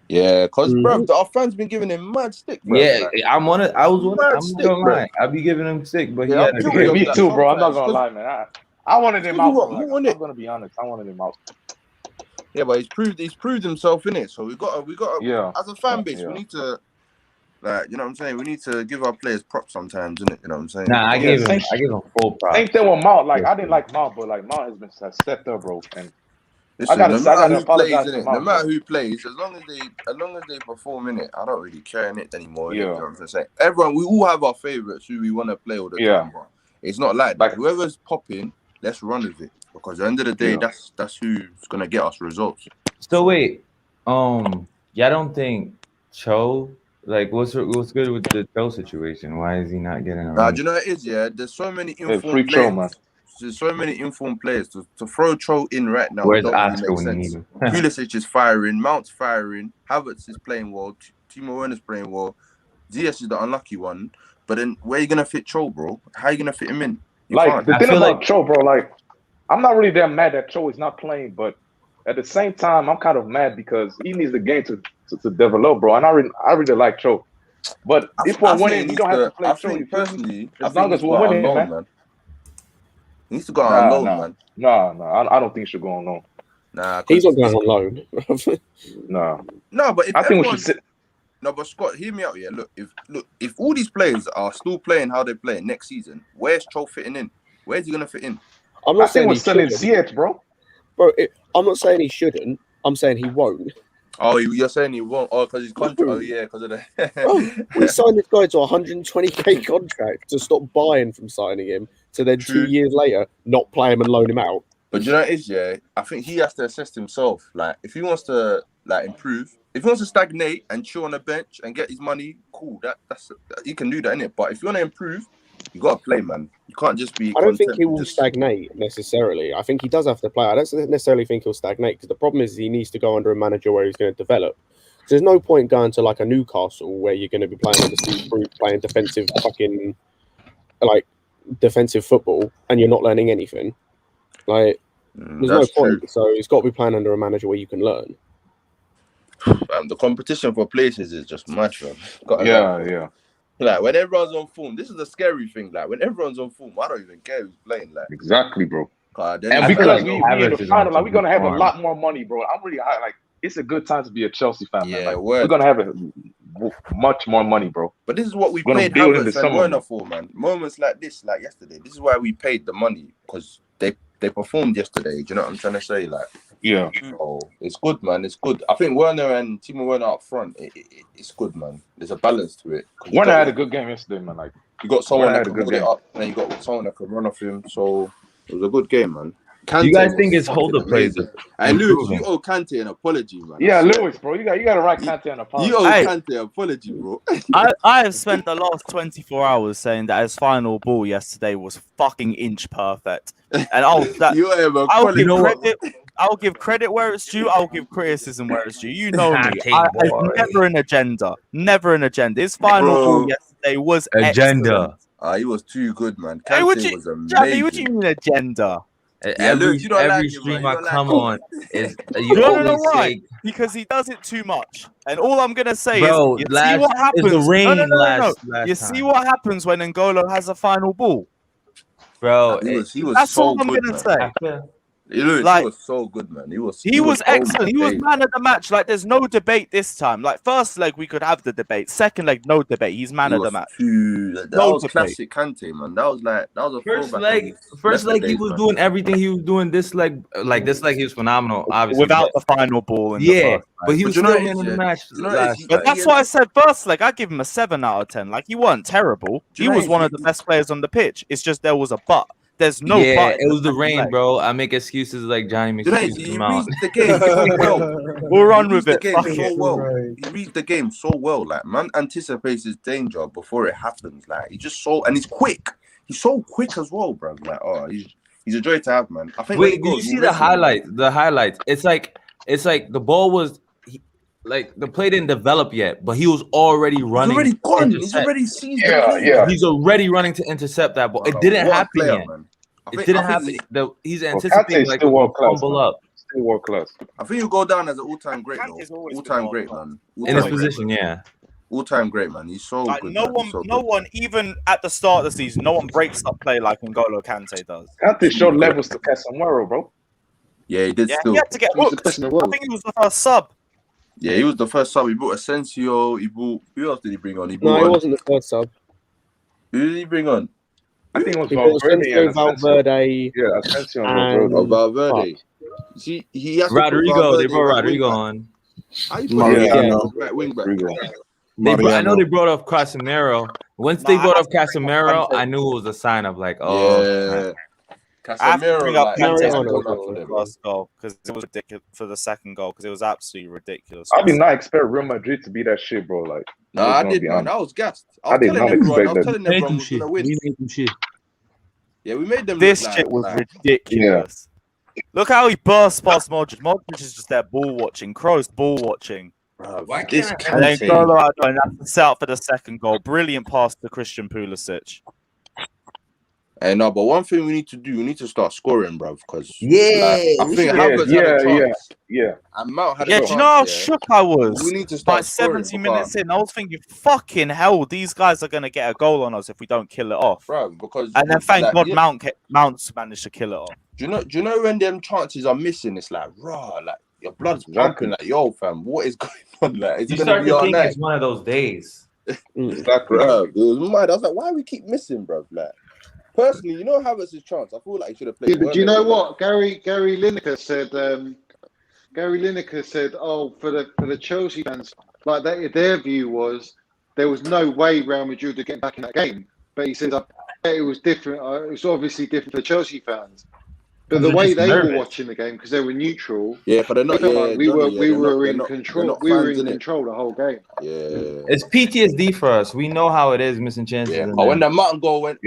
S9: Yeah, because bro, our fans been giving him mad stick, bro.
S8: Yeah, I'm not gonna lie. I'll be giving him stick, but
S14: me too, bro. I'm not gonna lie, man. I wanted him out. I'm gonna be honest. I wanted him out.
S9: Yeah, but he's proved himself in it. So we got as a fan base, we need to. Like, you know what I'm saying? We need to give our players props sometimes, innit? You know what I'm saying?
S8: Nah, I give him full props.
S14: Same thing with Mount. Like, I didn't like Mount, but like Mount has been stepped up, bro. And
S9: listen, no matter who plays, as long as they perform in it, I don't really care in it anymore. You know what I'm saying? Everyone, we all have our favorites who we want to play all the time. Bro. It's not like that. Whoever's popping, let's run with it. Because at the end of the day, that's who's gonna get us results.
S8: So wait, y'all don't think Cho? Like, what's good with the Cho situation? Why is he not getting around?
S9: Do you know what it is? Yeah, there's so many informed players. There's so many informed players to throw Cho in right now.
S8: Where's Oscar when you need him?
S9: Pulisic is firing, Mount's firing, Havertz is playing well, Timo Werner's playing well. Ziyech is the unlucky one. But then where are you gonna fit Cho, bro? How are you gonna fit him in?
S14: Like the thing about Cho, bro, like I'm not really that mad that Cho is not playing, but at the same time, I'm kind of mad because he needs the game to develop, bro. And I really like Cho. But if we're winning, you don't have to play Cho.
S9: Personally,
S14: as long as we're winning, man.
S9: He needs to go on loan, man.
S14: No, I don't think he should go on loan.
S9: Nah,
S13: he's not going on loan.
S14: No,
S9: but if
S14: I think we should sit.
S9: No, but Scott, hear me out here. Look, if all these players are still playing how they play next season, where's Cho fitting in? Where's he gonna fit in?
S13: I'm not saying
S14: we're
S13: he
S14: selling
S13: shouldn't.
S14: Ziyech, bro.
S13: I'm not saying he shouldn't. I'm saying he won't.
S9: Oh, you're saying he won't? Oh, because his contract. Oh, yeah, because of the.
S13: Bro, we signed this guy to a 120k contract to stop buying from signing him, to then 2 years later not play him and loan him out.
S9: But you know what it is, yeah? I think he has to assess himself. Like, if he wants to improve, if he wants to stagnate and chill on the bench and get his money, cool. That's he can do that, innit? But if you want to improve, you gotta play, man. You can't just be.
S13: I don't think he will stagnate necessarily. I think he does have to play. I don't necessarily think he'll stagnate, because the problem is he needs to go under a manager where he's going to develop. There's no point going to like a Newcastle where you're going to be playing on the Steve Bruce, playing defensive football, and you're not learning anything. Like, there's no point. True. So it's got to be playing under a manager where you can learn.
S9: The competition for places is just mad, man.
S14: Yeah.
S9: Like, when everyone's on form, this is the scary thing. Like, when everyone's on form, I don't even care who's playing. Like,
S14: exactly, bro.
S9: And
S14: because we in the final, like, we're gonna have a lot more money, bro. I'm really high. Like, it's a good time to be a Chelsea fan, man. Like, we're gonna have much more money, bro.
S9: But this is what we paid Havertz and Werner for, man. Moments like this, like yesterday. This is why we paid the money, because they performed yesterday. Do you know what I'm trying to say? Like,
S14: yeah.
S9: Oh, it's good, man. It's good. I think Werner and Timo Werner up front. It's good, man. There's a balance to it.
S14: Werner had a good game yesterday, man. Like,
S9: you got someone that can put it up, and you got someone that can run off him. So it was a good game, man.
S11: Kante, you guys think his holder plays?
S9: And Lewis, you owe Kante an apology, man.
S14: Yeah, Lewis, bro, you got to write Kante an apology.
S9: You owe Kante an apology, bro.
S1: I have spent the last 24 hours saying that his final ball yesterday was fucking inch perfect, and I'll give credit where it's due. I'll give criticism where it's due. You know me. Never an agenda. Never an agenda. His final ball yesterday was
S8: agenda.
S9: He was too good, man. Kante was amazing.
S1: Jabby, what do you mean agenda?
S8: Every stream I come on is
S1: no, why? Because he does it too much. And all I'm gonna say is, you see what happens. You see what happens when N'Golo has a final ball,
S8: bro.
S9: He was
S1: that's
S9: so
S1: all I'm
S9: good,
S1: gonna
S9: man.
S1: say.
S9: He was so good, man. He was
S1: excellent. He was man of the match. Like, there's no debate this time. Like, first leg we could have the debate. Second leg, no debate. He's man of the match.
S9: That was classic Kante, man. That was a
S8: first leg he was doing everything he was doing. This leg he was phenomenal. Obviously,
S1: without the final ball.
S8: But he was still man of the match.
S1: But that's why I said first leg. I give him a 7 out of 10. Like, he weren't terrible. He was one of the best players on the pitch. It's just there was a but. There's no but.
S8: It was the rain, bro. I make excuses like Johnny makes excuses.
S9: He reads the game so well.
S1: We'll run with it.
S9: He reads the game so well. Like, man anticipates his danger before it happens. Like, he's quick. He's so quick as well, bro. Like, he's a joy to have, man. I think.
S8: Wait, did you see the highlights? The highlights. It's like the ball was. Like, the play didn't develop yet, but he was already running.
S9: He's already gone. He's already seized.
S8: He's already running to intercept that ball. It didn't happen yet. It didn't happen. He's anticipating like a fumble up.
S14: Still world class.
S9: I think he'll go down as an all-time great, though. All-time great, man.
S8: In his position,
S9: all-time great, man. He's so good.
S1: No one, even at the start of the season, no one breaks up play like N'Golo Kante does.
S14: Kante showed levels to Casemiro, bro.
S9: Yeah, he did. Still,
S1: he had to get hooked. I think he was the first sub.
S9: Yeah, he was the first sub. He brought Asensio. Who else did he bring on?
S13: He wasn't the first sub.
S9: Who did he bring on?
S14: I think it was
S13: Valverde.
S14: Yeah, Asensio and
S9: Valverde. See, he has
S8: Rodrigo. They brought Rodrigo on.
S9: Right wing back.
S8: I know they brought up Casemiro. Once they brought up Casemiro, I knew it was a sign of like,
S9: yeah.
S1: I have to bring up Kante for the first goal because it was ridiculous for the second goal because it was absolutely ridiculous.
S14: I did not expect Real Madrid to be that shit, bro. Like,
S9: no, I did, man. I was gassed. I did not expect that. I was telling everyone was gonna win. Yeah, we made them.
S1: This shit was ridiculous. Yeah. Look how he burst past Modric. Modric is just there ball watching. Kroos ball watching.
S9: Why this
S1: Kante? And that's the set up for the second goal. Brilliant pass to Christian Pulisic.
S9: Hey, no, but one thing we need to do, we need to start scoring, bro. Because
S8: I
S9: think Havertz had a chance. And Mount had a chance.
S1: Do you know how shook I was?
S9: We need to start scoring.
S1: 70 minutes in, I was thinking, fucking hell, these guys are going to get a goal on us if we don't kill it off.
S9: Bro, because
S1: and then thank God Mount's managed to kill it off.
S9: Do you know when them chances are missing, it's like, raw, like your blood's pumping, like, yo, fam, what is going on? Like, is it going to be our night?
S15: It's one of those days.
S9: Exactly. Bro, it was mad. I was like, why do we keep missing, bro? Like, personally, you know Havertz's chance. I feel like he should have played.
S4: Yeah, but do you know what Gary Lineker said? Oh, for the Chelsea fans, like their view was there was no way Real Madrid would get back in that game. But he said it was different. It was obviously different for Chelsea fans. But the way they were watching the game, because they were neutral,
S9: but they're not.
S4: We were in control. We were in control the whole game.
S9: Yeah,
S11: it's PTSD for us. We know how it is missing chances.
S9: Yeah, but when the Mount goal went,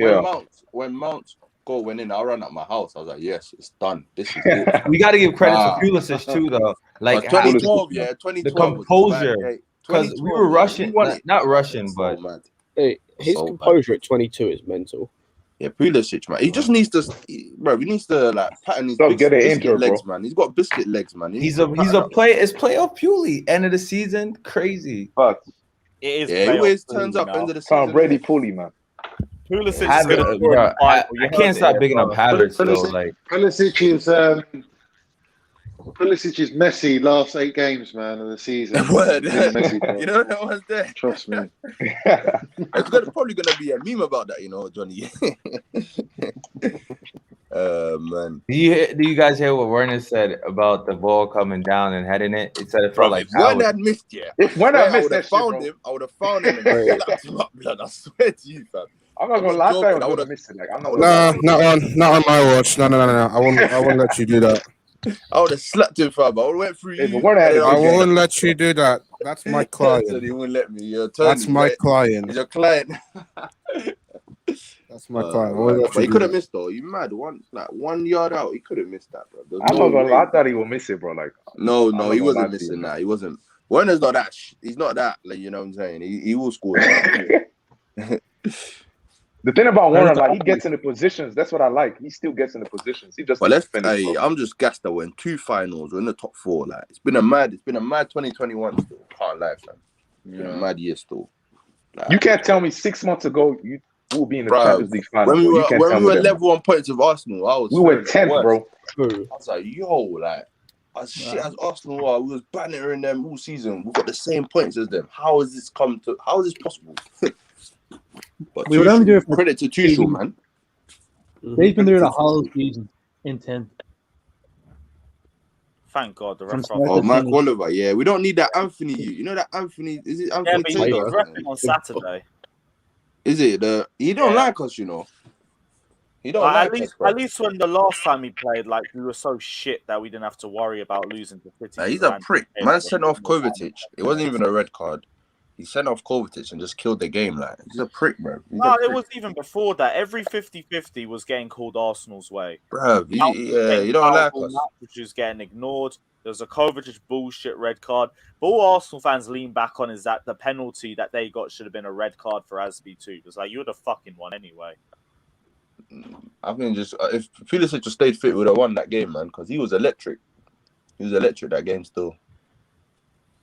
S9: when Mount's goal went in, I ran out my house. I was like, yes, it's done. This is it.
S11: We got to give credit to Pulisic too, though. Like
S9: 2012, 2012,
S11: the composure, because we were rushing, not rushing, but
S13: his composure at 22 is mental.
S9: Yeah, Pulisic, man. He just needs to, bro. He needs to like pattern his
S14: biscuit
S9: legs,
S14: bro.
S9: man. He's got biscuit legs, man.
S11: He's a playoff Puli. End of the season, crazy.
S14: Fuck.
S1: It is.
S9: Yeah, he always turns up end of the season.
S14: Tom Brady Puli, man.
S1: Pulisic
S11: I can't stop bigging up Havertz though. Like
S4: Pulisic is Messi last 8 games, man, of the season.
S9: Word. You know that was there.
S4: Trust me.
S9: It's probably gonna be a meme about that, you know, Johnny. Man.
S11: Do you guys hear what Werner said about the ball coming down and heading it? It said it felt like
S9: Werner had missed,
S14: If Werner had missed that
S9: found him, I would have found him and slapped him up, blood. I swear to you, fam.
S14: I'm not gonna lie, I would have missed it. Like, I'm not.
S13: Not on my watch. No. I won't let you do that.
S9: I would have slapped him, fam. I would have went through you.
S13: I won't let you do that. That's my client.
S9: He won't let me.
S13: That's my client.
S9: He's your client.
S13: That's my client.
S9: But he could have missed though. You mad? 1 yard out. He could have missed that, bro.
S14: I'm not gonna lie. I thought he would miss it, bro. Like
S9: no, he wasn't missing that. He wasn't. Werner's not that. He's not that. Like, you know what I'm saying? He will score.
S14: The thing about Werner, like, he gets in the positions. That's what I like. He still gets in the positions. He just.
S9: But I'm just gassed that we're in 2 finals. We're in the top 4. Like, it's been a mad 2021 still. Can't lie, fam. It's been a mad year still. Like,
S14: you can't tell me 6 months ago you will be in the Champions League final.
S9: When we were level on points with Arsenal,
S14: we were 10th, bro.
S9: I was like, yo, like, as shit as Arsenal are, we was bannering them all season. We've got the same points as them. How is this possible? But
S16: we would only do it for
S9: credit to Tuchel, man.
S16: They've been doing a whole season in 10th.
S1: Thank God. The ref.
S9: Mike Oliver, yeah. We don't need that Anthony. You know that Anthony? Is it Anthony?
S1: Yeah, but he's repping on Saturday.
S9: Is it? He don't like us, you know. He don't like us.
S1: At least when the last time he played, like, we were so shit that we didn't have to worry about losing to City.
S9: He's a prick. Man sent off Kovacic. It wasn't even a red card. He sent off Kovacic and just killed the game. Like, he's a prick, bro.
S1: It was even before that. Every 50-50 was getting called Arsenal's way.
S9: Bro, you don't like us.
S1: Which is getting ignored. There's a Kovacic bullshit red card. But all Arsenal fans lean back on is that the penalty that they got should have been a red card for Asby too. It's like, you're the fucking one anyway.
S9: I think just if Pulisic just stayed fit, we would have won that game, man, because he was electric. He was electric that game still.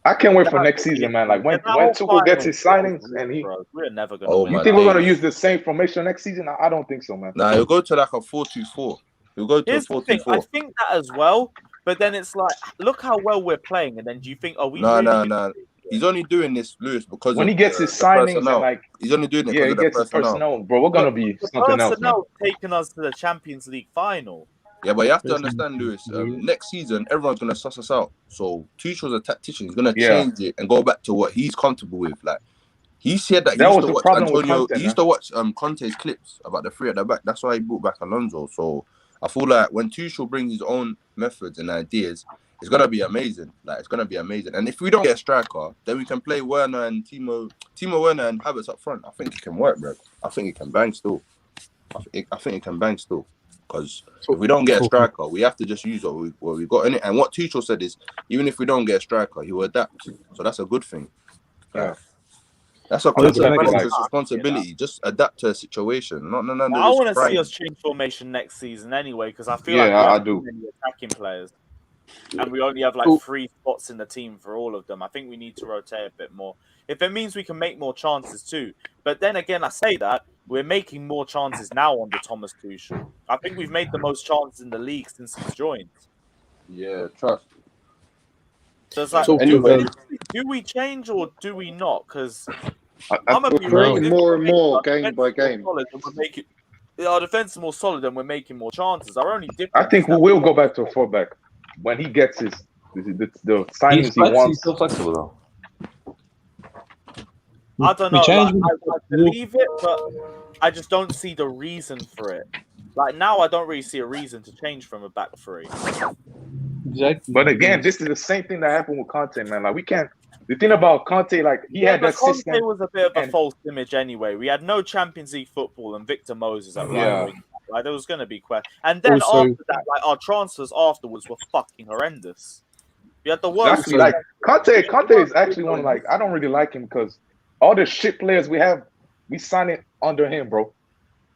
S14: I can't wait for next season, man. Like when Tuchel gets his signings and
S1: we're never gonna.
S14: You think we're gonna use the same formation next season? I don't think so, man.
S9: Nah, he'll go to like a 4-2-4. He'll go to a 4-2-4.
S1: I think that as well, but then it's like, look how well we're playing, and then do you think,
S9: No. He's only doing this, Lewis, because
S14: when he gets his signings and like
S9: he's only doing it because
S14: he gets his personnel, bro. We're gonna be something else.
S1: Personnel taking us to the Champions League final.
S9: Yeah, but you have to understand, Lewis. Next season, everyone's gonna suss us out. So Tuchel's a tactician. He's gonna change it and go back to what he's comfortable with. Like he said that he used to watch Antonio. He used to watch Conte's clips about the 3 at the back. That's why he brought back Alonso. So I feel like when Tuchel brings his own methods and ideas, it's gonna be amazing. Like, it's gonna be amazing. And if we don't get a striker, then we can play Werner and Timo Werner and Havertz up front. I think it can work, bro. I think it can bang still. I think it can bang still. Because if we don't get a striker, we have to just use what we got in it. And what Tuchel said is, even if we don't get a striker, he will adapt. So that's a good thing.
S14: Yeah.
S9: That's what Conte manager's responsibility. Just adapt to a situation. Not none of
S1: I
S9: this
S1: want to see
S9: crying.
S1: us change formation next season anyway, because I feel
S14: Yeah,
S1: like we
S14: I
S1: have
S14: do.
S1: too many attacking players, and we only have like 3 spots in the team for all of them. I think we need to rotate a bit more. If it means we can make more chances too. But then again, I say that we're making more chances now under Thomas Tuchel. I think we've made the most chances in the league since he's joined.
S9: Yeah, trust.
S1: So it's like,
S9: Anyway,
S1: do we change or do we not? Because
S15: we're creating more and more game by game.
S1: Our defense is more solid and we're making more chances. Our only difference.
S14: I think we will go back to a 4-back when he gets the signings he wants.
S17: He's still flexible though.
S1: I don't know. Like, I believe it, but I just don't see the reason for it. Like now, I don't really see a reason to change from a back 3.
S14: Exactly. But again, this is the same thing that happened with Conte, man. Like we can't. The thing about Conte, like he had that
S1: Conte
S14: system.
S1: was a bit of a false image anyway. We had no Champions League football and Victor Moses at right wing. Like there was going to be questions, and then after that, like our transfers afterwards were fucking horrendous. We had the worst.
S14: Exactly. Like Conte is actually one. Like I don't really like him because all the shit players we have, we signed it under him, bro.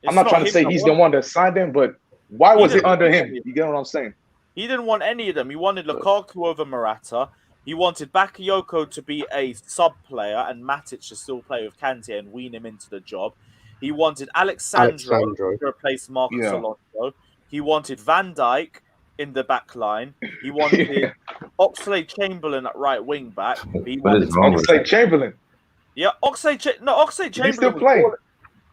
S14: I'm not trying to say he's the one that signed them, but why was it under him? You get what I'm saying?
S1: He didn't want any of them. He wanted Lukaku over Morata. He wanted Bakayoko to be a sub-player and Matic to still play with Kante and wean him into the job. He wanted Alexandro to replace Marcus Alonso. He wanted Van Dijk in the back line. He wanted Oxlade-Chamberlain at right wing back.
S14: Oxlade-Chamberlain?
S1: Yeah, Oxlade-Chamberlain.
S14: He's still playing.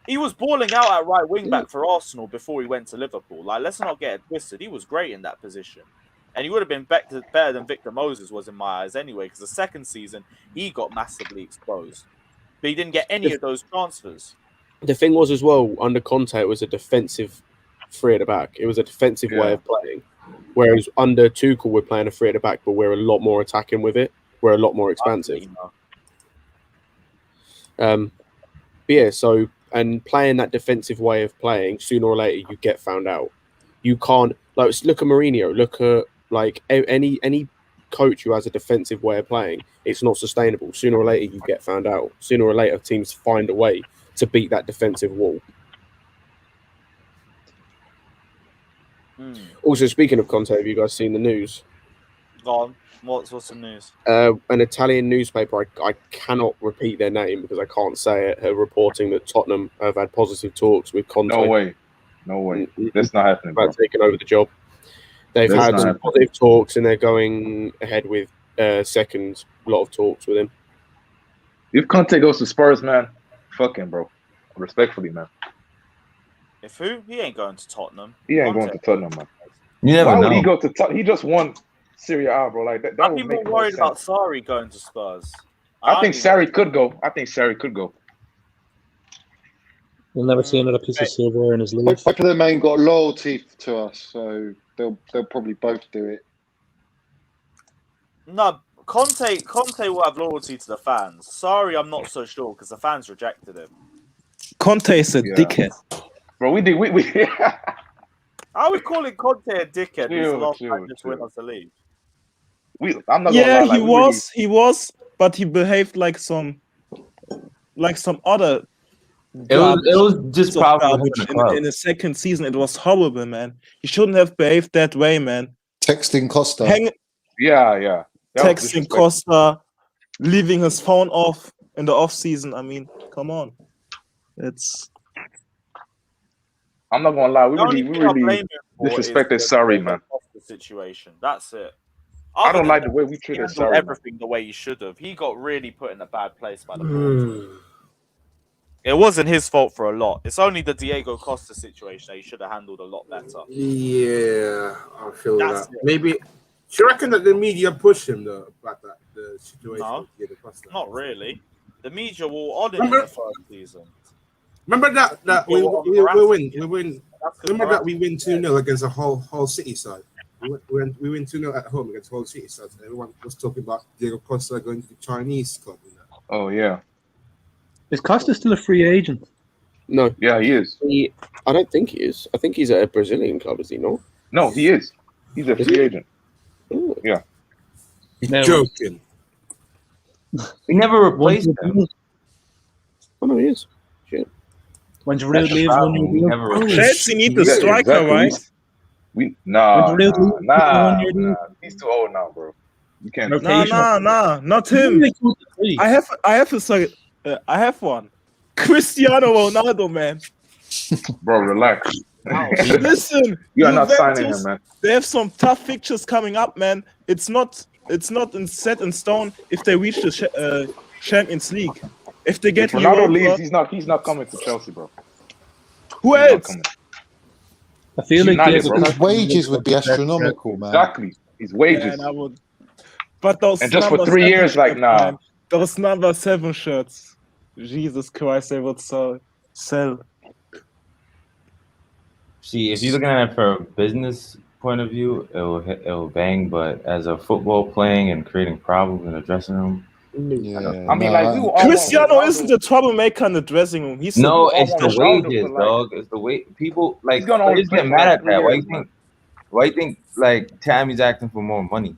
S1: He was balling out at right wing back for Arsenal before he went to Liverpool. Like, let's not get it twisted. He was great in that position. And he would have been better than Victor Moses was in my eyes anyway, because the second season, he got massively exposed. But he didn't get any of those transfers.
S13: The thing was as well, under Conte, it was a defensive 3 at the back. It was a defensive way of playing. Whereas under Tuchel, we're playing a 3 at the back, but we're a lot more attacking with it. We're a lot more expansive. But yeah, so... And playing that defensive way of playing, sooner or later you get found out. You can't look at Mourinho. Look at like any coach who has a defensive way of playing. It's not sustainable. Sooner or later you get found out. Sooner or later teams find a way to beat that defensive wall. Also, speaking of Conte, have you guys seen the news?
S1: Go on. What's the news?
S13: An Italian newspaper, I cannot repeat their name because I can't say it, are reporting that Tottenham have had positive talks with Conte.
S14: No way. That's not happening, bro.
S13: About taking over the job. They've had some positive talks and they're going ahead with second lot of talks with him.
S14: If Conte goes to Spurs, man, fuck him, bro. Respectfully, man.
S1: If who? He ain't going to Tottenham.
S14: He ain't going to Tottenham, man.
S17: You never
S14: know.
S17: Why
S14: would he go to Tottenham? He just won Serie A, bro. Like that
S1: I'd
S14: would
S1: be
S14: make
S1: more worried about Sarri going to Spurs.
S14: I think Sarri could go.
S16: You'll never see another piece of silver in his league.
S15: Both of them ain't got loyalty to us, so they'll probably both do it.
S1: No, Conte will have loyalty to the fans. Sarri, I'm not so sure because the fans rejected him.
S18: Conte is a dickhead,
S14: bro. We
S1: I would call it Conte a dickhead. He's the last time to win us the league.
S14: I'm not
S18: yeah,
S14: gonna lie, like,
S18: he was, but he behaved like some other.
S17: It was just probably
S18: in the second season. It was horrible, man. He shouldn't have behaved that way, man.
S4: Texting Costa.
S14: Yeah.
S18: Texting Costa, leaving his phone off in the off season. I mean, come on.
S14: I'm not gonna lie. We really disrespected Sarri, man.
S1: Situation. That's it.
S14: I don't like the way we treated Sarri.
S1: Everything the way he should have. He got really put in a bad place by the board. It wasn't his fault for a lot. It's only the Diego Costa situation that he should have handled a lot better.
S5: Yeah, I feel that. Maybe. Do you reckon that the media pushed him though about the situation?
S1: No, not really. The media were on him in the first season.
S5: Remember that we win. Remember that we win 2-0 against a whole City side. We win 2-0 at home against whole City side. Everyone was talking about Diego Costa going to the Chinese club.
S14: Oh yeah.
S16: Is Costa still a free agent?
S13: No.
S14: Yeah, he is.
S13: I don't think he is. I think he's at a Brazilian club, is he not?
S14: No, he is. He's a free agent.
S13: Ooh.
S14: Yeah.
S5: Joking.
S17: We never replaced him.
S13: Oh no, he is. Shit.
S16: When Giroud leaves,
S18: Chelsea need the striker,
S14: exactly.
S18: right?
S14: Nah,
S16: When Giroud
S14: he's too old now, bro. You can't.
S18: Nah, not him. I have one. Cristiano Ronaldo, man.
S14: Bro, relax.
S18: Listen,
S14: You are not signing
S18: Juventus,
S14: him, man.
S18: They have some tough fixtures coming up, man. It's not set in stone if they reach the Champions League. If they get
S14: If Ronaldo
S18: Europa,
S14: leaves, he's not coming to Chelsea, bro.
S18: Who
S14: He's not
S18: else?
S14: coming.
S16: I feel like
S14: United, bro.
S4: His wages would be astronomical, man.
S14: Exactly. His wages.
S18: Man, I would. But those
S14: And just for
S18: number
S14: 3
S18: 7
S14: years, like,
S18: shirts,
S14: nah.
S18: man, those number 7 shirts. Jesus Christ, they would sell.
S17: See, if you're looking at it from a business point of view, it'll bang. But as a football playing and creating problems in the dressing room,
S14: I mean, like, we were all
S18: Cristiano isn't the troublemaker in the dressing room. He's
S17: no,
S14: all
S17: it's the
S14: want Ronaldo
S17: wages,
S14: for, like-
S17: dog. It's the way people like.
S14: He's gonna only
S17: Players
S14: play
S17: get
S14: for,
S17: mad
S14: like,
S17: at that.
S14: 3
S17: Why
S14: years,
S17: you think? Why you think like Tammy's acting for more money?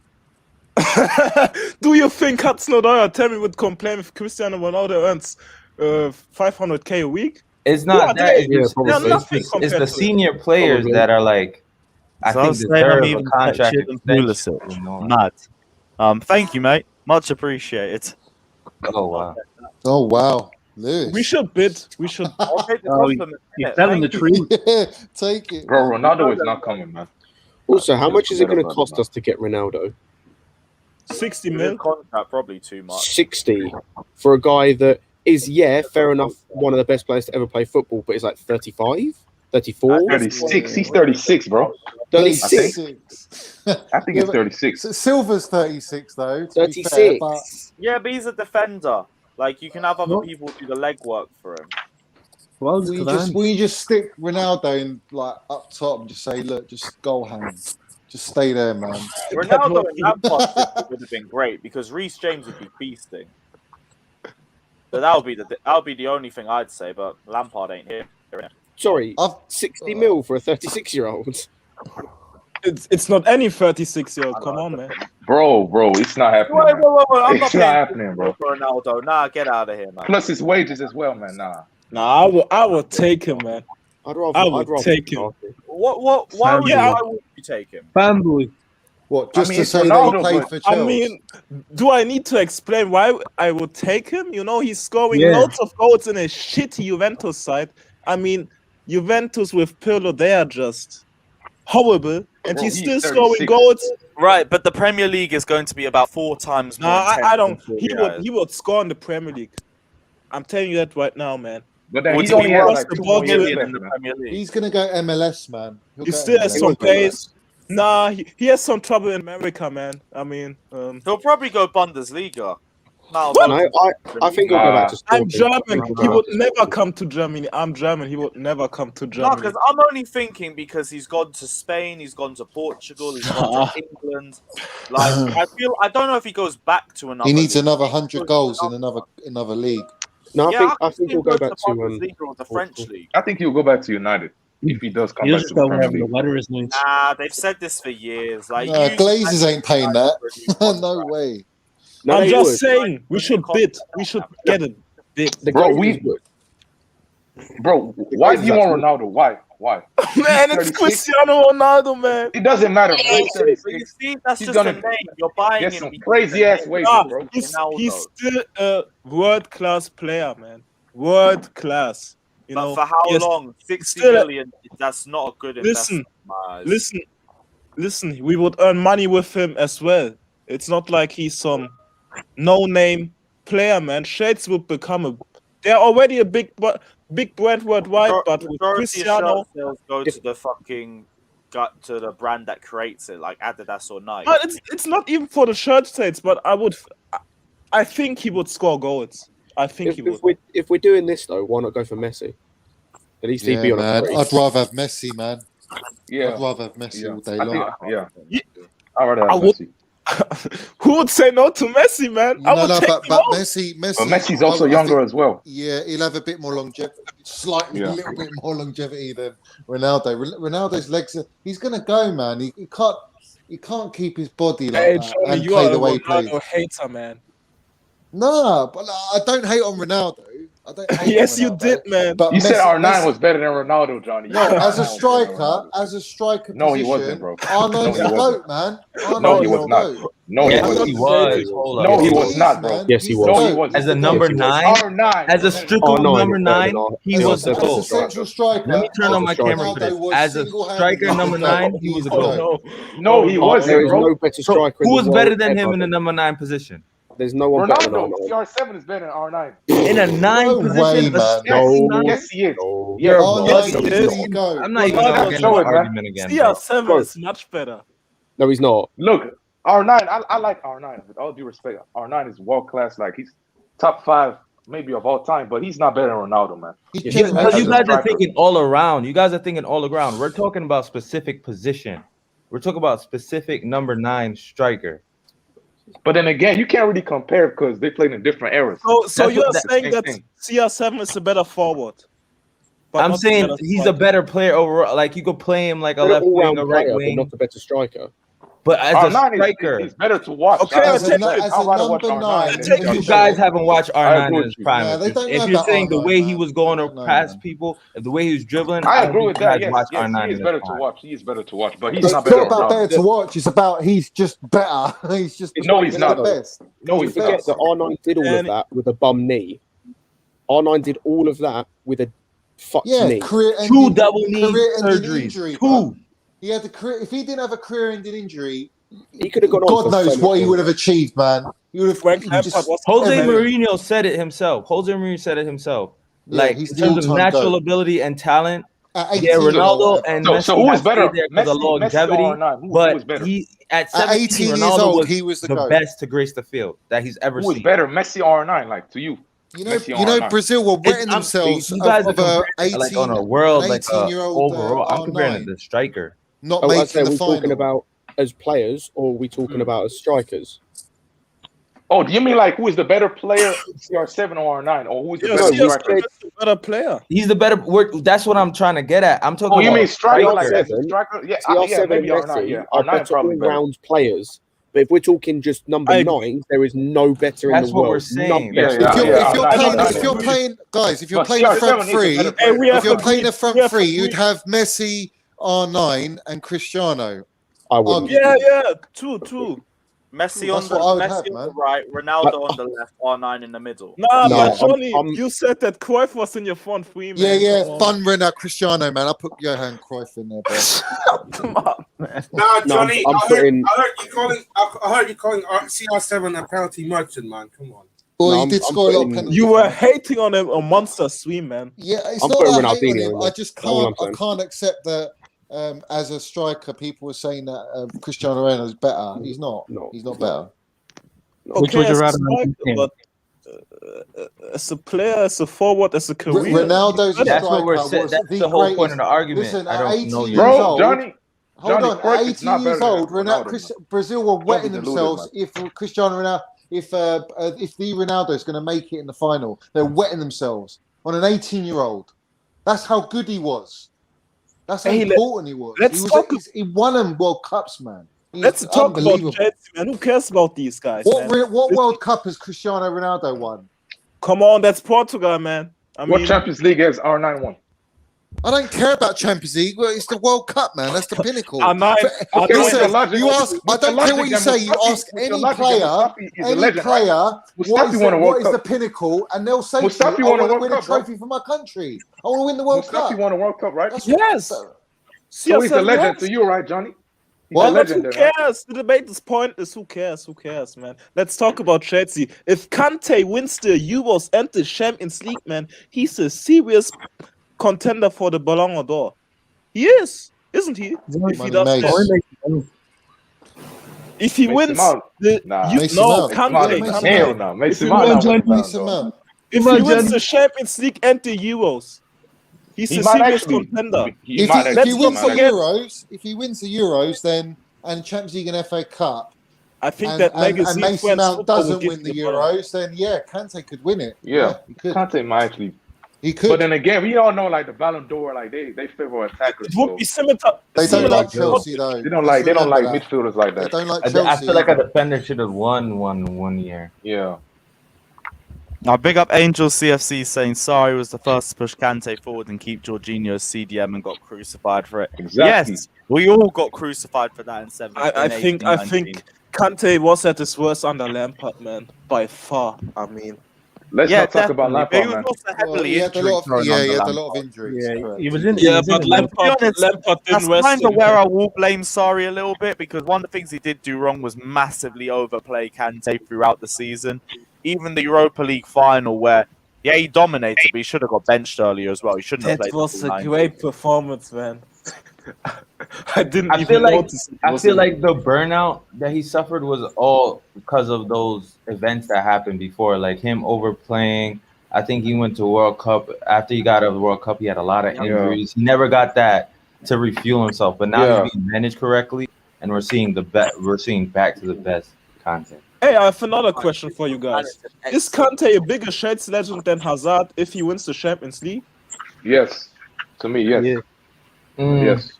S18: Do you think Hudson-Odoi, tell me, would complain if Cristiano Ronaldo earns 500k a week?
S17: It's not that. It's the
S18: to
S17: senior players that are like. I
S1: So I
S17: think
S1: was saying I'm
S17: deserve a
S1: even
S17: contract
S1: sexier than
S17: extension.
S1: Pulisic. Mad. Thank you, mate. Much appreciated.
S17: Oh wow.
S4: Oh wow, Lewis.
S18: We should bid. We should.
S16: You're telling the truth.
S4: Yeah, take it.
S14: Bro, Ronaldo is not coming, man.
S13: Also, how much is it going to cost us to get Ronaldo?
S18: 60 mil.
S1: Contract probably too much.
S13: 60 for a guy that is, fair enough, one of the best players to ever play football, but is like 35, 34.
S14: 36. He's 36, bro.
S13: 36.
S14: I think it's 36.
S4: Silver's 36 though.
S13: 36.
S1: Yeah, but he's a defender. Like, you can have other people do the legwork for him.
S16: Well,
S4: we just stick Ronaldo in like up top and just say, look, just goal hand. Just stay there, man.
S1: Ronaldo and Lampard would have been great because Reece James would be feasting. So that would be the only thing I'd say. But Lampard ain't here.
S13: Sorry, 60 mil for a 36-year-old.
S18: It's not any 36-year-old. Come on, man.
S14: Bro, it's not happening.
S1: Wait, I'm
S14: It's
S1: not
S14: not happening, bro.
S1: for Ronaldo. Nah, get out of here, man.
S14: Plus his wages as well, man.
S18: Nah, I would take him, man.
S13: I'd rather
S18: take him.
S1: Why would you take him?
S16: Fanboy.
S4: What? Just
S14: mean,
S4: to
S14: it's
S4: say that he
S14: Ronaldo,
S4: played
S14: but-
S4: for Chelsea?
S18: I mean, do I need to explain why I would take him? You know, he's scoring
S16: Yeah.
S18: loads of goals in a shitty Juventus side. I mean, Juventus with Pirlo, they are just horrible, and
S14: Bro,
S18: he's
S14: he's
S18: still
S14: 36.
S18: scoring goals.
S1: Right, but the Premier League is going to be about 4 times more.
S18: Nah,
S1: intense
S18: I don't.
S1: than
S18: He
S1: 40
S18: would score in the Premier League. I'm telling you that right now, man.
S14: But then
S1: Would
S14: he
S1: he
S14: only has
S1: cross
S14: like
S1: the
S14: 2
S1: ball
S14: more years
S1: in
S14: left,
S1: the
S14: man.
S1: Premier League?
S4: He's gonna go MLS, man.
S18: He still has some pace. Nah, he has some trouble in America, man. I mean,
S1: He'll probably go Bundesliga.
S13: No, I think I'll go back to
S18: I'm
S13: Sporting.
S18: German. He would never come to Germany. I'm German. He would never come to
S1: No,
S18: Germany.
S1: because I'm only thinking because he's gone to Spain, he's gone to Portugal, he's gone to England. Like, I don't know if he goes back to another.
S4: He needs
S1: league.
S4: another 100 goals in another league.
S13: No,
S1: Yeah,
S13: I think he'll go back to
S1: Bundesliga or the French league.
S14: I think he'll go back to United if he does come
S16: He'll
S14: back
S16: just
S14: to the
S16: go
S14: Premier
S16: wherever the
S14: League.
S16: weather is nice.
S1: Nah, they've said this for years. Like,
S4: Glazers ain't paying that. No way.
S13: No,
S18: I'm
S13: they
S18: just
S13: would.
S18: saying we should bid. We should get it bid.
S13: The
S14: Bro,
S13: Glazers would.
S14: why do you want Ronaldo? Why?
S18: Man, it's
S14: 36?
S18: Cristiano Ronaldo, man.
S14: It doesn't matter. Bro. He's
S1: But you
S14: 36.
S1: see, that's
S14: He's
S1: just a
S14: gonna
S1: name. You're buying
S14: get
S1: him
S14: some
S1: because
S14: crazy ass
S1: he's a
S14: wages,
S1: name.
S14: bro.
S18: He's still a world-class player, man. World-class. You
S1: But
S18: know,
S1: for how
S18: he has
S1: long? 60
S18: still-
S1: million. That's not a good investment.
S18: Listen, listen. We would earn money with him as well. It's not like he's some no-name player, man. Shades would become they're already a big brand worldwide, but with Cristiano,
S1: sales go to the fucking to the brand that creates it, like Adidas or Nike.
S18: but it's not even for the shirt sales. But I think he would score goals. I think he would.
S13: If we're doing this though, why not go for Messi? At least he'd be on
S4: man.
S13: a free.
S4: I'd rather have Messi, man.
S14: Yeah.
S4: I'd rather have Messi all day
S14: I
S4: long.
S14: think, I'd rather have
S18: I would-
S14: Messi.
S18: Who would say no to Messi, man? I would take him
S14: but
S18: on.
S4: Messi.
S14: But Messi's also younger as well.
S4: Yeah, he'll have a bit more longevity, a
S14: Yeah.
S4: little bit more longevity than Ronaldo. Ronaldo's legs he's gonna go, man. He can't keep his body like
S18: Hey,
S4: that
S18: Johnny,
S4: and
S18: you
S4: play
S18: are
S4: the
S18: a
S4: way he plays.
S18: Ronaldo hater, man.
S4: No, but I don't hate on Ronaldo.
S18: Yes, you did, man.
S14: But you said R9 was better than Ronaldo, Johnny.
S4: No, as a striker
S14: no,
S4: position,
S14: he wasn't, bro.
S4: R9's the GOAT, man.
S14: No, he was not. No, he was. No, he was not, bro.
S13: Yes, he was.
S14: No, he was.
S11: As a number 9,
S14: R9.
S11: as a strictly number 9, he was the
S4: As a
S11: GOAT.
S4: central striker.
S11: Let me turn on my camera for this. As a striker number 9, he was a GOAT.
S14: No, he wasn't,
S13: There is
S14: bro.
S13: no better striker.
S11: Who was
S13: in the
S11: better
S13: world
S11: than him
S13: ever.
S11: in the number 9 position?
S13: There's no one better than
S14: Ronaldo.
S13: R9.
S14: CR7 is better than R9.
S11: In a 9 position?
S4: man.
S14: Yes, he is.
S11: You're
S4: I'm
S11: not even going to get into an argument again.
S18: CR7 is much better.
S13: No, he's not.
S14: Look, R9, I like R9. With all due respect, R9 is world class. Like, he's top 5 maybe of all time, but he's not better than Ronaldo, man.
S11: Because you guys are thinking all around. We're talking about specific position. We're talking about specific number 9 striker.
S14: But then again, you can't really compare because they played in different eras.
S18: So you're saying that CR7 is a better forward?
S11: I'm saying he's a better player overall. Like, you could play him like a left wing, a right wing.
S13: Not a better striker.
S11: But as a striker,
S14: he's better to watch.
S18: Okay,
S4: as a number 9.
S11: you guys haven't watched R9 in his prime.
S4: Yeah, they don't know
S11: If you're
S4: about
S11: saying the
S4: R9,
S11: way
S4: man.
S11: he was going past people, the way he was dribbling,
S14: I
S11: don't
S14: agree
S11: think
S14: with
S11: you guys
S14: that. Yes,
S11: watched
S14: yes,
S11: R9
S14: he
S11: in
S14: is
S11: his
S14: better to
S11: prime.
S14: watch. He is better to watch, but he's
S4: It's
S14: not
S4: not
S14: better than
S4: about better to
S14: Ronaldo.
S4: watch. It's about he's just better. He's just
S14: No, he's not.
S4: the best.
S14: No,
S13: You
S14: he's
S13: forget
S14: not.
S13: that R9 did all of that with a bum knee. R9 did all of that with a fucked knee.
S11: Two double knee surgeries.
S4: Injury,
S11: Two.
S4: He had the career. If he didn't have a career-ending injury,
S13: he could have gone on.
S4: God
S13: for
S4: knows
S13: so
S4: what he
S13: much
S4: would have achieved, man. He would have.
S11: Jose Mourinho said it himself.
S4: Yeah,
S11: Like,
S4: he's
S11: in
S4: the
S11: terms of
S4: all-time
S11: natural
S4: GOAT.
S11: ability and talent,
S4: At
S11: yeah,
S4: 18
S11: Ronaldo and Messi
S14: So who was
S11: have
S14: better?
S11: stayed there because of
S14: Messi
S11: longevity.
S14: or R9? Who
S11: But
S14: was better?
S11: he at
S4: At
S11: 17,
S4: 18 years
S11: Ronaldo
S4: old,
S11: was
S4: he was the
S11: the
S4: GOAT.
S11: best to grace the field that he's ever
S14: Who was
S11: seen.
S14: better, Messi or R9? Like, to you?
S4: You know, Brazil were wetting themselves
S11: You guys are
S4: of a
S11: comparing it,
S4: 18,
S11: like, on a world, like
S4: 18-year-old
S11: overall. I'm comparing it
S4: R9
S11: to the striker.
S4: not
S13: I
S4: making
S13: say, are
S4: the
S13: we talking
S4: final.
S13: about as players or are we talking about as strikers?
S14: Oh, do you mean like who is the better player, CR7 or R9, or who is the better striker?
S18: Better player.
S11: He's the better. That's what I'm trying to get at. I'm talking.
S14: Oh, you
S11: about
S14: mean striker? Like
S13: CR7,
S14: striker? Yeah,
S13: CR7
S14: maybe
S13: and
S14: R9.
S13: Messi
S14: Yeah,
S13: are
S14: R9
S13: better
S14: probably better.
S13: all-round players. But if we're talking just number 9, there is no better in
S11: That's
S13: the
S11: what
S13: world.
S11: we're saying.
S13: None better.
S4: If you're playing, guys, if you're playing a front three, you'd have Messi, R9, and Cristiano.
S13: I wouldn't.
S18: Yeah, two.
S1: Messi
S4: That's
S1: on
S4: what I would have,
S1: the
S4: man.
S1: right, Ronaldo on the left, R9 in the middle.
S18: Nah,
S13: No,
S18: but Johnny,
S13: I'm-
S18: you said that Cruyff was in your front three, man.
S4: Yeah,
S18: Come on.
S4: fun runner, Cristiano, man. I'll put Johan Cruyff in there, bro.
S18: Come on, man.
S19: Nah, Johnny,
S13: I'm
S19: I
S13: putting-
S19: heard you calling CR7 a penalty merchant, man. Come on.
S4: Well, he did score a lot of penalties.
S18: You were hating on him on Monster Swim, man.
S4: Yeah, it's
S13: I'm
S4: not
S13: putting
S4: that I hate on
S13: Ronaldinho
S4: him.
S13: in
S4: I
S13: there.
S4: just
S13: That's all I'm
S4: can't. I can't accept that as a striker, people were saying that Cristiano Ronaldo is better. He's not.
S13: No.
S4: He's not better.
S18: Okay, as a striker, but as a player, as a forward, as a career.
S4: Ronaldo's a
S11: That's what we're
S4: striker.
S11: saying.
S4: Was
S11: That's
S4: the
S11: the whole point
S4: greatest.
S11: of the argument.
S4: Listen,
S11: I
S4: at
S11: don't
S4: 18
S11: know
S4: years
S11: you.
S4: old,
S14: Johnny,
S4: hold on.
S14: Cruyff
S4: At
S14: is
S4: 18
S14: not
S4: years
S14: better than
S4: old,
S14: Ronaldo,
S4: Brazil were wetting
S14: deluded,
S4: themselves if Cristiano Ronaldo, if the Ronaldo is going to make it in the final, they're wetting themselves on an 18-year-old. That's how good he was. That's how important he was. He won them World Cups, man.
S18: Let's talk about Chelsea, man. Who cares about these guys?
S4: What
S18: man?
S4: World Cup has Cristiano Ronaldo won?
S18: Come on, that's Portugal, man.
S14: What Champions League has R9 won?
S4: I don't care about Champions League. Well, it's the World Cup, man. That's the pinnacle.
S18: R9.
S4: Listen, you ask. I don't care what you say. You ask any player, what is the pinnacle, and they'll say,
S14: Mustafi
S4: I
S14: won a
S4: want to
S14: World
S4: win a
S14: Cup, bro.
S4: trophy for my country. I want to win the World Cup.
S14: Mustafi won a World Cup, right?
S18: Yes.
S14: So he's a legend to you, right, Johnny? He's a
S18: Well,
S14: legend
S18: who
S14: there, right?
S18: cares? The debate is pointless. Who cares? Who cares, man? Let's talk about Chelsea. If Kante wins the Euros and the Champions League, man, he's a serious contender for the Ballon d'Or. He is, isn't he? If he does that. If he wins the Kante. If he wins the Champions League and the Euros, he's a serious contender.
S4: If he wins the Euros, then and Champions League and FA Cup,
S18: I think that
S4: and Mason Mount doesn't win the Euros, then yeah, Kante could win it.
S14: Yeah,
S4: he could.
S14: Kante might actually.
S4: He could.
S14: But then again, we all know like the Ballon d'Or, like they favor attackers.
S18: It would be similar.
S4: They don't like Chelsea though.
S14: They don't like midfielders like that.
S4: They don't like
S8: I
S4: Chelsea.
S8: feel like a defender should have won one year.
S14: Yeah.
S1: Now, big up Angel CFC saying Sarri was the first to push Kante forward and keep Jorginho CDM and got crucified for it.
S14: Exactly.
S1: Yes, we all got crucified for that in 17.
S18: I think Kante was at his worst under Lampard, man, by far. I mean,
S14: let's not talk about Lampard, man.
S4: He had a lot of injuries.
S16: Yeah, he was in.
S18: Yeah,
S16: he was
S18: but
S16: in
S18: Lampard didn't
S1: that's
S18: rest
S1: kind of
S18: him.
S1: where I will blame Sarri a little bit, because one of the things he did do wrong was massively overplay Kante throughout the season. Even the Europa League final, where he dominated, but he should have got benched earlier as well. He shouldn't have
S18: That
S1: played.
S18: was a great performance, man. I didn't
S17: I
S18: even
S17: feel like
S18: notice it.
S17: I feel like the burnout that he suffered was all because of those events that happened before, like him overplaying. I think he went to World Cup. After he got out of the World Cup, he had a lot of injuries. He never got that to refuel himself. But now he's being managed correctly, and we're seeing we're seeing back to the best content.
S18: Hey, I have another question for you guys. Is Kante a bigger Shades legend than Hazard if he wins the Champions League?
S14: Yes. To me, yes. Yes.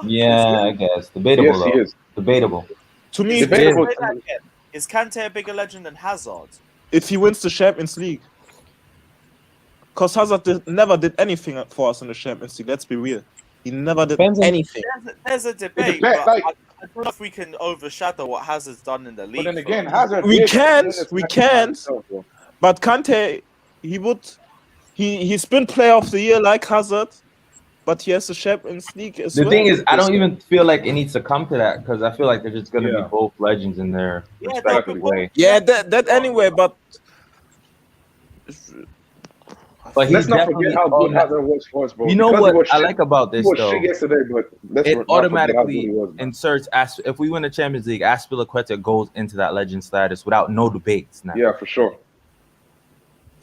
S17: Yeah, I guess. Debatable,
S14: Yes,
S17: though.
S14: he is.
S17: Debatable.
S18: To me,
S14: Debatable.
S1: Is Kante a bigger legend than Hazard?
S18: If he wins the Champions League. Because Hazard never did anything for us in the Champions League. Let's be real. He never did anything.
S1: There's a debate, but I don't know if we can overshadow what Hazard's done in the league.
S14: But then again, Hazard.
S18: We can't. But Kante, he's been Player of the Year like Hazard, but he has the Champions League as well.
S17: The thing is, I don't even feel like it needs to come to that, because I feel like they're just going to be both legends in their respective way.
S18: Yeah, that anyway, but
S14: Let's not forget how good Hazard was for us, bro.
S17: You know
S14: Because
S17: what I like about this,
S14: he was
S17: though?
S14: shit yesterday, but let's
S17: It
S14: not forget how good
S17: automatically
S14: he was, man.
S17: inserts, if we win the Champions League, Azpilicueta goes into that legend status without no debates now.
S14: Yeah, for sure.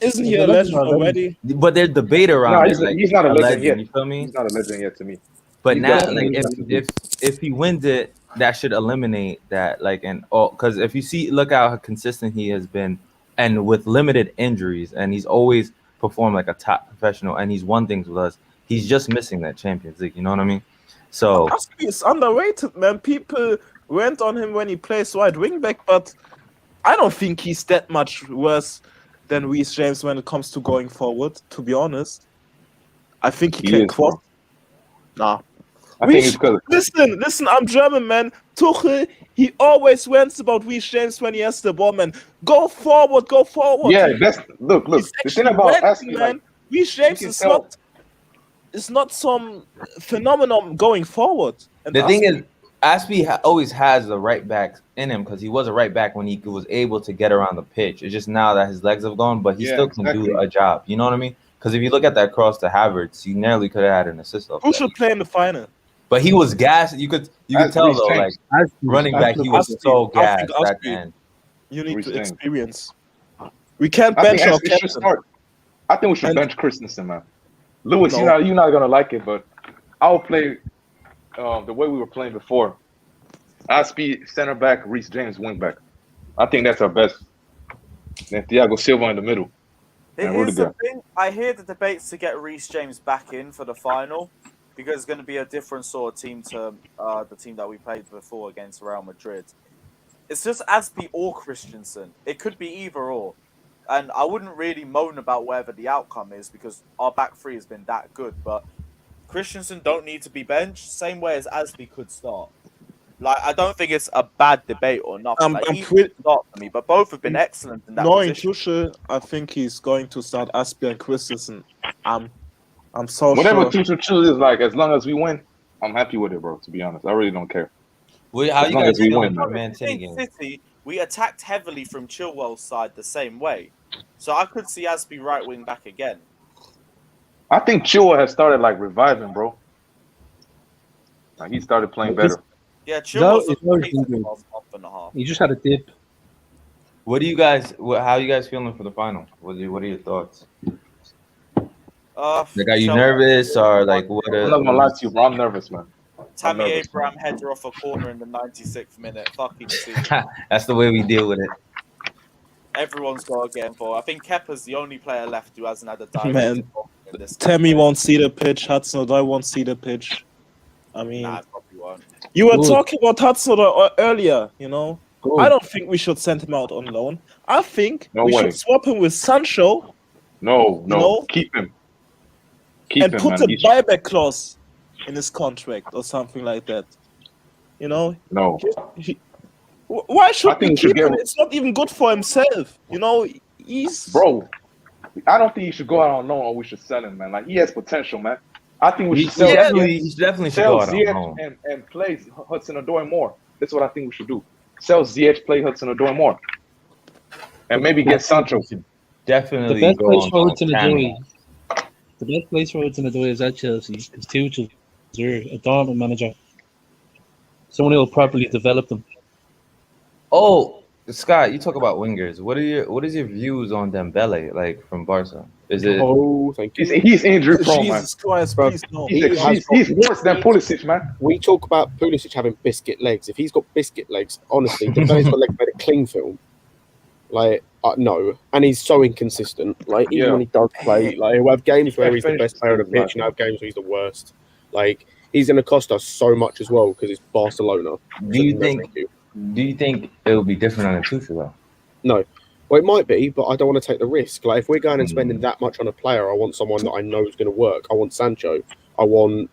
S18: Isn't he a legend already?
S17: But there's debate around
S14: No,
S17: it.
S14: he's not a legend yet.
S17: You feel me?
S14: He's not a legend yet to me.
S17: But
S14: He's
S17: now,
S14: definitely
S17: like,
S14: a legend.
S17: if he wins it, that should eliminate that. Like, and all, because if you look how consistent he has been, and with limited injuries, and he's always performed like a top professional, and he's won things with us. He's just missing that Champions League. You know what I mean? So
S18: He's underrated, man. People went on him when he plays right wing back, but I don't think he's that much worse than Reece James when it comes to going forward. To be honest, I think he can cross. Nah.
S14: I think it's because
S18: Listen, I'm German, man. Tuchel, he always rants about Reece James when he has the ball, man. Go forward.
S14: Yeah, that's look. The thing about asking,
S18: man, Reece James is not some phenomenon going forward. And
S17: the thing is, Aspie always has the right back in him, because he was a right back when he was able to get around the pitch. It's just now that his legs have gone, but he still can do a job. You know what I mean? Because if you look at that cross to Havertz, he nearly could have had an assist.
S18: Who should play in the final?
S17: But he was gassed. You could tell though, like running back, he was so gassed at the end.
S18: You need to experience. We can't bench our captain.
S14: I think we should bench Christensen, man. Lewis, you're not gonna like it, but I'll play the way we were playing before. Aspie center back, Reece James wing back. I think that's our best. Then Thiago Silva in the middle.
S1: Here's the thing. I hear the debates to get Reece James back in for the final, because it's going to be a different sort of team to the team that we played before against Real Madrid. It's just Aspie or Christensen. It could be either or. And I wouldn't really moan about whatever the outcome is, because our back three has been that good. But Christensen don't need to be benched, same way as Aspie could start. Like, I don't think it's a bad debate or nothing. Start for me, but both have been excellent in that position.
S18: Tuchel, I think he's going to start Aspie and Christensen. I'm so
S14: whatever
S18: sure.
S14: Tuchel chooses, like, as long as we win, I'm happy with it, bro. To be honest, I really don't care.
S17: How
S14: as
S17: you
S14: long
S17: guys
S14: as we
S17: feeling
S14: win,
S17: about
S14: man.
S17: Man City game?
S1: City, we attacked heavily from Chilwell's side the same way, so I could see Aspie right wing back again.
S14: I think Chilwell has started like reviving, bro. Like he started playing better.
S1: Yeah, Chilwell's
S16: the
S1: last month and a half.
S16: He just had a dip.
S17: What do you guys? How are you guys feeling for the final? What are your thoughts? Like, are you nervous or like what?
S14: I'm not gonna lie to you, bro. I'm nervous, man.
S1: Tammy Abraham header off a corner in the 96th minute. Fucking see.
S17: That's the way we deal with it.
S1: Everyone's got to get involved. I think Kepa's the only player left who hasn't had a direct
S18: Man,
S1: involvement in this.
S18: Tammy won't see the pitch. Hudson-Odoi won't see the pitch. I mean,
S1: Nah, probably won't.
S18: you were talking about Hudson-Odoi earlier, you know? I don't think we should send him out on loan. I think we should swap him with Sancho.
S14: No. Keep him.
S18: And put a buyback clause in his contract or something like that. You know?
S14: No.
S18: Why should we keep him? It's not even good for himself. You know,
S14: Bro, I don't think he should go out on loan or we should sell him, man. Like, he has potential, man. I think we should sell him.
S8: He definitely should go out on loan.
S14: And play Hudson-Odoi more. That's what I think we should do. Sell Ziyech, play Hudson-Odoi more. And maybe get Sancho.
S8: Definitely
S16: the best
S8: go
S16: place
S8: on
S16: for Hudson-Odoi.
S8: camera.
S16: The best place for Hudson-Odoi is at Chelsea because Tuchel is a Dortmund manager. Someone who will properly develop them.
S8: Oh, Scott, you talk about wingers. What is your views on Dembele, like from Barca? Is it?
S13: Oh, thank you.
S14: He's injury prone, man.
S18: Jesus Christ,
S13: Bro,
S18: please no.
S14: He's worse than Pulisic, man.
S13: We talk about Pulisic having biscuit legs. If he's got biscuit legs, honestly, Dembele's got legs made of cling film. Like, no. And he's so inconsistent. Like, even when he does play, like, he'll have games where he's the best player on the pitch and he'll have games where he's the worst. Like, he's going to cost us so much as well because it's Barcelona.
S8: Do you think it will be different on a Tuchel though?
S13: No. Well, it might be, but I don't want to take the risk. Like, if we're going and spending that much on a player, I want someone that I know is going to work. I want Sancho. I want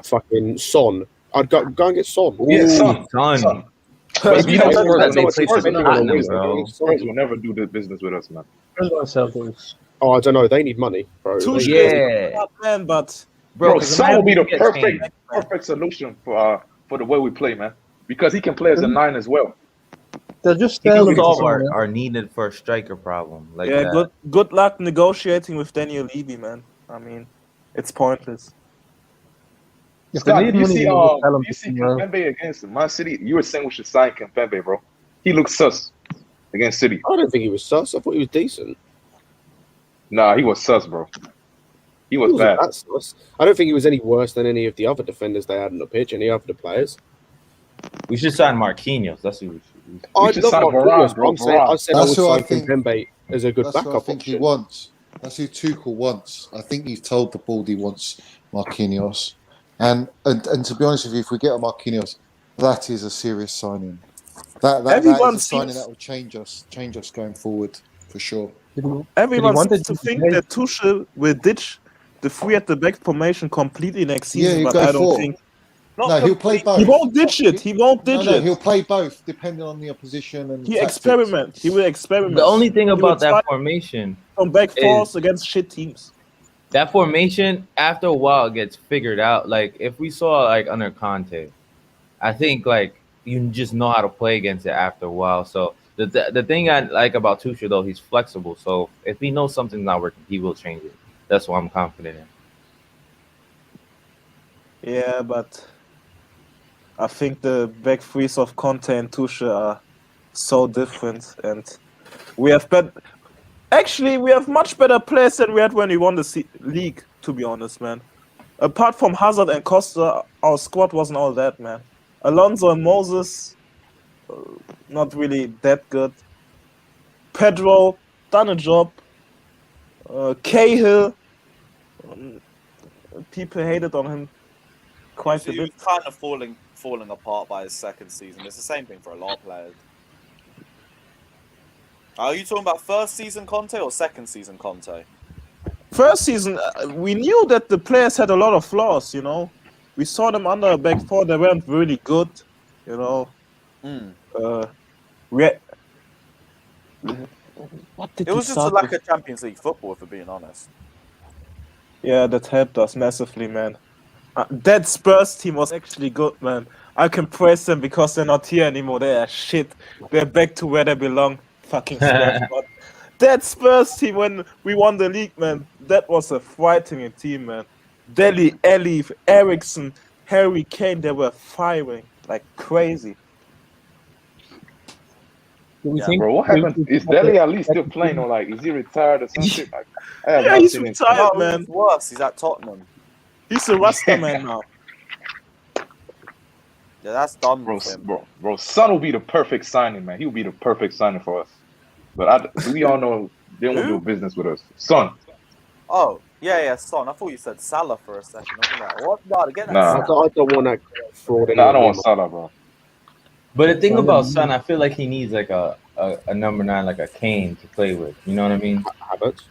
S13: fucking Son. I'd go and get Son.
S14: Yeah, Son.
S8: But you know
S14: Spurs will never do the business with us, man.
S13: Oh, I don't know. They need money, bro.
S18: Man, but
S14: bro, Son will be the perfect solution for the way we play, man. Because he can play as a 9 as well.
S16: They'll just
S8: solve our needed for a striker problem. Like
S18: good luck negotiating with Daniel Levy, man. I mean, it's pointless.
S14: Scott, you see Kante against Man City. You were saying we should sign Kante, bro. He looks sus against City.
S13: I don't think he was sus. I thought he was decent.
S14: Nah, he was sus, bro. He was bad.
S13: I don't think he was any worse than any of the other defenders they had on the pitch, any other players.
S8: We should sign Marquinhos. That's who we should.
S13: I should sign Varane, bro. I said I would sign Kimpembe as a good
S4: backup
S13: option.
S4: I think he wants. That's who Tuchel wants. I think he's told the board he wants Marquinhos. And to be honest with you, if we get a Marquinhos, that is a serious signing. That is a signing that will change us going forward for sure.
S18: Everyone seems to think that Tuchel will ditch the 3 at the back formation completely next season, but I don't think.
S4: No, he'll play both.
S18: He won't ditch it. No,
S4: he'll play both depending on the opposition and.
S18: He will experiment.
S8: The only thing about that formation
S18: from back fours against shit teams.
S8: That formation, after a while, gets figured out. Like if we saw like under Conte, I think like you just know how to play against it after a while. So the thing I like about Tuchel though, he's flexible. So if he knows something's not working, he will change it. That's what I'm confident in.
S18: Yeah, but I think the back threes of Conte and Tuchel are so different, and we have we have much better players than we had when we won the league. To be honest, man. Apart from Hazard and Costa, our squad wasn't all that, man. Alonso and Moses, not really that good. Pedro done a job. Cahill, people hated on him quite a
S1: He
S18: bit.
S1: was kind of falling apart by his second season. It's the same thing for a lot of players. Are you talking about first season Conte or second season Conte?
S18: First season, we knew that the players had a lot of flaws, you know. We saw them under a back four, they weren't really good, you know.
S1: It was just a lack of Champions League football, if we're being honest.
S18: Yeah, that helped us massively, man. That Spurs team was actually good, man. I can praise them because they're not here anymore. They are shit. They're back to where they belong. Fucking Spurs. But that Spurs team, when we won the league, man, that was a frightening team, man. Dele Alli, Eriksson, Harry Kane, they were firing like crazy.
S14: Bro, what happened? Is Dele Alli still playing or like is he retired or something? Like,
S18: yeah, he's retired, man.
S1: He's worse. He's at Tottenham.
S18: He's a Rasta man now.
S1: Yeah, that's done,
S14: bro. Son will be the perfect signing, man. He'll be the perfect signing for us. But we all know they won't do business with us. Son.
S1: Oh, yeah, Son. I thought you said Salah for a second. What? No, get that.
S14: Nah.
S13: I don't want that fraud.
S14: Nah, I don't want Salah, bro.
S17: But the thing about Son, I feel like he needs like a number 9, like a Kane to play with. You know what I mean?
S13: Havertz.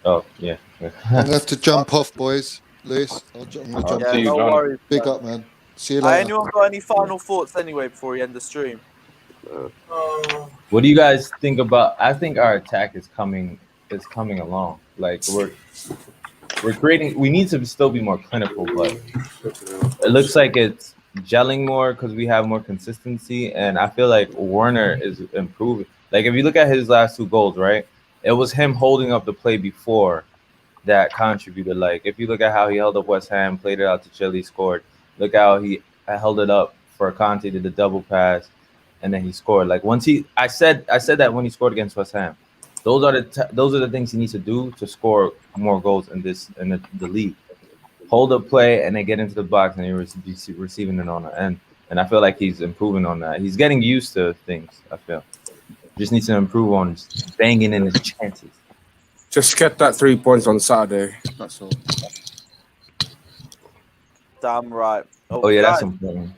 S17: Oh yeah.
S4: I'm gonna have to jump off, boys. Lewis, I'm gonna jump
S1: Yeah,
S4: off.
S1: no worries.
S4: Big
S1: man.
S4: up, man. See you later.
S1: Anyone got any final thoughts anyway before we end the stream?
S17: What do you guys think about? I think our attack is coming along. Like we're creating. We need to still be more clinical, but it looks like it's gelling more because we have more consistency, and I feel like Werner is improving. Like if you look at his last 2 goals, right? It was him holding up the play before that contributed. Like if you look at how he held up West Ham, played it out to Chile, scored. Look how he held it up for Conte, did the double pass, and then he scored. Like once I said that when he scored against West Ham. Those are the things he needs to do to score more goals in the league. Hold up play and then get into the box and he's receiving it on the end. And I feel like he's improving on that. He's getting used to things. I feel just needs to improve on banging in his chances.
S13: Just get that 3 points on Saturday. That's all.
S1: Damn right.
S17: Oh yeah,
S1: guys,
S17: that's important.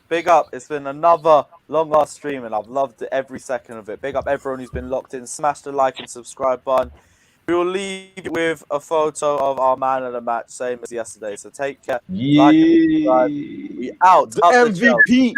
S1: Big up. It's been another long-ass stream, and I've loved every second of it. Big up everyone who's been locked in. Smash the like and subscribe button. We will leave with a photo of our man of the match, same as yesterday. So take care. Like and subscribe. We out.
S18: The MVP.